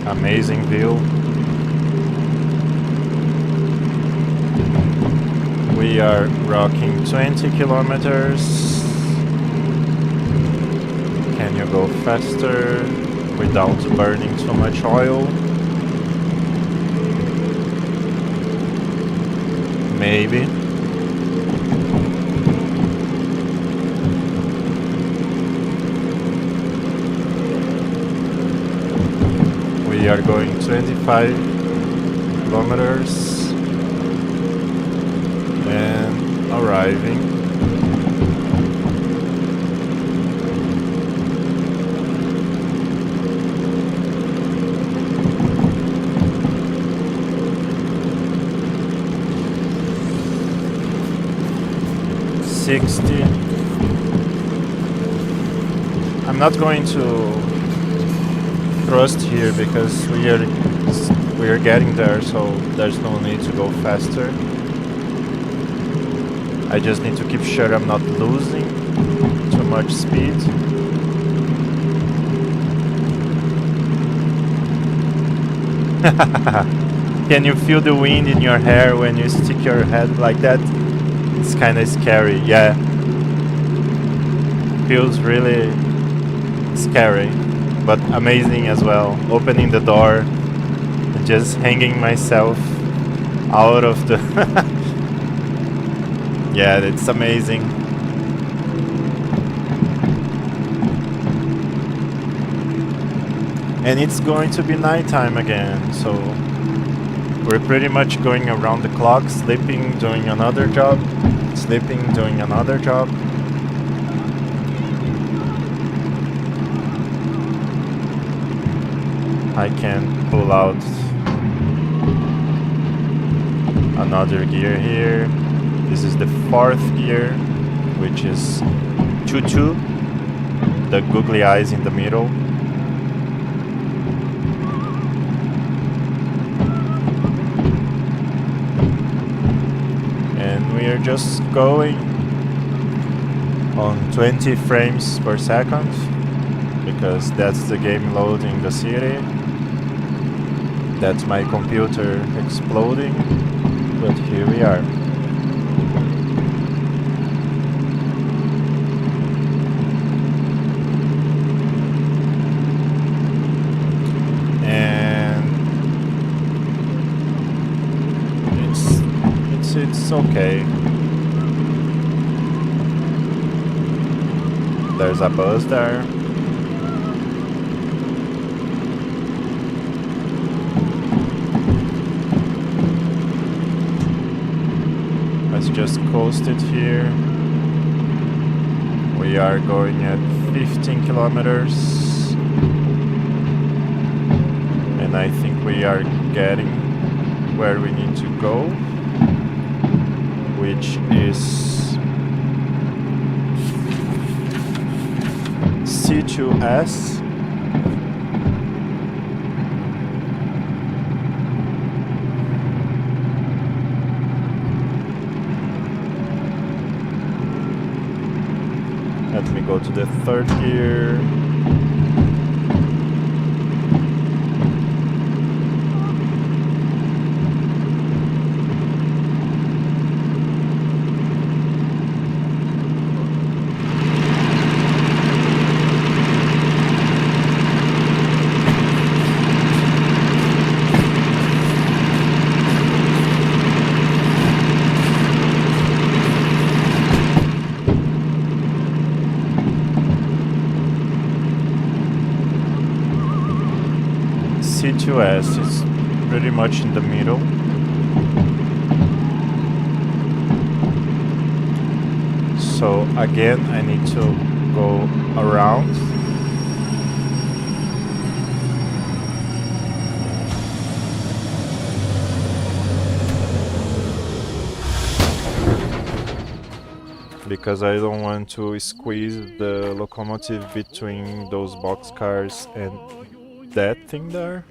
Amazing view. We are rocking 20 kilometers. Can you go faster without burning too much oil? Maybe. We are going 25 kilometers. And arriving. I'm not going to thrust here because we are getting there, so there's no need to go faster. I just need to keep sure I'm not losing too much speed. Can you feel the wind in your hair when you stick your head like that? It's kind of scary, yeah. Feels really scary, but amazing as well. Opening the door and just hanging myself out of the... Yeah, it's amazing. And it's going to be nighttime again, so we're pretty much going around the clock, sleeping, doing another job, sleeping, doing another job. I can pull out another gear here. This is the 4th gear, which is 2-2, the googly eyes in the middle. And we are just going on 20 frames per second, because that's the game loading the city. That's my computer exploding, but here we are. It's okay. There's a bus there. just coast it here. We are going at 15 kilometers. And I think we are getting where we need to go, which is C2S. Let me go to the third gear. C2S is pretty much in the middle. So again, I need to go around. Because I don't want to squeeze the locomotive between those boxcars and that thing there.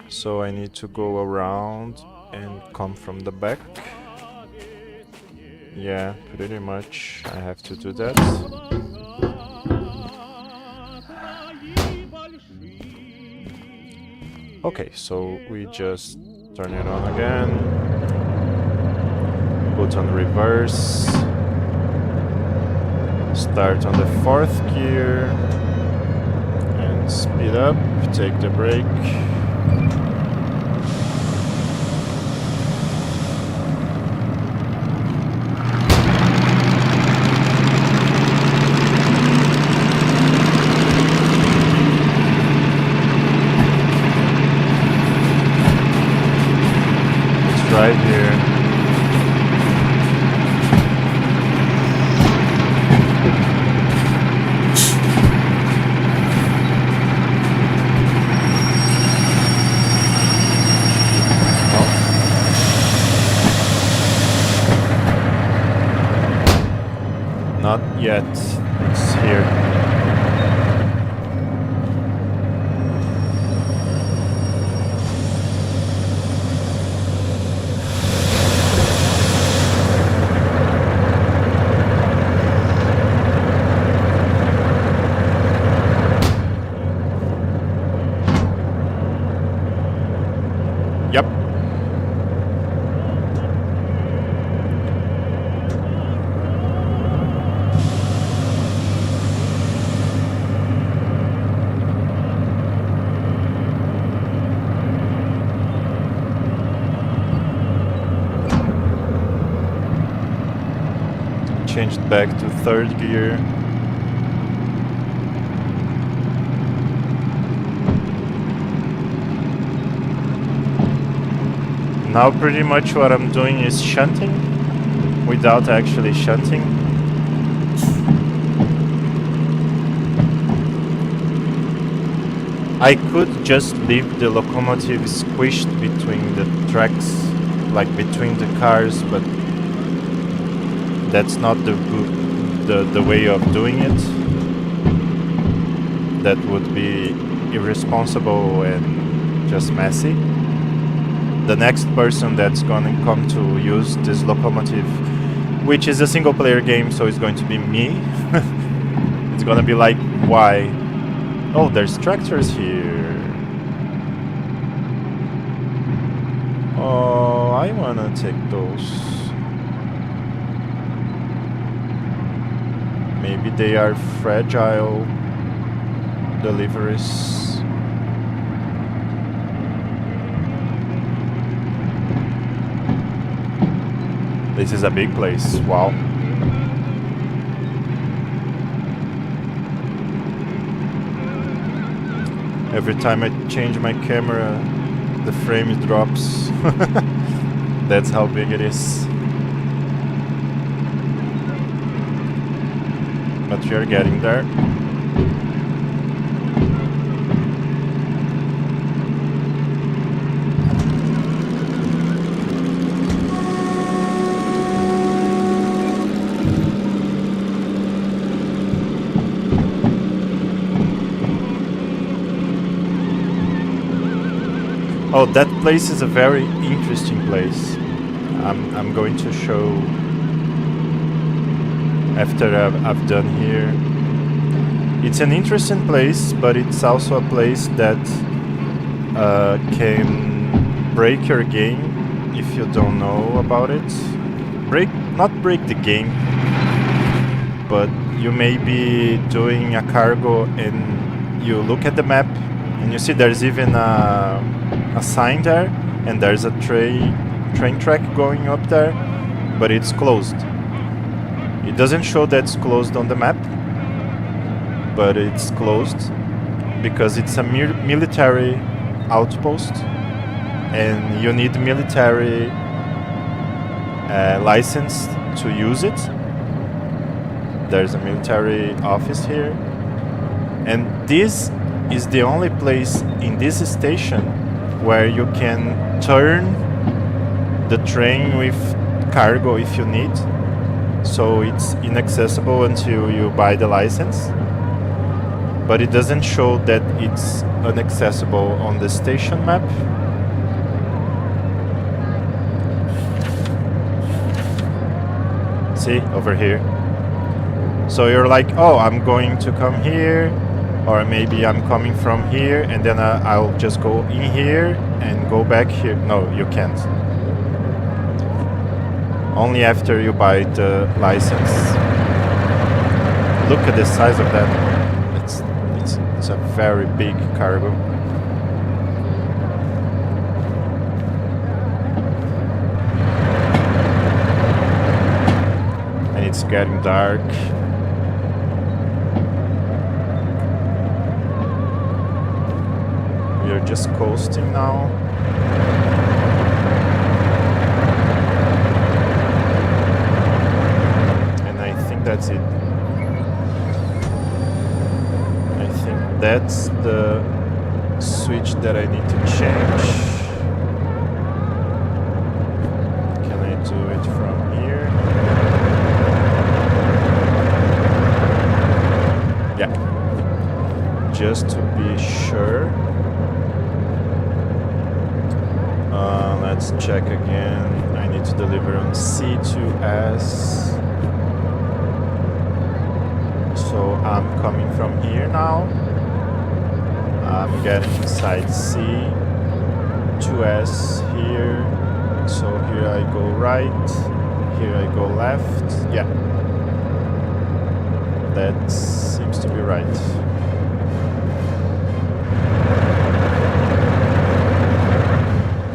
So I need to go around and come from the back. Yeah, pretty much I have to do that. Okay, so we just turn it on again. Put on reverse. Start on the fourth gear. And speed up, take the brake. Right here. Oh. Not yet. It's here. Yep. Changed back to third gear. Now pretty much what I'm doing is shunting without actually shunting. I could just leave the locomotive squished between the tracks, like between the cars, but that's not the way of doing it. That would be irresponsible and just messy. The next person that's gonna come to use this locomotive, which is a single player game, so it's going to be me. It's gonna be like, why? Oh, there's tractors here. Oh, I wanna take those. Maybe they are fragile deliveries. This is a big place, wow. Every time I change my camera, the frame drops. That's how big it is. but we are getting there. Oh, that place is a very interesting place. I'm going to show after I've done here. It's an interesting place, but it's also a place that can break your game if you don't know about it. Not break the game, but you may be doing a cargo and you look at the map and you see there's even a sign there, and there's a train track going up there, but it's closed. It doesn't show that it's closed on the map, but it's closed because it's a military outpost, and you need military license to use it. There's a military office here, and this is the only place in this station where you can turn the train with cargo if you need. So it's inaccessible until you buy the license, but it doesn't show that it's inaccessible on the station map. See, over here. So you're like, oh, I'm going to come here, or maybe I'm coming from here, and then I'll just go in here and go back here. No, you can't. Only after you buy the license. Look at the size of that. It's a very big cargo. And it's getting dark. We are just coasting now. That's it. I think that's the switch that I need to change. Can I do it from here? Yeah. Just to be sure. Let's check again. I need to deliver on C2S. So I'm coming from here now. I'm getting inside C, 2S here. So here I go right, here I go left. Yeah, that seems to be right.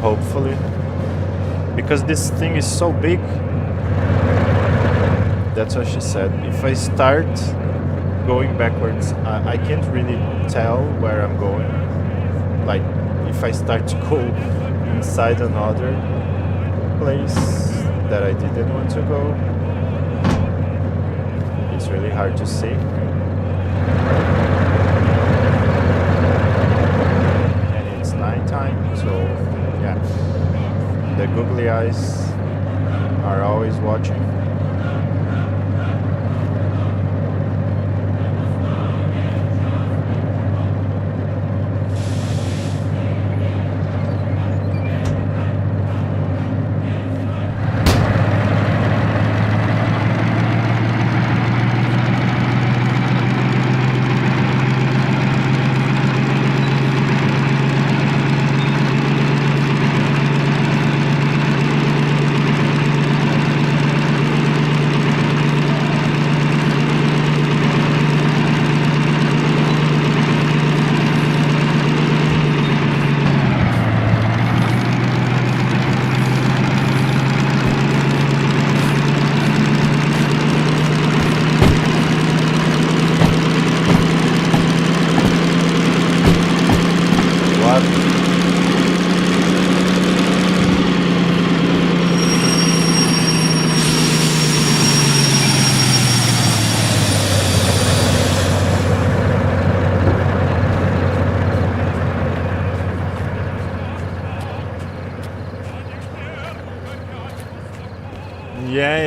Hopefully, because this thing is so big. That's what she said. If I start going backwards, I can't really tell where I'm going. Like, if I start to go inside another place that I didn't want to go, it's really hard to see. And it's nighttime, so yeah, the googly eyes are always watching.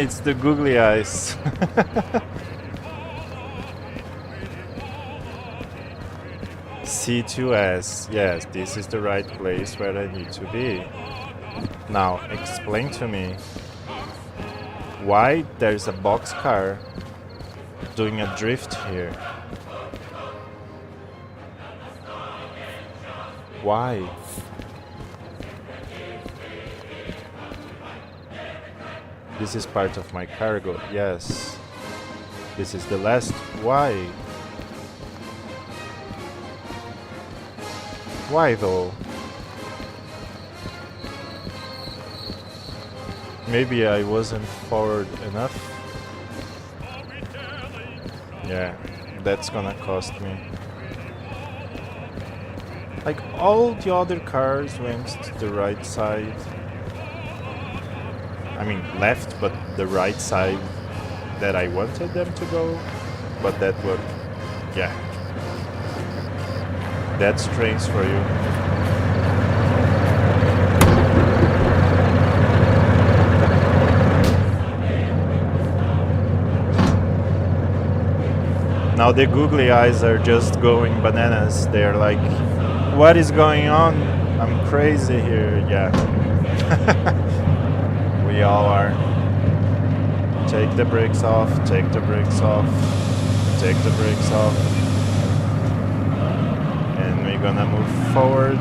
It's the googly eyes. C2S. Yes, this is the right place where I need to be. Now, explain to me why there's a boxcar doing a drift here. Why? This is part of my cargo, yes. This is the last. Why? Why though? Maybe I wasn't forward enough. Yeah, that's gonna cost me. Like all the other cars went to the right side. I mean left, but the right side that I wanted them to go. But that would, yeah. That's trains for you. Now the googly eyes are just going bananas. They're like, what is going on? I'm crazy here. Yeah. We all are. Take the brakes off, take the brakes off, take the brakes off. And we're gonna move forward.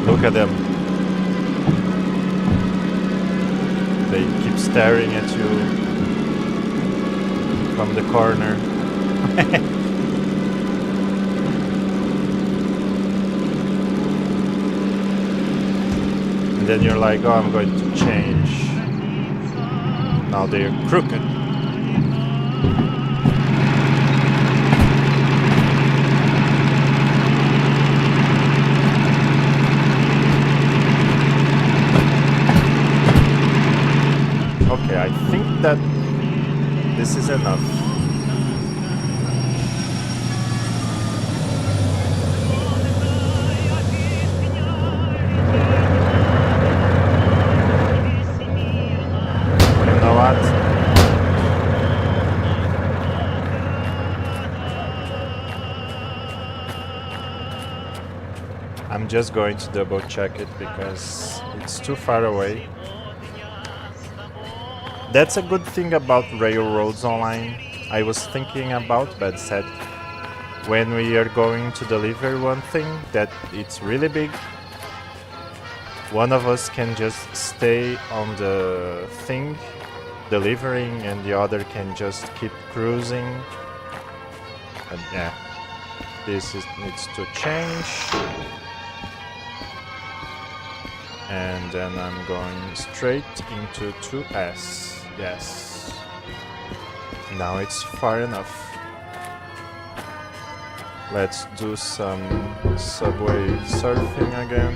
Look at them. They keep staring at you from the corner. And then you're like, oh, I'm going to change. Now they're crooked. Okay, I think that this is enough. You know what? I'm just going to double check it because it's too far away. That's a good thing about Railroads Online. I was thinking about, but said when we are going to deliver one thing that it's really big, one of us can just stay on the thing delivering and the other can just keep cruising. And yeah, this needs to change. And then I'm going straight into 2S. Yes. Now it's far enough. Let's do some subway surfing again.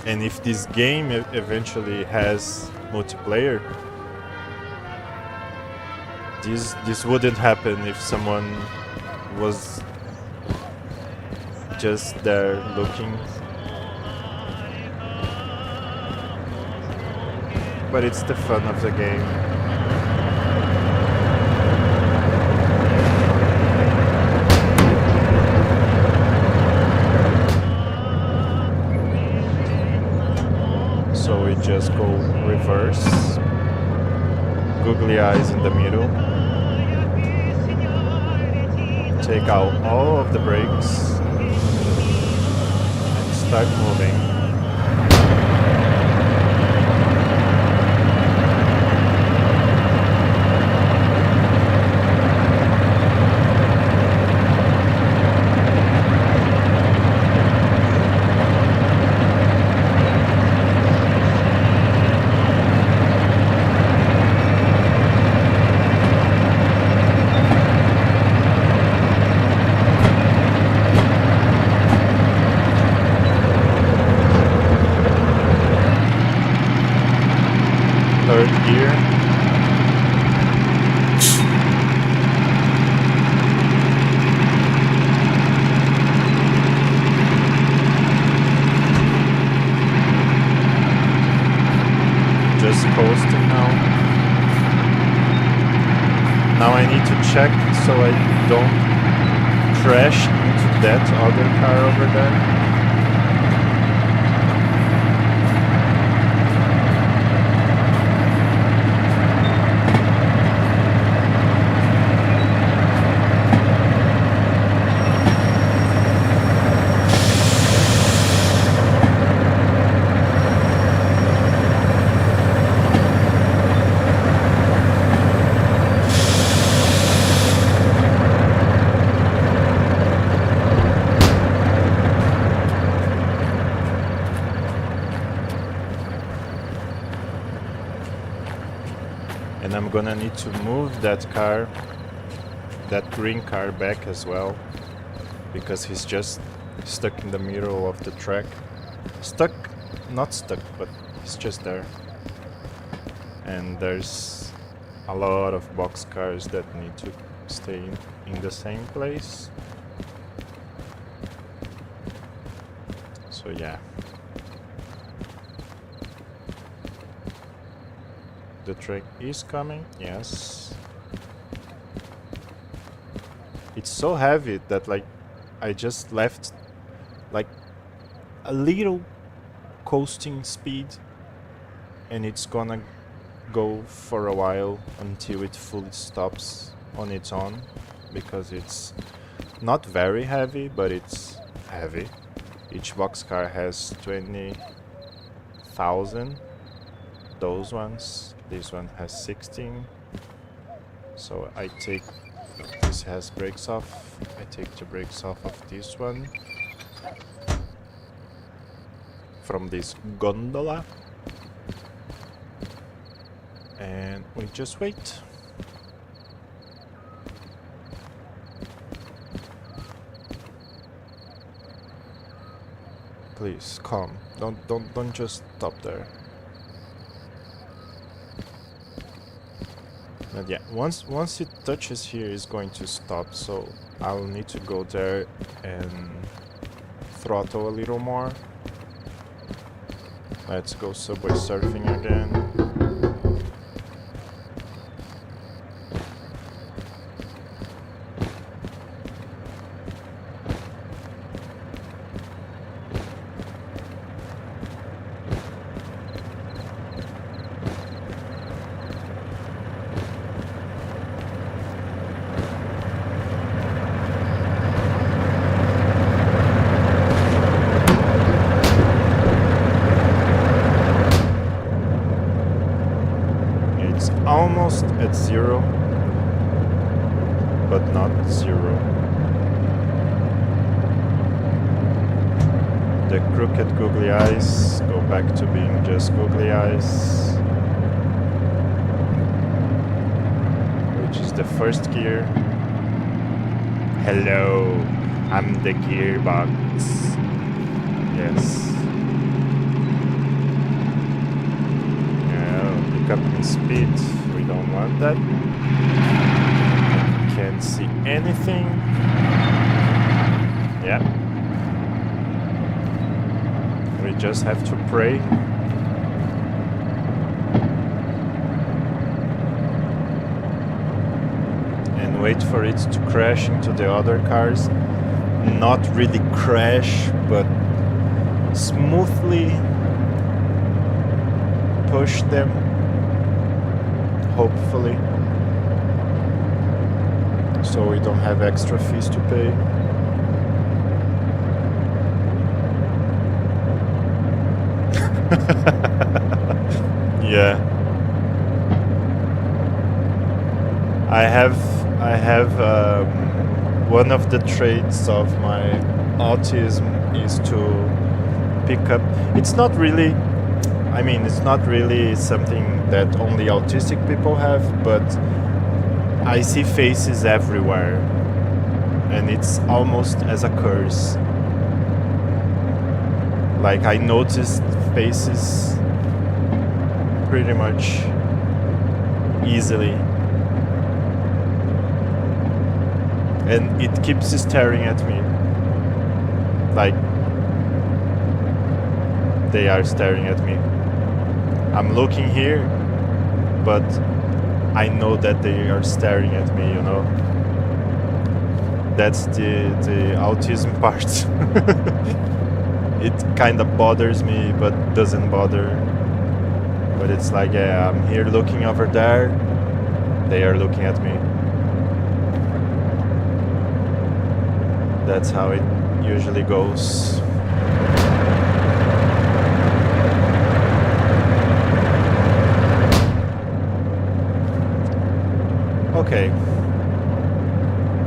And if this game eventually has multiplayer, this wouldn't happen if someone was just there looking. But it's the fun of the game. So we just go reverse. Googly eyes in the middle. Take out all of the brakes. Start moving. just coasting now. Now I need to check so I don't crash into that other car over there. And I'm gonna need to move that car, that green car back as well, because he's just stuck in the middle of the track. Stuck, not stuck, but he's just there. And there's a lot of boxcars that need to stay in the same place. So yeah. The train is coming, yes. It's so heavy that like I just left like a little coasting speed and it's gonna go for a while until it fully stops on its own, because it's not very heavy, but it's heavy. Each boxcar has 20,000. Those ones. This one has 16. So I take, this has brakes off. I take the brakes off of this one from this gondola, and we just wait. Please, calm. Don't just stop there. But yeah, once it touches here, it's going to stop, so I'll need to go there and throttle a little more. Let's go subway surfing again. Almost at zero, but not zero. The crooked googly eyes go back to being just googly eyes, which is the first gear. Hello, I'm the gearbox. Yes. Up in speed, we don't want that. Can't see anything. Yeah. We just have to pray. And wait for it to crash into the other cars. Not really crash, but smoothly push them. Hopefully, so we don't have extra fees to pay. Yeah, I have one of the traits of my autism is to pick up. It's not really something that only autistic people have, but I see faces everywhere, and it's almost as a curse. Like, I noticed faces pretty much easily, and it keeps staring at me, like they are staring at me. I'm looking here, but I know that they are staring at me, you know. That's the autism part. It kind of bothers me, but doesn't bother. But it's like, yeah, I'm here looking over there. They are looking at me. That's how it usually goes. Okay.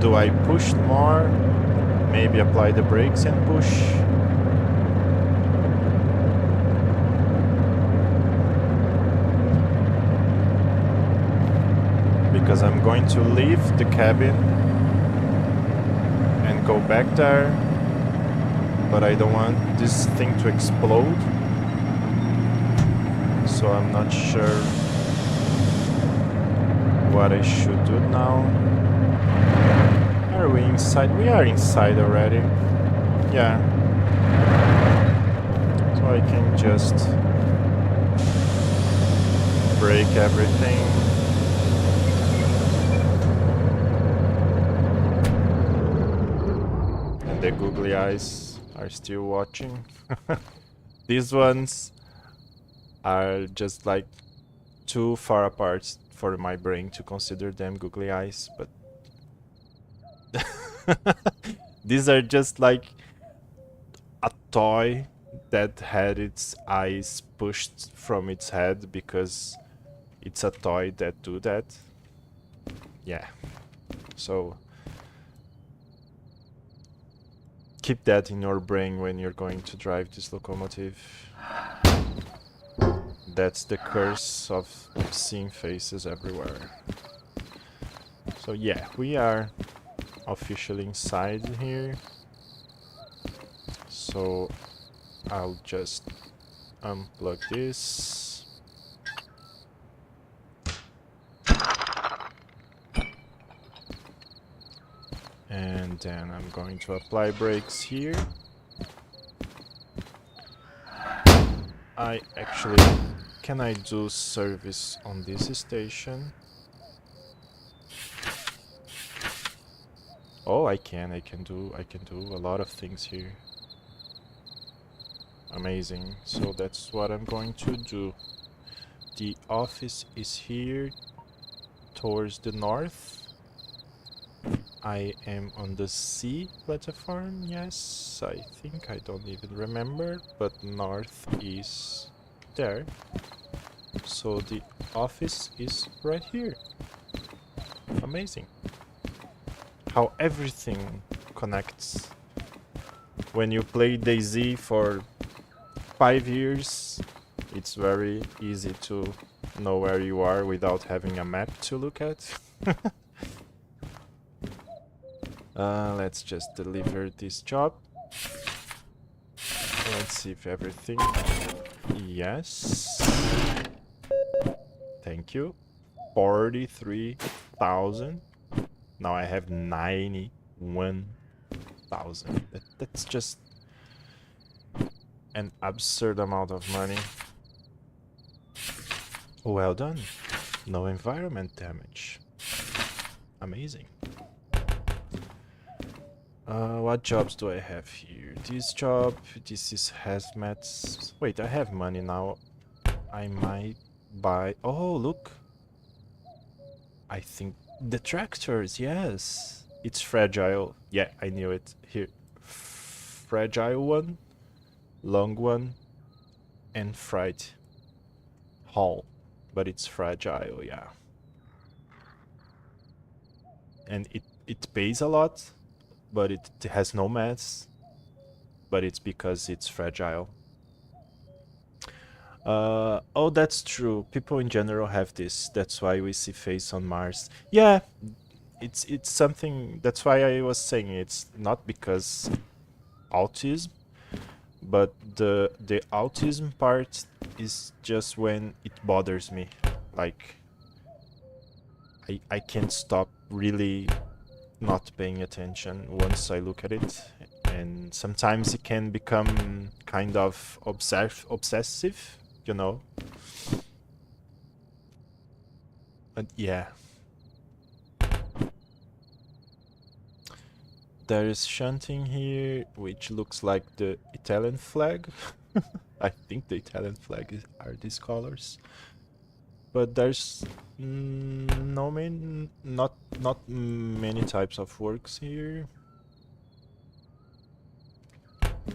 Do I push more? Maybe apply the brakes and push? Because I'm going to leave the cabin and go back there, but I don't want this thing to explode, so I'm not sure what I should do now. Are we inside? We are inside already. Yeah. So I can just break everything. And the googly eyes are still watching. These ones are just like too far apart for my brain to consider them googly eyes, but these are just like a toy that had its eyes pushed from its head because it's a toy that do that. Yeah. So keep that in your brain when you're going to drive this locomotive. That's the curse of seeing faces everywhere. So yeah, we are officially inside here. So I'll just unplug this. And then I'm going to apply brakes here. I actually, can I do service on this station? Oh, I can do a lot of things here. Amazing. So that's what I'm going to do. The office is here towards the north. I am on the C platform, yes, I think, I don't even remember, but north is there. So the office is right here. Amazing. How everything connects. When you play DayZ for 5 years, it's very easy to know where you are without having a map to look at. Let's just deliver this job. Let's see if everything... Yes. Thank you. 43,000. Now I have 91,000. That's just an absurd amount of money. Well done. No environment damage. Amazing. What jobs do I have here? This job, this is hazmat. Wait, I have money now. I might buy... Oh, look. I think the tractors, yes. It's fragile. Yeah, I knew it. Here. Fragile one, long one, and freight haul. But it's fragile, yeah. And it pays a lot. But it has no mass, but it's because it's fragile. Oh, that's true. People in general have this. That's why we see face on Mars. Yeah, it's something. That's why I was saying it's not because autism, but the autism part is just when it bothers me. Like I can't stop really not paying attention once I look at it, and sometimes it can become kind of obsessive, you know. And yeah. There is shunting here, which looks like the Italian flag. I think the Italian flag are these colors. But there's not many types of works here.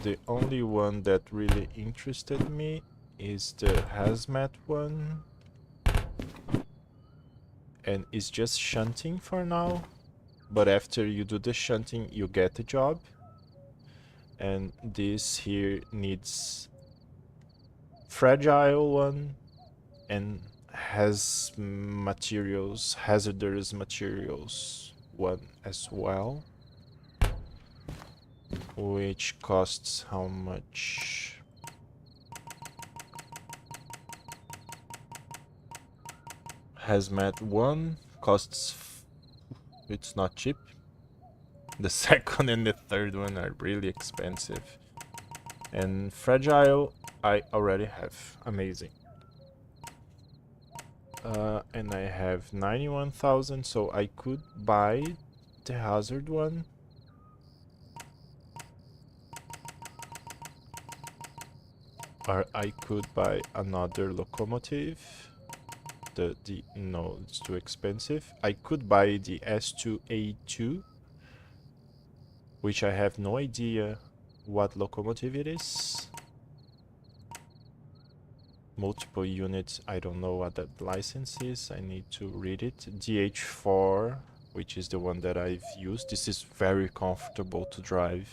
The only one that really interested me is the hazmat one, and it's just shunting for now, but after you do the shunting you get a job, and this here needs fragile one and has materials, hazardous materials one as well, which costs how much? Hazmat 1 costs, it's not cheap. The second and the third one are really expensive. And fragile I already have, amazing. And I have 91,000, so I could buy the hazard one. Or I could buy another locomotive. No, it's too expensive. I could buy the S2A2, which I have no idea what locomotive it is. Multiple units, I don't know what that license is. I need to read it. DH4, which is the one that I've used. This is very comfortable to drive.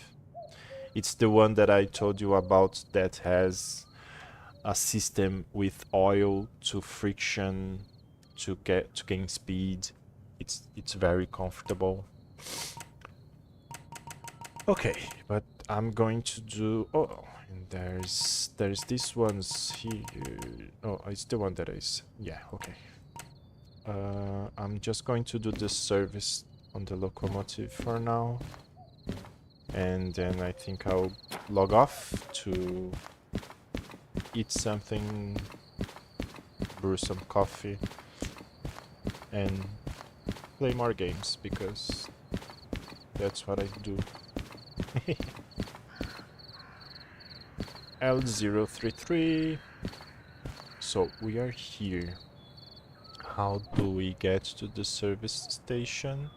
It's the one that I told you about that has a system with oil to friction to gain speed. It's very comfortable. Okay, but I'm going to do and there's these ones here. Oh, it's the one that is, yeah, okay. I'm just going to do the service on the locomotive for now, and then I think I'll log off to eat something, brew some coffee, and play more games, because that's what I do. L033. So we are here. How do we get to the service station?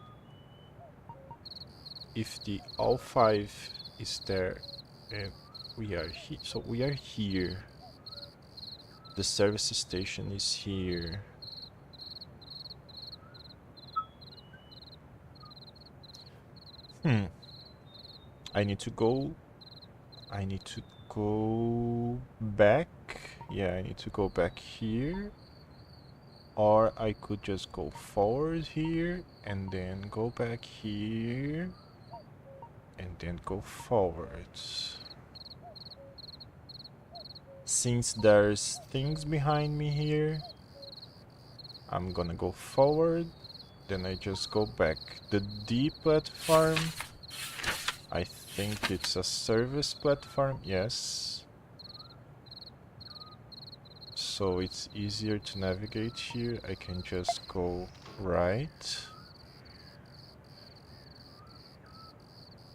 If the all-5 is there and we are here, so we are here. The service station is here. I need to go back. Yeah, I need to go back here. Or I could just go forward here and then go back here and then go forward. Since there's things behind me here, I'm gonna go forward, then I just go back. The D platform, I think it's a service platform, yes. So it's easier to navigate here. I can just go right.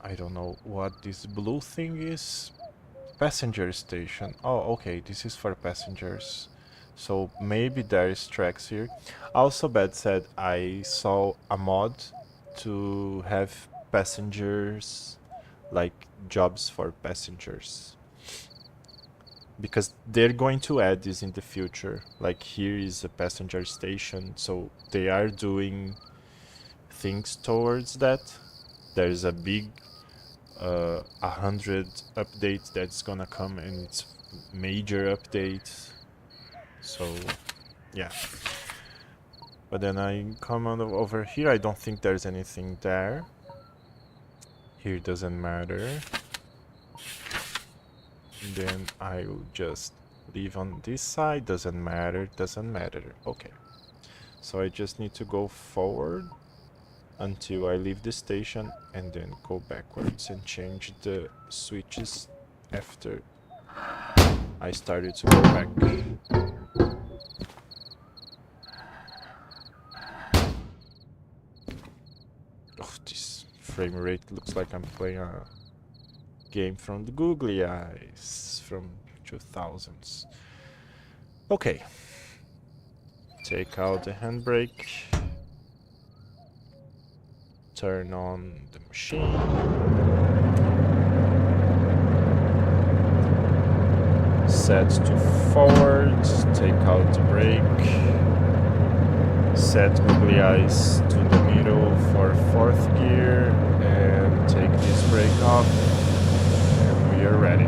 I don't know what this blue thing is. Passenger station. Oh, okay, this is for passengers. So maybe there is tracks here. Also, Bad said I saw a mod to have passengers, like jobs for passengers. Because they're going to add this in the future. Like here is a passenger station, so they are doing things towards that. There's a big 100 update that's gonna come, and it's major update. So yeah. But then I come on over here, I don't think there's anything there. Here doesn't matter. Then I'll just leave on this side, doesn't matter. Okay. So I just need to go forward until I leave the station and then go backwards and change the switches after. I started to go back. Oh, this frame rate looks like I'm playing a game from the googly eyes from 2000s. Okay. Take out the handbrake. Turn on the machine. Set to forward. Take out the brake. Set googly eyes to the middle for 4th gear. And take this brake off. And we are ready.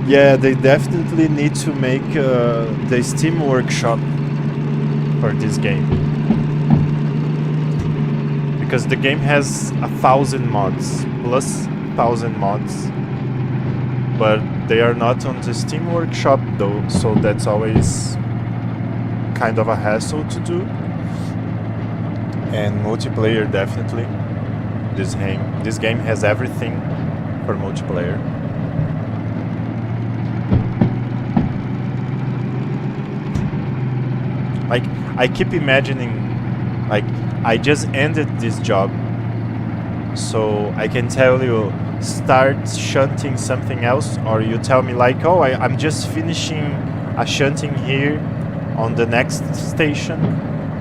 Yeah, they definitely need to make the Steam Workshop for this game. Because the game has 1,000 mods, plus 1,000 mods. But they are not on the Steam Workshop though, so that's always kind of a hassle to do. And multiplayer definitely. This game has everything for multiplayer. Like, I keep imagining, like, I just ended this job, so I can tell you, start shunting something else, or you tell me like, oh, I'm just finishing a shunting here on the next station,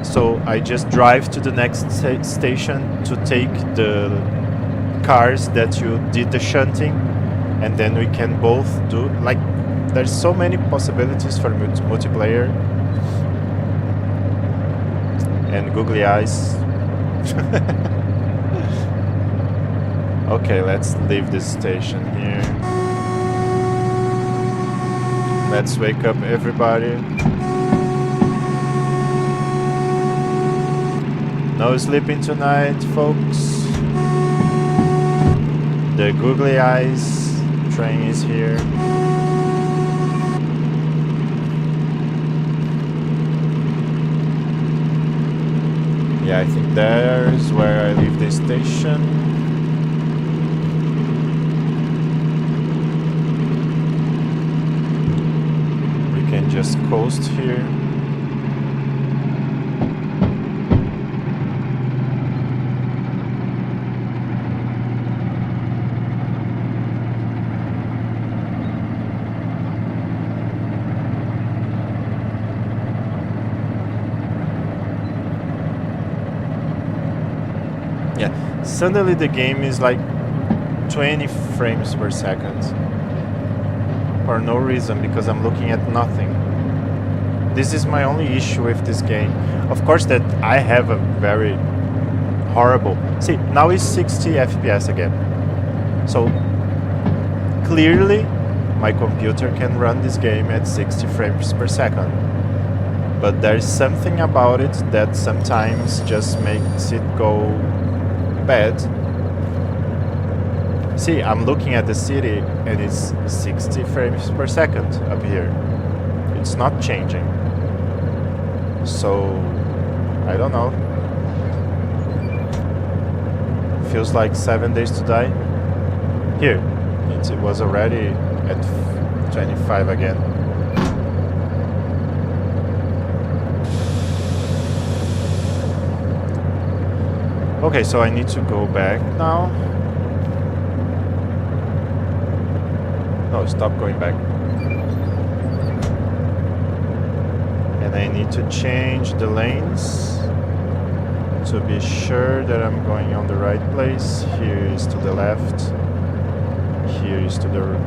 so I just drive to the next station to take the cars that you did the shunting, and then we can both do, like, there's so many possibilities for multiplayer. And googly eyes. Okay, let's leave this station here. Let's wake up everybody. No sleeping tonight, folks. The googly eyes train is here. Yeah, I think there's where I leave the station. We can just coast here. Suddenly the game is like 20 frames per second for no reason, because I'm looking at nothing. This is my only issue with this game. Of course that I have a very horrible... See, now it's 60 FPS again. So clearly my computer can run this game at 60 frames per second. But there's something about it that sometimes just makes it go bad. See, I'm looking at the city and it's 60 frames per second up here. It's not changing. So, I don't know. Feels like 7 Days to Die. Here, it was already at 25 again. Okay, so I need to go back now. No, stop going back. And I need to change the lanes to be sure that I'm going on the right place. Here is to the left. Here is to the...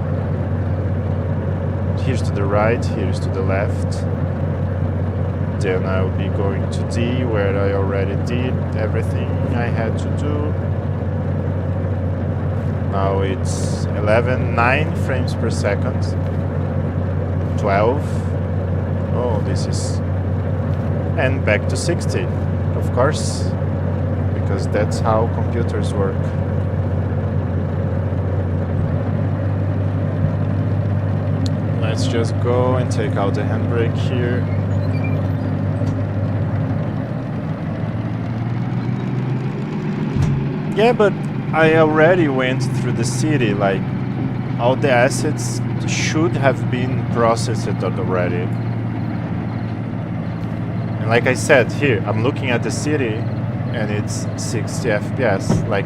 Here's to the right. Here is to the left. Then I'll be going to D, where I already did everything I had to do. Now it's 9 frames per second. 12. Oh, this is... And back to 60, of course, because that's how computers work. Let's just go and take out the handbrake here. Yeah, but I already went through the city. Like, all the assets should have been processed already. And like I said, here, I'm looking at the city and it's 60 FPS. Like,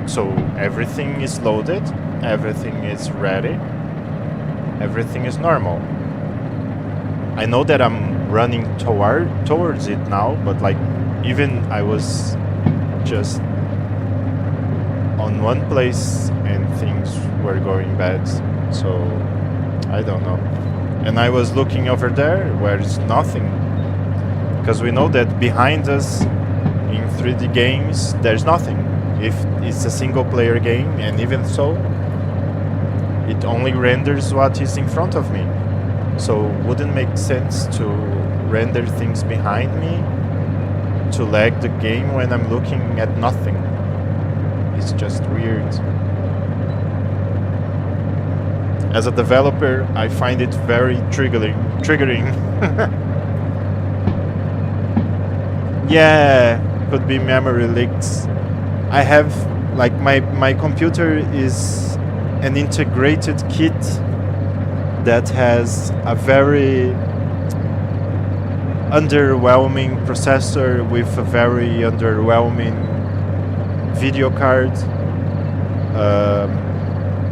so everything is loaded, everything is ready, everything is normal. I know that I'm running towards it now, but like, even I was just on one place and things were going bad. So, I don't know. And I was looking over there where it's nothing. Because we know that behind us in 3D games, there's nothing. If it's a single player game, and even so, it only renders what is in front of me. So wouldn't make sense to render things behind me to lag the game when I'm looking at nothing. It's just weird. As a developer, I find it very triggering. Yeah, could be memory leaks. I have, like, my computer is an integrated kit that has a very underwhelming processor with a very underwhelming video card,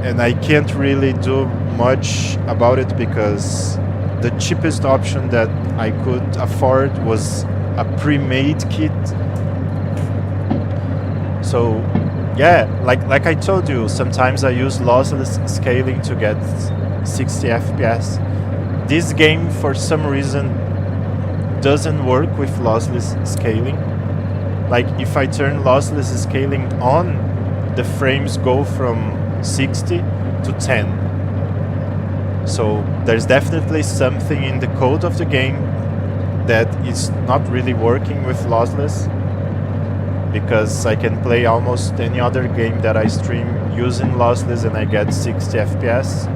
and I can't really do much about it because the cheapest option that I could afford was a pre-made kit. So yeah, like I told you, sometimes I use lossless scaling to get 60 FPS. This game for some reason doesn't work with lossless scaling. Like, if I turn lossless scaling on, the frames go from 60 to 10. So there's definitely something in the code of the game that is not really working with lossless, because I can play almost any other game that I stream using lossless and I get 60 FPS.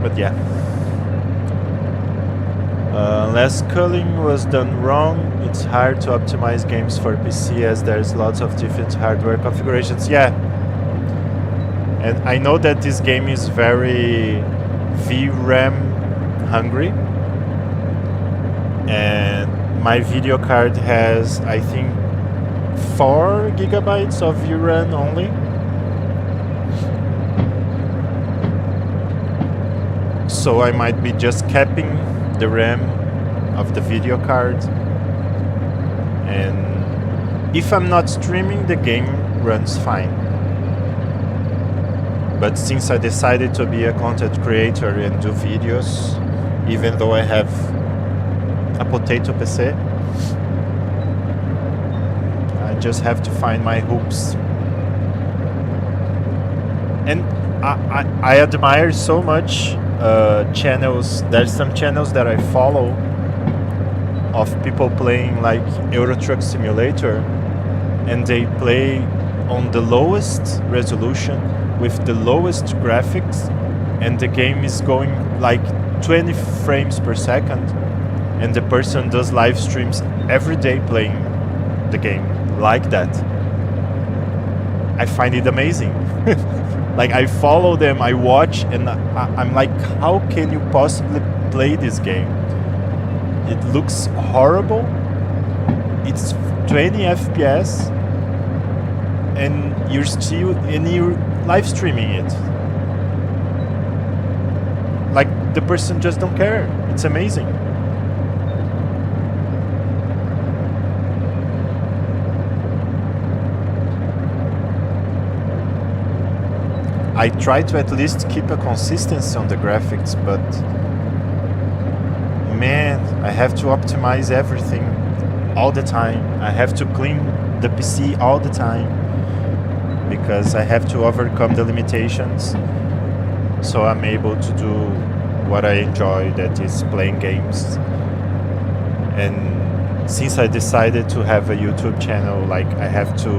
But yeah. Unless culling was done wrong, it's hard to optimize games for PC as there's lots of different hardware configurations. Yeah. And I know that this game is very VRAM hungry. And my video card has, I think, 4 gigabytes of VRAM only. So I might be just capping the RAM of the video card, and if I'm not streaming, the game runs fine. But since I decided to be a content creator and do videos, even though I have a potato PC, I just have to find my hooks. And I admire so much channels. There's some channels that I follow of people playing like Euro Truck Simulator, and they play on the lowest resolution with the lowest graphics, and the game is going like 20 frames per second, and the person does live streams every day playing the game like that. I find it amazing. Like, I follow them, I watch, and I'm like, how can you possibly play this game? It looks horrible. It's 20 FPS, and you're live streaming it. Like, the person just don't care. It's amazing. I try to at least keep a consistency on the graphics, but man, I have to optimize everything all the time. I have to clean the PC all the time because I have to overcome the limitations, so I'm able to do what I enjoy, that is playing games. And since I decided to have a YouTube channel, like, I have to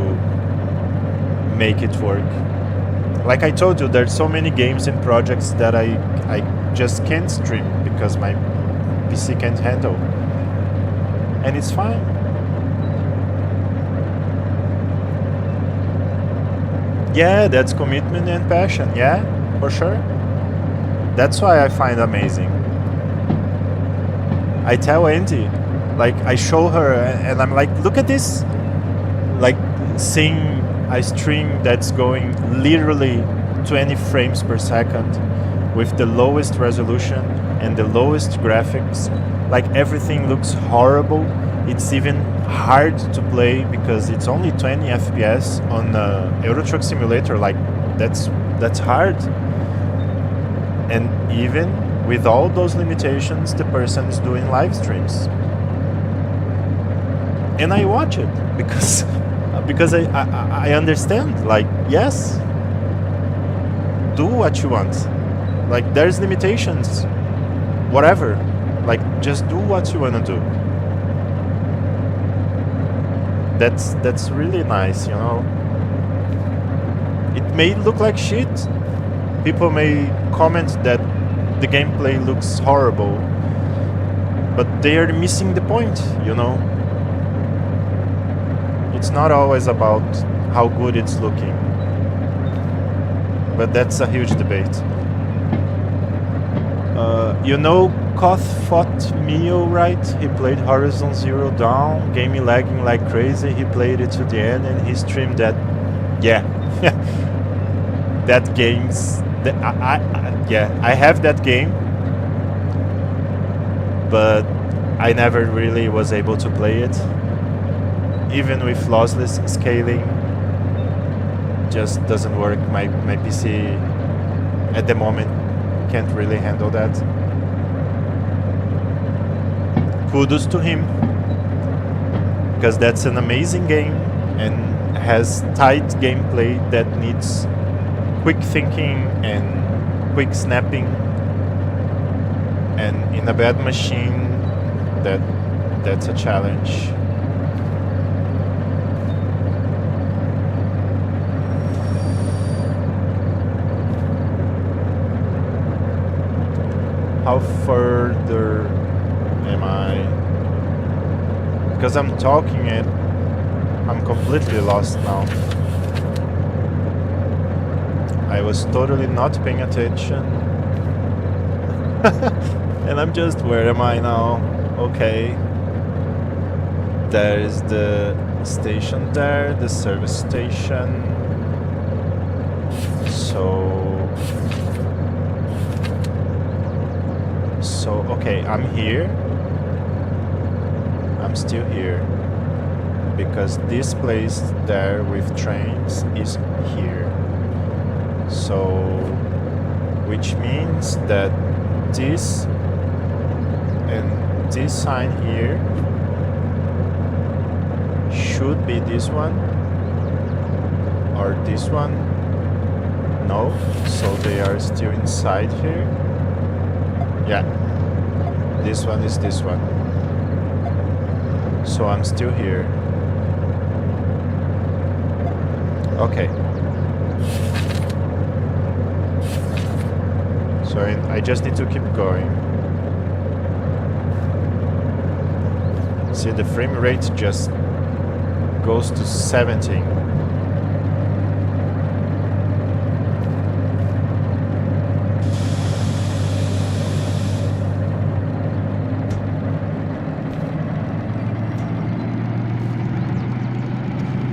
make it work. Like I told you, there's so many games and projects that I just can't stream because my PC can't handle. And it's fine. Yeah, that's commitment and passion. Yeah, for sure. That's why I find amazing. I tell Andy, like I show her, and I'm like, look at this, like seeing a stream that's going literally 20 frames per second with the lowest resolution and the lowest graphics. Like everything looks horrible. It's even hard to play because it's only 20 FPS on Euro Truck Simulator. Like that's hard. And even with all those limitations, the person is doing live streams. And I watch it because I understand. Like, yes, do what you want. Like, there's limitations. Whatever. Like, just do what you want to do. That's really nice, you know. It may look like shit. People may comment that the gameplay looks horrible, but they are missing the point, you know. It's not always about how good it's looking, but that's a huge debate. You know Koth fought Mio, right? He played Horizon Zero Dawn, game lagging like crazy. He played it to the end and he streamed that. Yeah, that game's. I have that game, but I never really was able to play it. Even with lossless scaling, just doesn't work. My PC at the moment can't really handle that. Kudos to him, because that's an amazing game and has tight gameplay that needs quick thinking and quick snapping, and in a bad machine that's a challenge. How further am I? Because I'm talking and I'm completely lost now. I was totally not paying attention. And I'm just, where am I now? Okay. There is the station there, the service station. So, okay, I'm here. I'm still here. Because this place there with trains is here. So, which means that this and this sign here should be this one or this one. No, so they are still inside here. Yeah, this one is this one. So I'm still here. Okay. So I just need to keep going. See, the frame rate just goes to 17.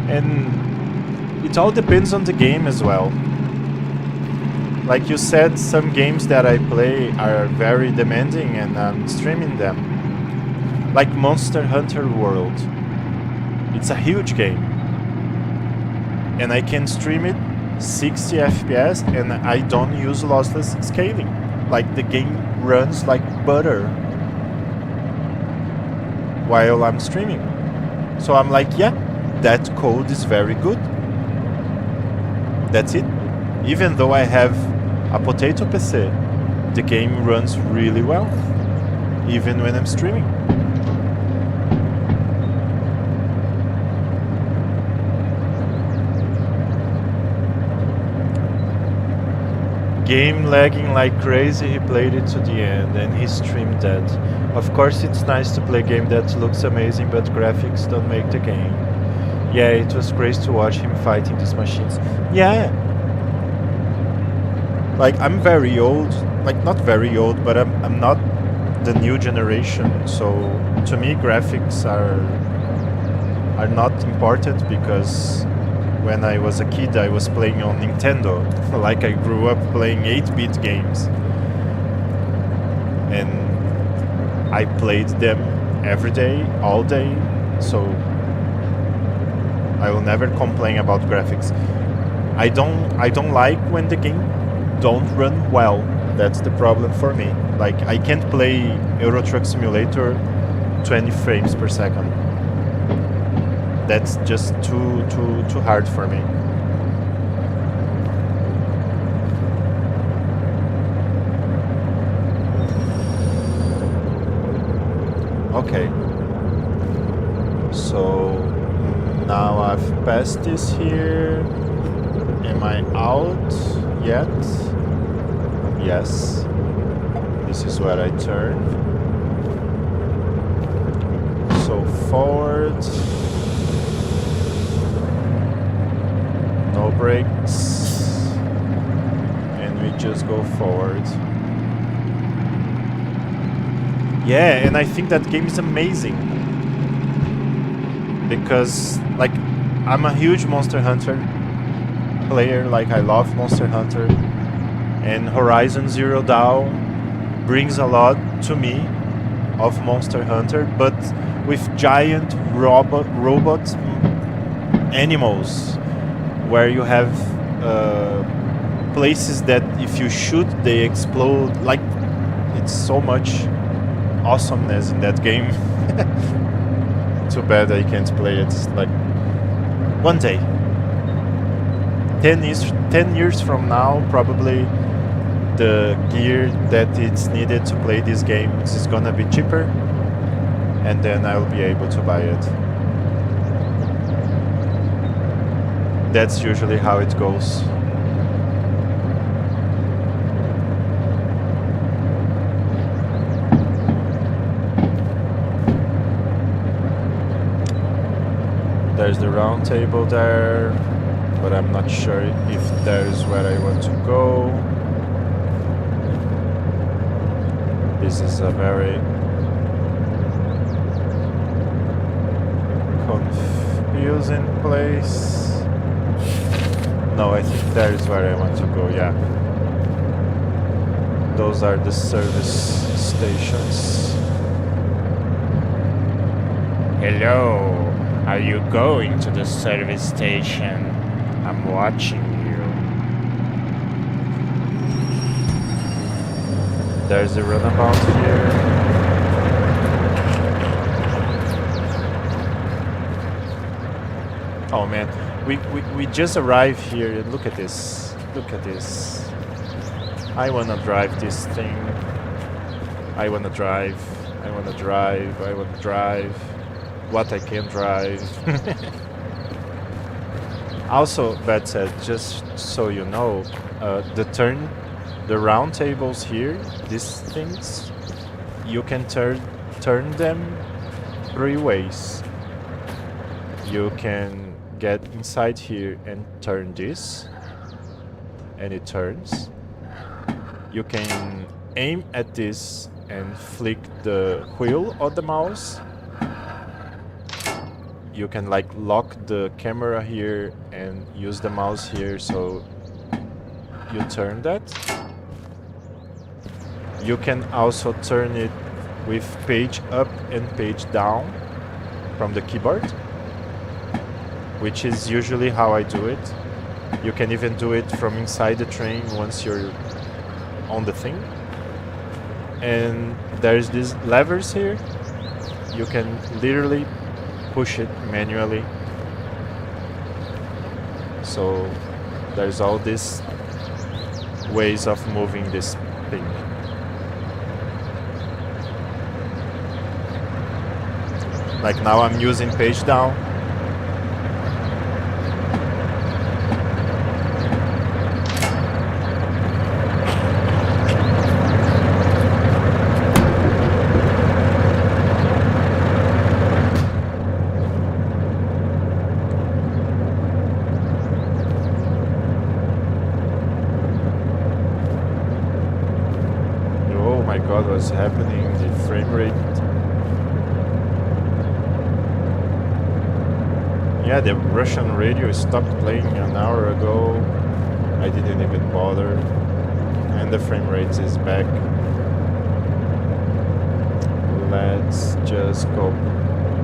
And it all depends on the game as well. Like you said, some games that I play are very demanding and I'm streaming them. Like Monster Hunter World. It's a huge game. And I can stream it 60 FPS and I don't use lossless scaling. Like the game runs like butter while I'm streaming. So I'm like, yeah, that code is very good. That's it. Even though I have a potato PC, the game runs really well, even when I'm streaming. Game lagging like crazy, he played it to the end and he streamed that. Of course it's nice to play a game that looks amazing, but graphics don't make the game. Yeah, it was great to watch him fighting these machines. Yeah, like I'm very old, like not very old, but I'm not the new generation. So to me, graphics are not important because when I was a kid, I was playing on Nintendo. Like I grew up playing 8-bit games, and I played them every day, all day. So I will never complain about graphics. I don't like when the game don't run well. That's the problem for me. Like I can't play Euro Truck Simulator 20 frames per second. That's just too hard for me. Okay. So now I've passed this here. Am I out yet? Yes. This is where I turn. So forward. No brakes. And we just go forward. Yeah, and I think that game is amazing. Because, like, I'm a huge Monster Hunter player. Like, I love Monster Hunter. And Horizon Zero Dawn brings a lot to me of Monster Hunter, but with giant robot animals, where you have places that if you shoot they explode. Like, it's so much awesomeness in that game. Too bad I can't play it. Like, one day, 10 years from now, probably the gear that it's needed to play these games is gonna be cheaper, and then I'll be able to buy it. That's usually how it goes. There's the round table there, but I'm not sure if there's where I want to go. This is a very confusing place. No, I think that is where I want to go, yeah. Those are the service stations. Hello, are you going to the service station? I'm watching you. There's a runabout here. Oh man, we just arrived here and look at this. Look at this. I wanna drive this thing. I wanna drive. I wanna drive. I wanna drive. What I can drive. Also, that said, just so you know, the round tables here, these things, you can turn them 3 ways. You can get inside here and turn this, and it turns. You can aim at this and flick the wheel of the mouse. You can like lock the camera here and use the mouse here, so you turn that. You can also turn it with page up and page down from the keyboard, which is usually how I do it. You can even do it from inside the train once you're on the thing. And there's these levers here. You can literally push it manually. So there's all these ways of moving this thing. Like now I'm using page down. was happening, the frame rate. Yeah, the Russian radio stopped playing an hour ago. I didn't even bother. And the frame rate is back. Let's just go.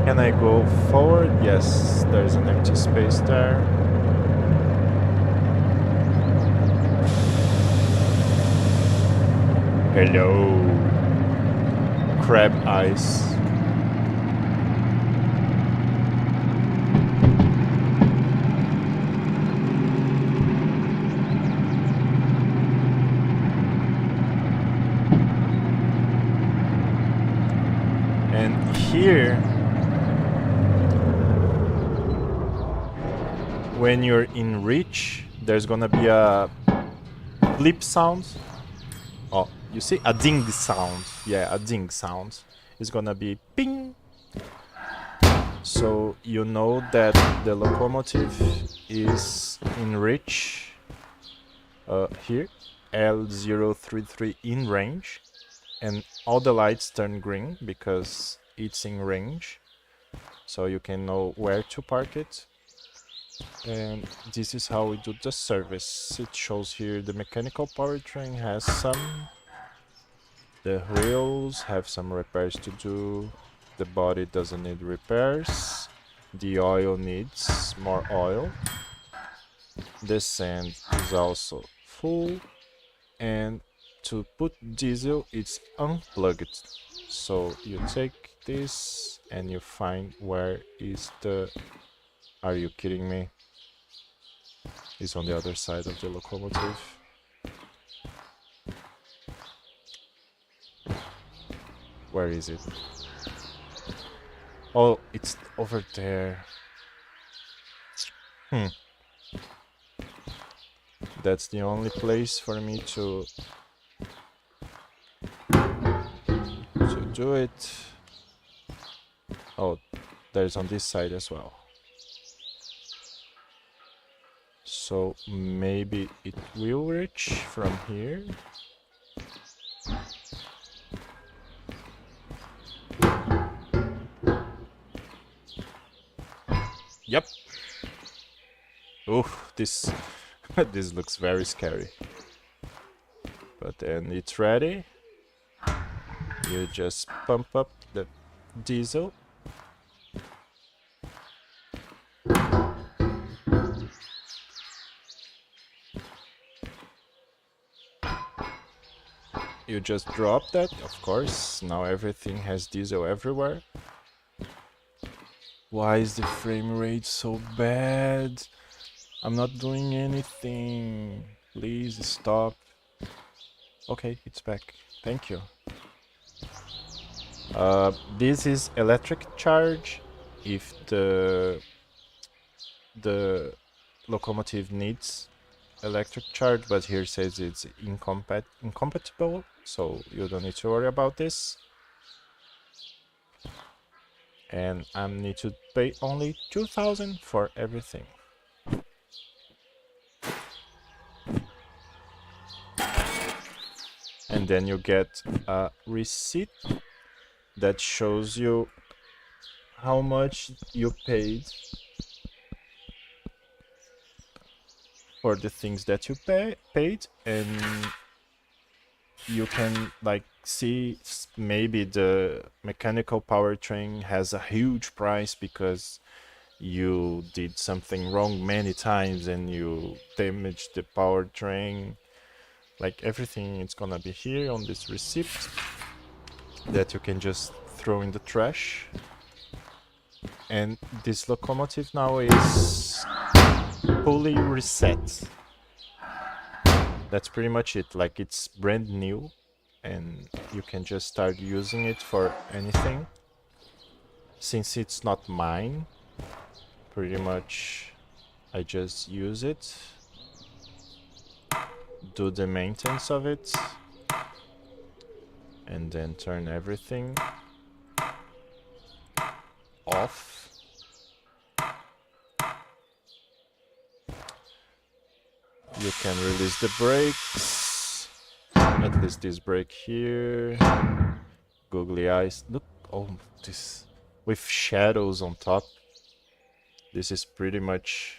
Can I go forward? Yes, there's an empty space there. Hello. Crab eyes. And here, when you're in reach, there's gonna be a blip sound. Oh, you see? A ding sound. Yeah, a ding sound. It's gonna be ping. So you know that the locomotive is in reach. Here, L033 in range. And all the lights turn green because it's in range. So you can know where to park it. And this is how we do the service. It shows here the mechanical powertrain has some. The rails have some repairs to do. The body doesn't need repairs. The oil needs more oil. The sand is also full. And to put diesel, it's unplugged. So you take this and you find where is the... Are you kidding me? It's on the other side of the locomotive. Where is it? Oh, it's over there. That's the only place for me to do it. Oh, there's on this side as well. So maybe it will reach from here. Yep. Oof, this this looks very scary. But then it's ready. You just pump up the diesel. You just drop that, of course. Now everything has diesel everywhere. Why is the frame rate so bad? I'm not doing anything. Please stop. Okay, it's back. Thank you. This is electric charge. If the locomotive needs electric charge, but here says it's incompatible, so you don't need to worry about this. And I need to pay only 2,000 for everything. And then you get a receipt that shows you how much you paid for the things that you paid, and you can like see maybe the mechanical powertrain has a huge price because you did something wrong many times and you damaged the powertrain. Like everything is gonna be here on this receipt that you can just throw in the trash. And this locomotive now is fully reset. That's pretty much it. Like it's brand new and you can just start using it for anything. Since it's not mine, pretty much I just use it, do the maintenance of it, and then turn everything off. You can release the brakes. At There's this break here. Googly eyes. Look, oh, this with shadows on top. This is pretty much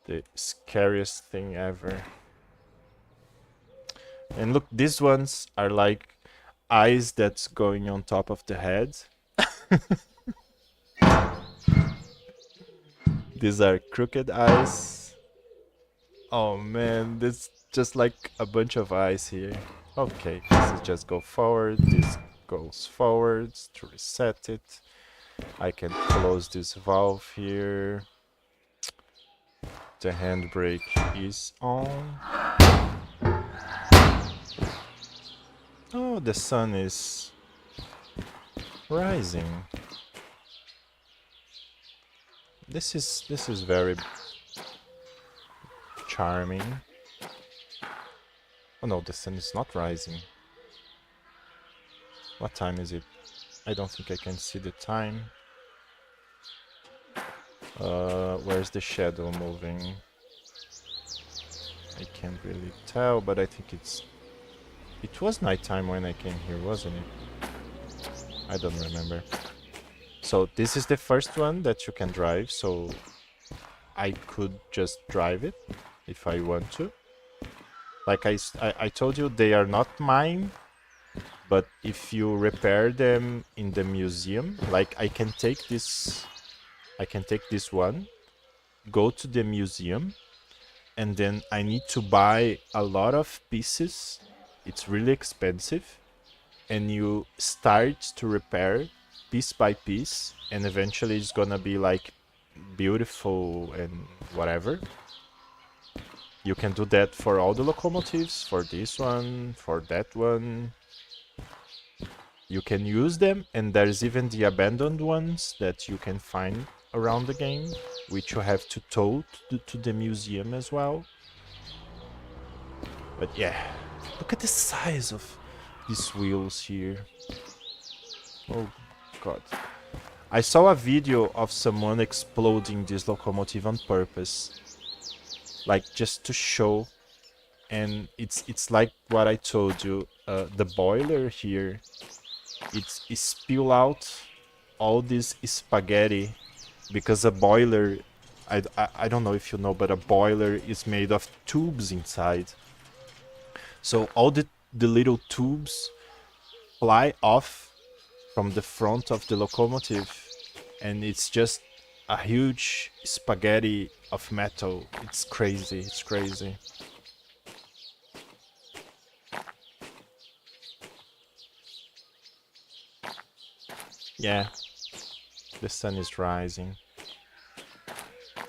the scariest thing ever. And look, these ones are like eyes that's going on top of the head. These are crooked eyes. Oh man, this just like a bunch of eyes here. Okay, this is just go forward, this goes forwards to reset it. I can close this valve here. The handbrake is on. Oh, the sun is rising. This is very charming. Oh no, the sun is not rising. What time is it? I don't think I can see the time. Where's the shadow moving? I can't really tell, but I think it was nighttime when I came here, wasn't it? I don't remember. So this is the first one that you can drive, so I could just drive it if I want to. Like I told you, they are not mine, but if you repair them in the museum, like I can take this one, go to the museum, and then I need to buy a lot of pieces. It's really expensive, and you start to repair piece by piece, and eventually it's gonna be like beautiful and whatever. You can do that for all the locomotives, for this one, for that one. You can use them, and there's even the abandoned ones that you can find around the game, which you have to tow to the museum as well. But yeah, look at the size of these wheels here. Oh god. I saw a video of someone exploding this locomotive on purpose, like just to show, and it's like what I told you. The boiler here, it spill out all this spaghetti because a boiler, I don't know if you know, but a boiler is made of tubes inside. So all the little tubes fly off from the front of the locomotive, and it's just a huge spaghetti of metal. It's crazy, it's crazy. Yeah, the sun is rising.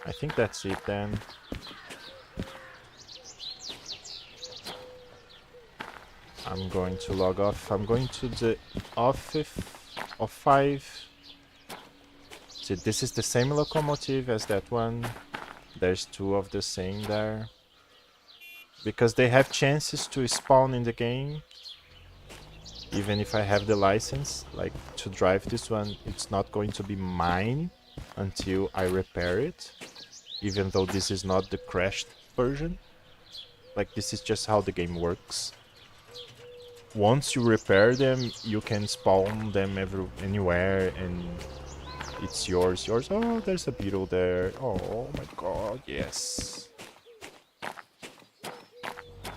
I think that's it then. I'm going to log off. I'm going to the office of 5. See, this is the same locomotive as that one. There's 2 of the same there. Because they have chances to spawn in the game. Even if I have the license, like to drive this one, it's not going to be mine until I repair it. Even though this is not the crashed version. Like, this is just how the game works. Once you repair them, you can spawn them anywhere, and it's yours. Oh, there's a beetle there. Oh my god, yes.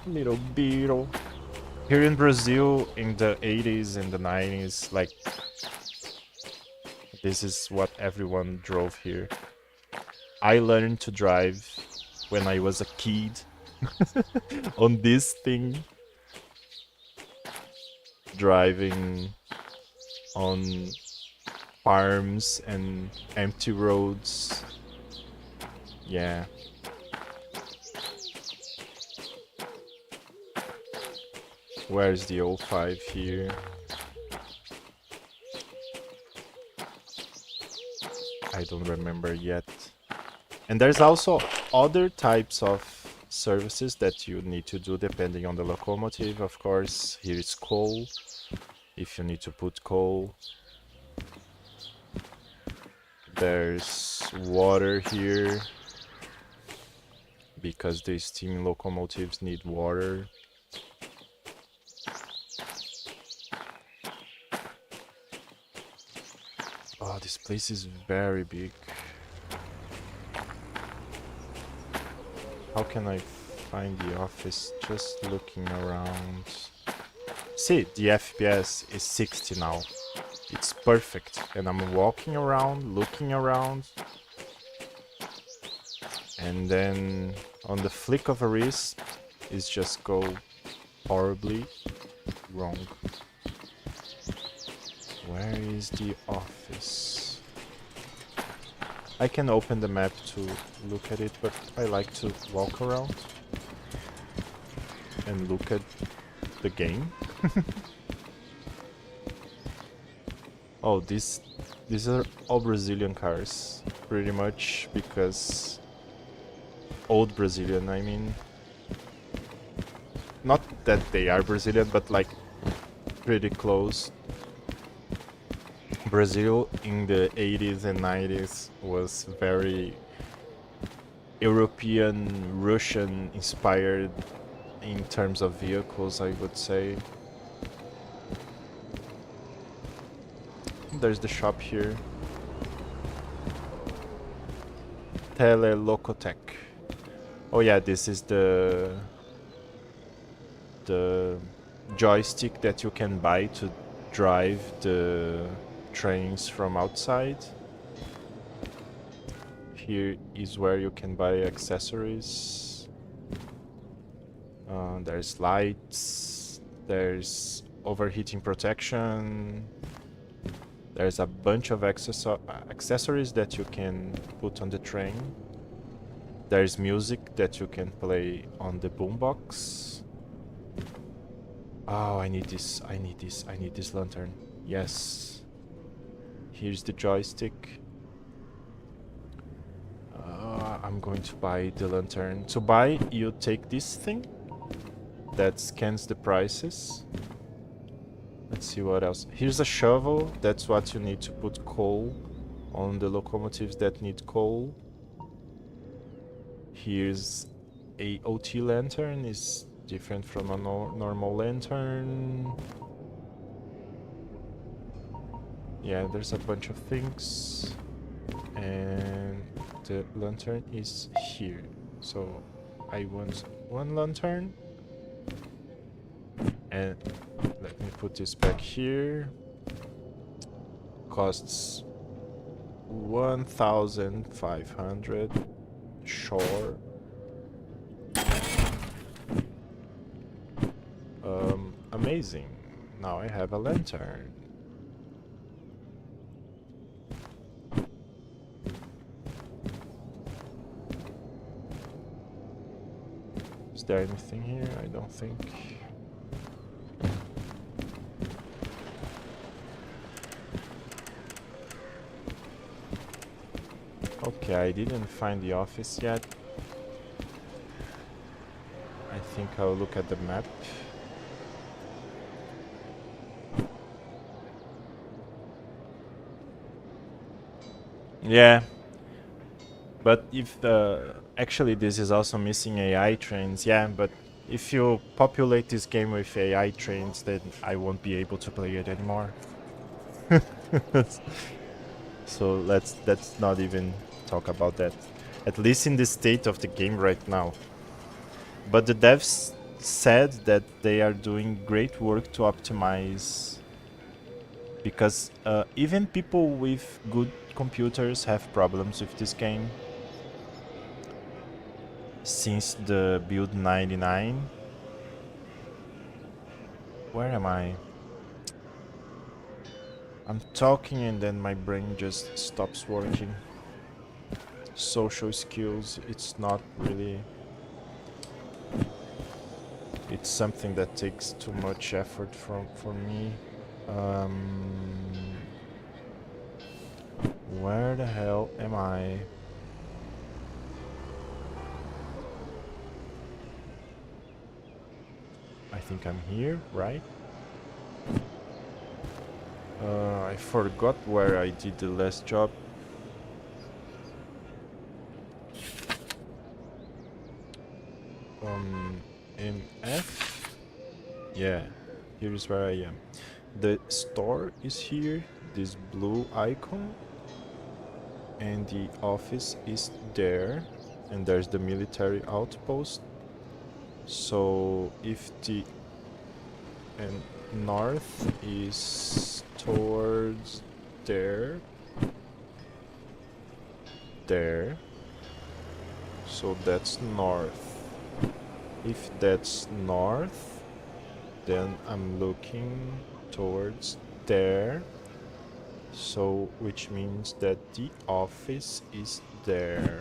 Little beetle. Here in Brazil, in the 80s and the 90s, like, this is what everyone drove here. I learned to drive when I was a kid on this thing. Driving on farms and empty roads. Yeah. Where's the 05 here? I don't remember yet. And there's also other types of services that you need to do depending on the locomotive, of course. Here is coal, if you need to put coal. There's water here, because the steam locomotives need water. this place is very big. How can I find the office? Just looking around. See, the FPS is 60 now. It's perfect. And I'm walking around, looking around. And then on the flick of a wrist, it's just go horribly wrong. Where is the office? I can open the map to look at it, but I like to walk around and look at the game. Oh, these are all Brazilian cars, pretty much, because old Brazilian, I mean. Not that they are Brazilian, but like pretty close. Brazil in the 80s and 90s was very European, Russian inspired in terms of vehicles, I would say. There's the shop here. Telelocotec. Oh yeah, this is the joystick that you can buy to drive the trains from outside. Here is where you can buy accessories. There's lights, there's overheating protection, there's a bunch of accessories that you can put on the train. There's music that you can play on the boombox. Oh, I need this, I need this, I need this lantern. Yes. Here's the joystick. I'm going to buy the lantern. To buy, you take this thing that scans the prices. Let's see what else. Here's a shovel. That's what you need to put coal on the locomotives that need coal. Here's a OT lantern. It's different from a normal lantern. Yeah, there's a bunch of things. And the lantern is here. So I want one lantern. And let me put this back here. Costs 1,500. Sure. Amazing. Now I have a lantern. Is there anything here? I don't think. Okay, I didn't find the office yet. I think I'll look at the map. Yeah. But if actually this is also missing AI trains, yeah, but if you populate this game with AI trains, then I won't be able to play it anymore. So let's not even talk about that. At least in the state of the game right now. But the devs said that they are doing great work to optimize, because even people with good computers have problems with this game. Since the build 99. Where am I? I'm talking and then my brain just stops working. Social skills, it's not really... It's something that takes too much effort for me. Where the hell am I? I think I'm here, right? I forgot where I did the last job. MF? Yeah, here is where I am. The store is here, this blue icon. and the office is there, and there's the military outpost. So if the and north is towards there, there, so that's north. If that's north, then I'm looking towards there, so which means that the office is there.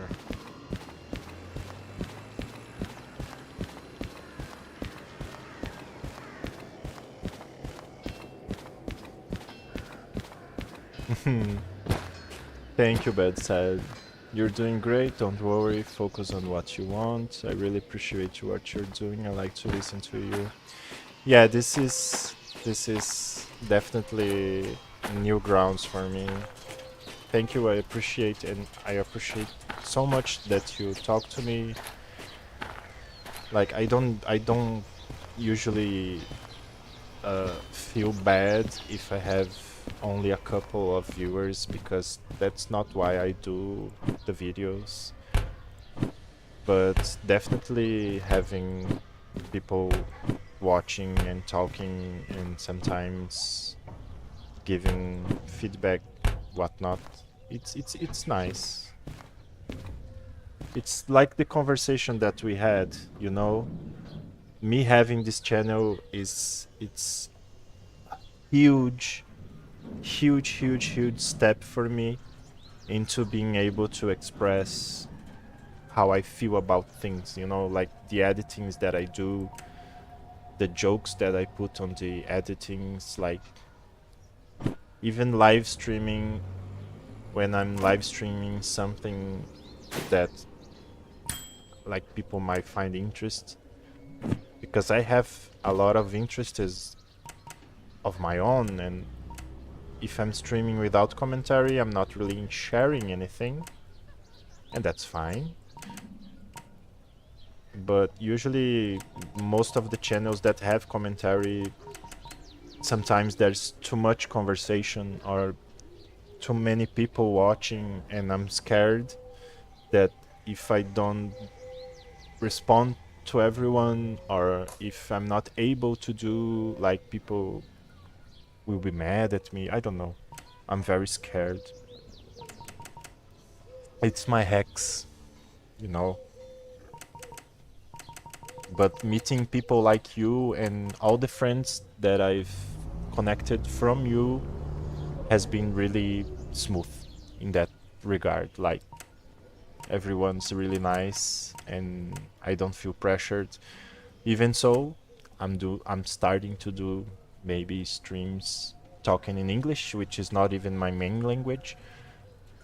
Thank you, Bedside. You're doing great, don't worry, focus on what you want. I really appreciate what you're doing. I like to listen to you. Yeah, this is definitely new grounds for me. Thank you, I appreciate so much that you talk to me. Like I don't usually feel bad if I have only a couple of viewers, because that's not why I do the videos. But definitely having people watching and talking and sometimes giving feedback, whatnot, it's nice. It's like the conversation that we had, you know. Me having this channel it's huge, huge step for me into being able to express how I feel about things, you know, like the editings that I do, the jokes that I put on the editings, like even live streaming, when I'm live streaming something that like people might find interest, because I have a lot of interests of my own, and if I'm streaming without commentary, I'm not really sharing anything, and that's fine. But usually most of the channels that have commentary, sometimes there's too much conversation or too many people watching, and I'm scared that if I don't respond to everyone, or if I'm not able to do, like, people will be mad at me. I don't know. I'm very scared. It's my hex, you know. But meeting people like you and all the friends that I've connected from you has been really smooth in that regard. Like, everyone's really nice and I don't feel pressured. Even so, I'm starting to do maybe streams talking in English, which is not even my main language.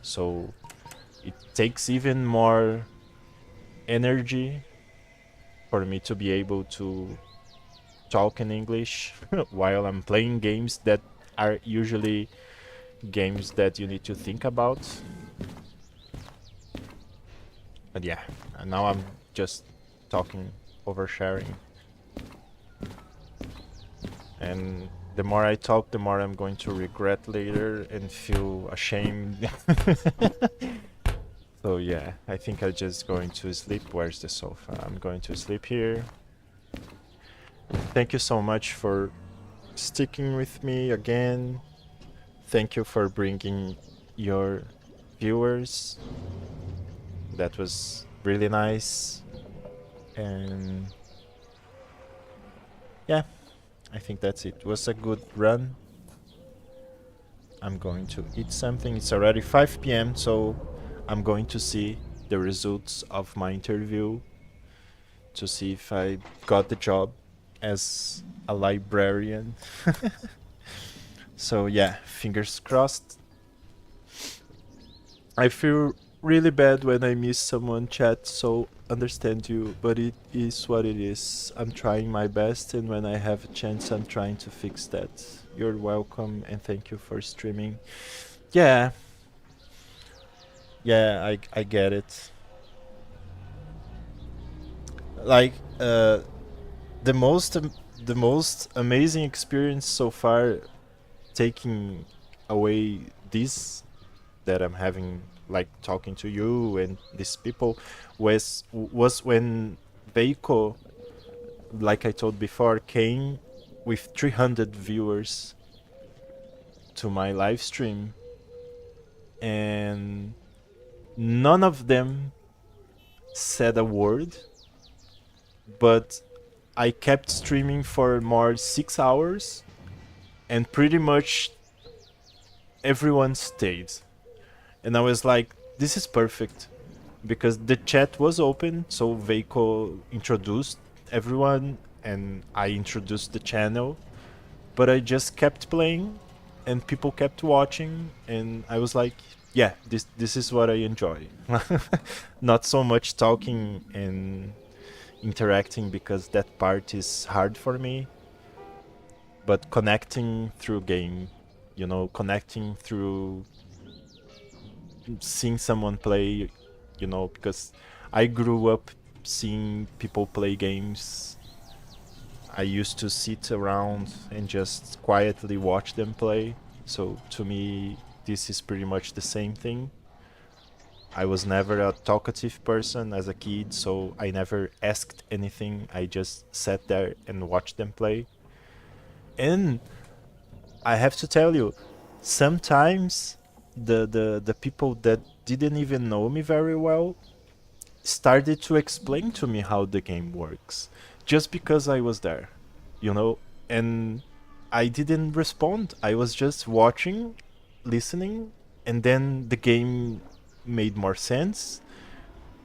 So it takes even more energy for me to be able to talk in English while I'm playing games that are usually games that you need to think about. But yeah, and now I'm just talking, oversharing. And the more I talk, the more I'm going to regret later and feel ashamed. So yeah, I think I'm just going to sleep. Where's the sofa? I'm going to sleep here. Thank you so much for sticking with me again. Thank you for bringing your viewers. That was really nice. And yeah, I think that's it. It was a good run. I'm going to eat something. It's already 5 p.m., so I'm going to see the results of my interview to see if I got the job as a librarian. So yeah, fingers crossed. I feel really bad when I miss someone, chat, so understand you, but it is what it is. I'm trying my best, and when I have a chance, I'm trying to fix that. You're welcome, and thank you for streaming. Yeah, I get it. Like, the most amazing experience so far, taking away this that I'm having, like talking to you and these people, was when Veiko, like I told before, came with 300 viewers to my live stream, and none of them said a word, but I kept streaming for more 6 hours, and pretty much everyone stayed. And I was like, this is perfect, because the chat was open, so Veiko introduced everyone and I introduced the channel, but I just kept playing and people kept watching, and I was like, yeah, this is what I enjoy. Not so much talking and interacting, because that part is hard for me, but connecting through game, connecting through seeing someone play, because I grew up seeing people play games. I used to sit around and just quietly watch them play. So to me, this is pretty much the same thing. I was never a talkative person as a kid, so I never asked anything. I just sat there and watched them play. And I have to tell you, sometimes the people that didn't even know me very well started to explain to me how the game works, just because I was there, and I didn't respond. I was just watching, listening, and then the game made more sense.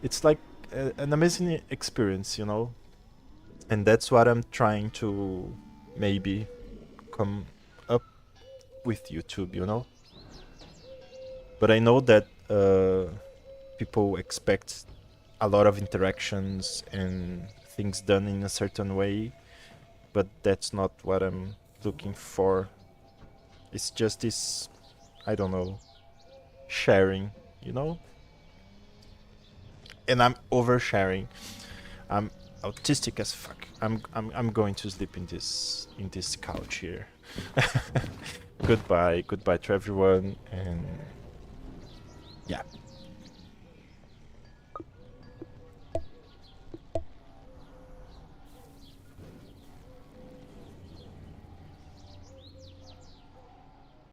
It's like an amazing experience, and that's what I'm trying to maybe come up with YouTube. But I know that people expect a lot of interactions and things done in a certain way, but that's not what I'm looking for. It's just this, I don't know, sharing, and I'm oversharing. I'm autistic as fuck. I'm going to sleep in this couch here. Goodbye to everyone, and yeah.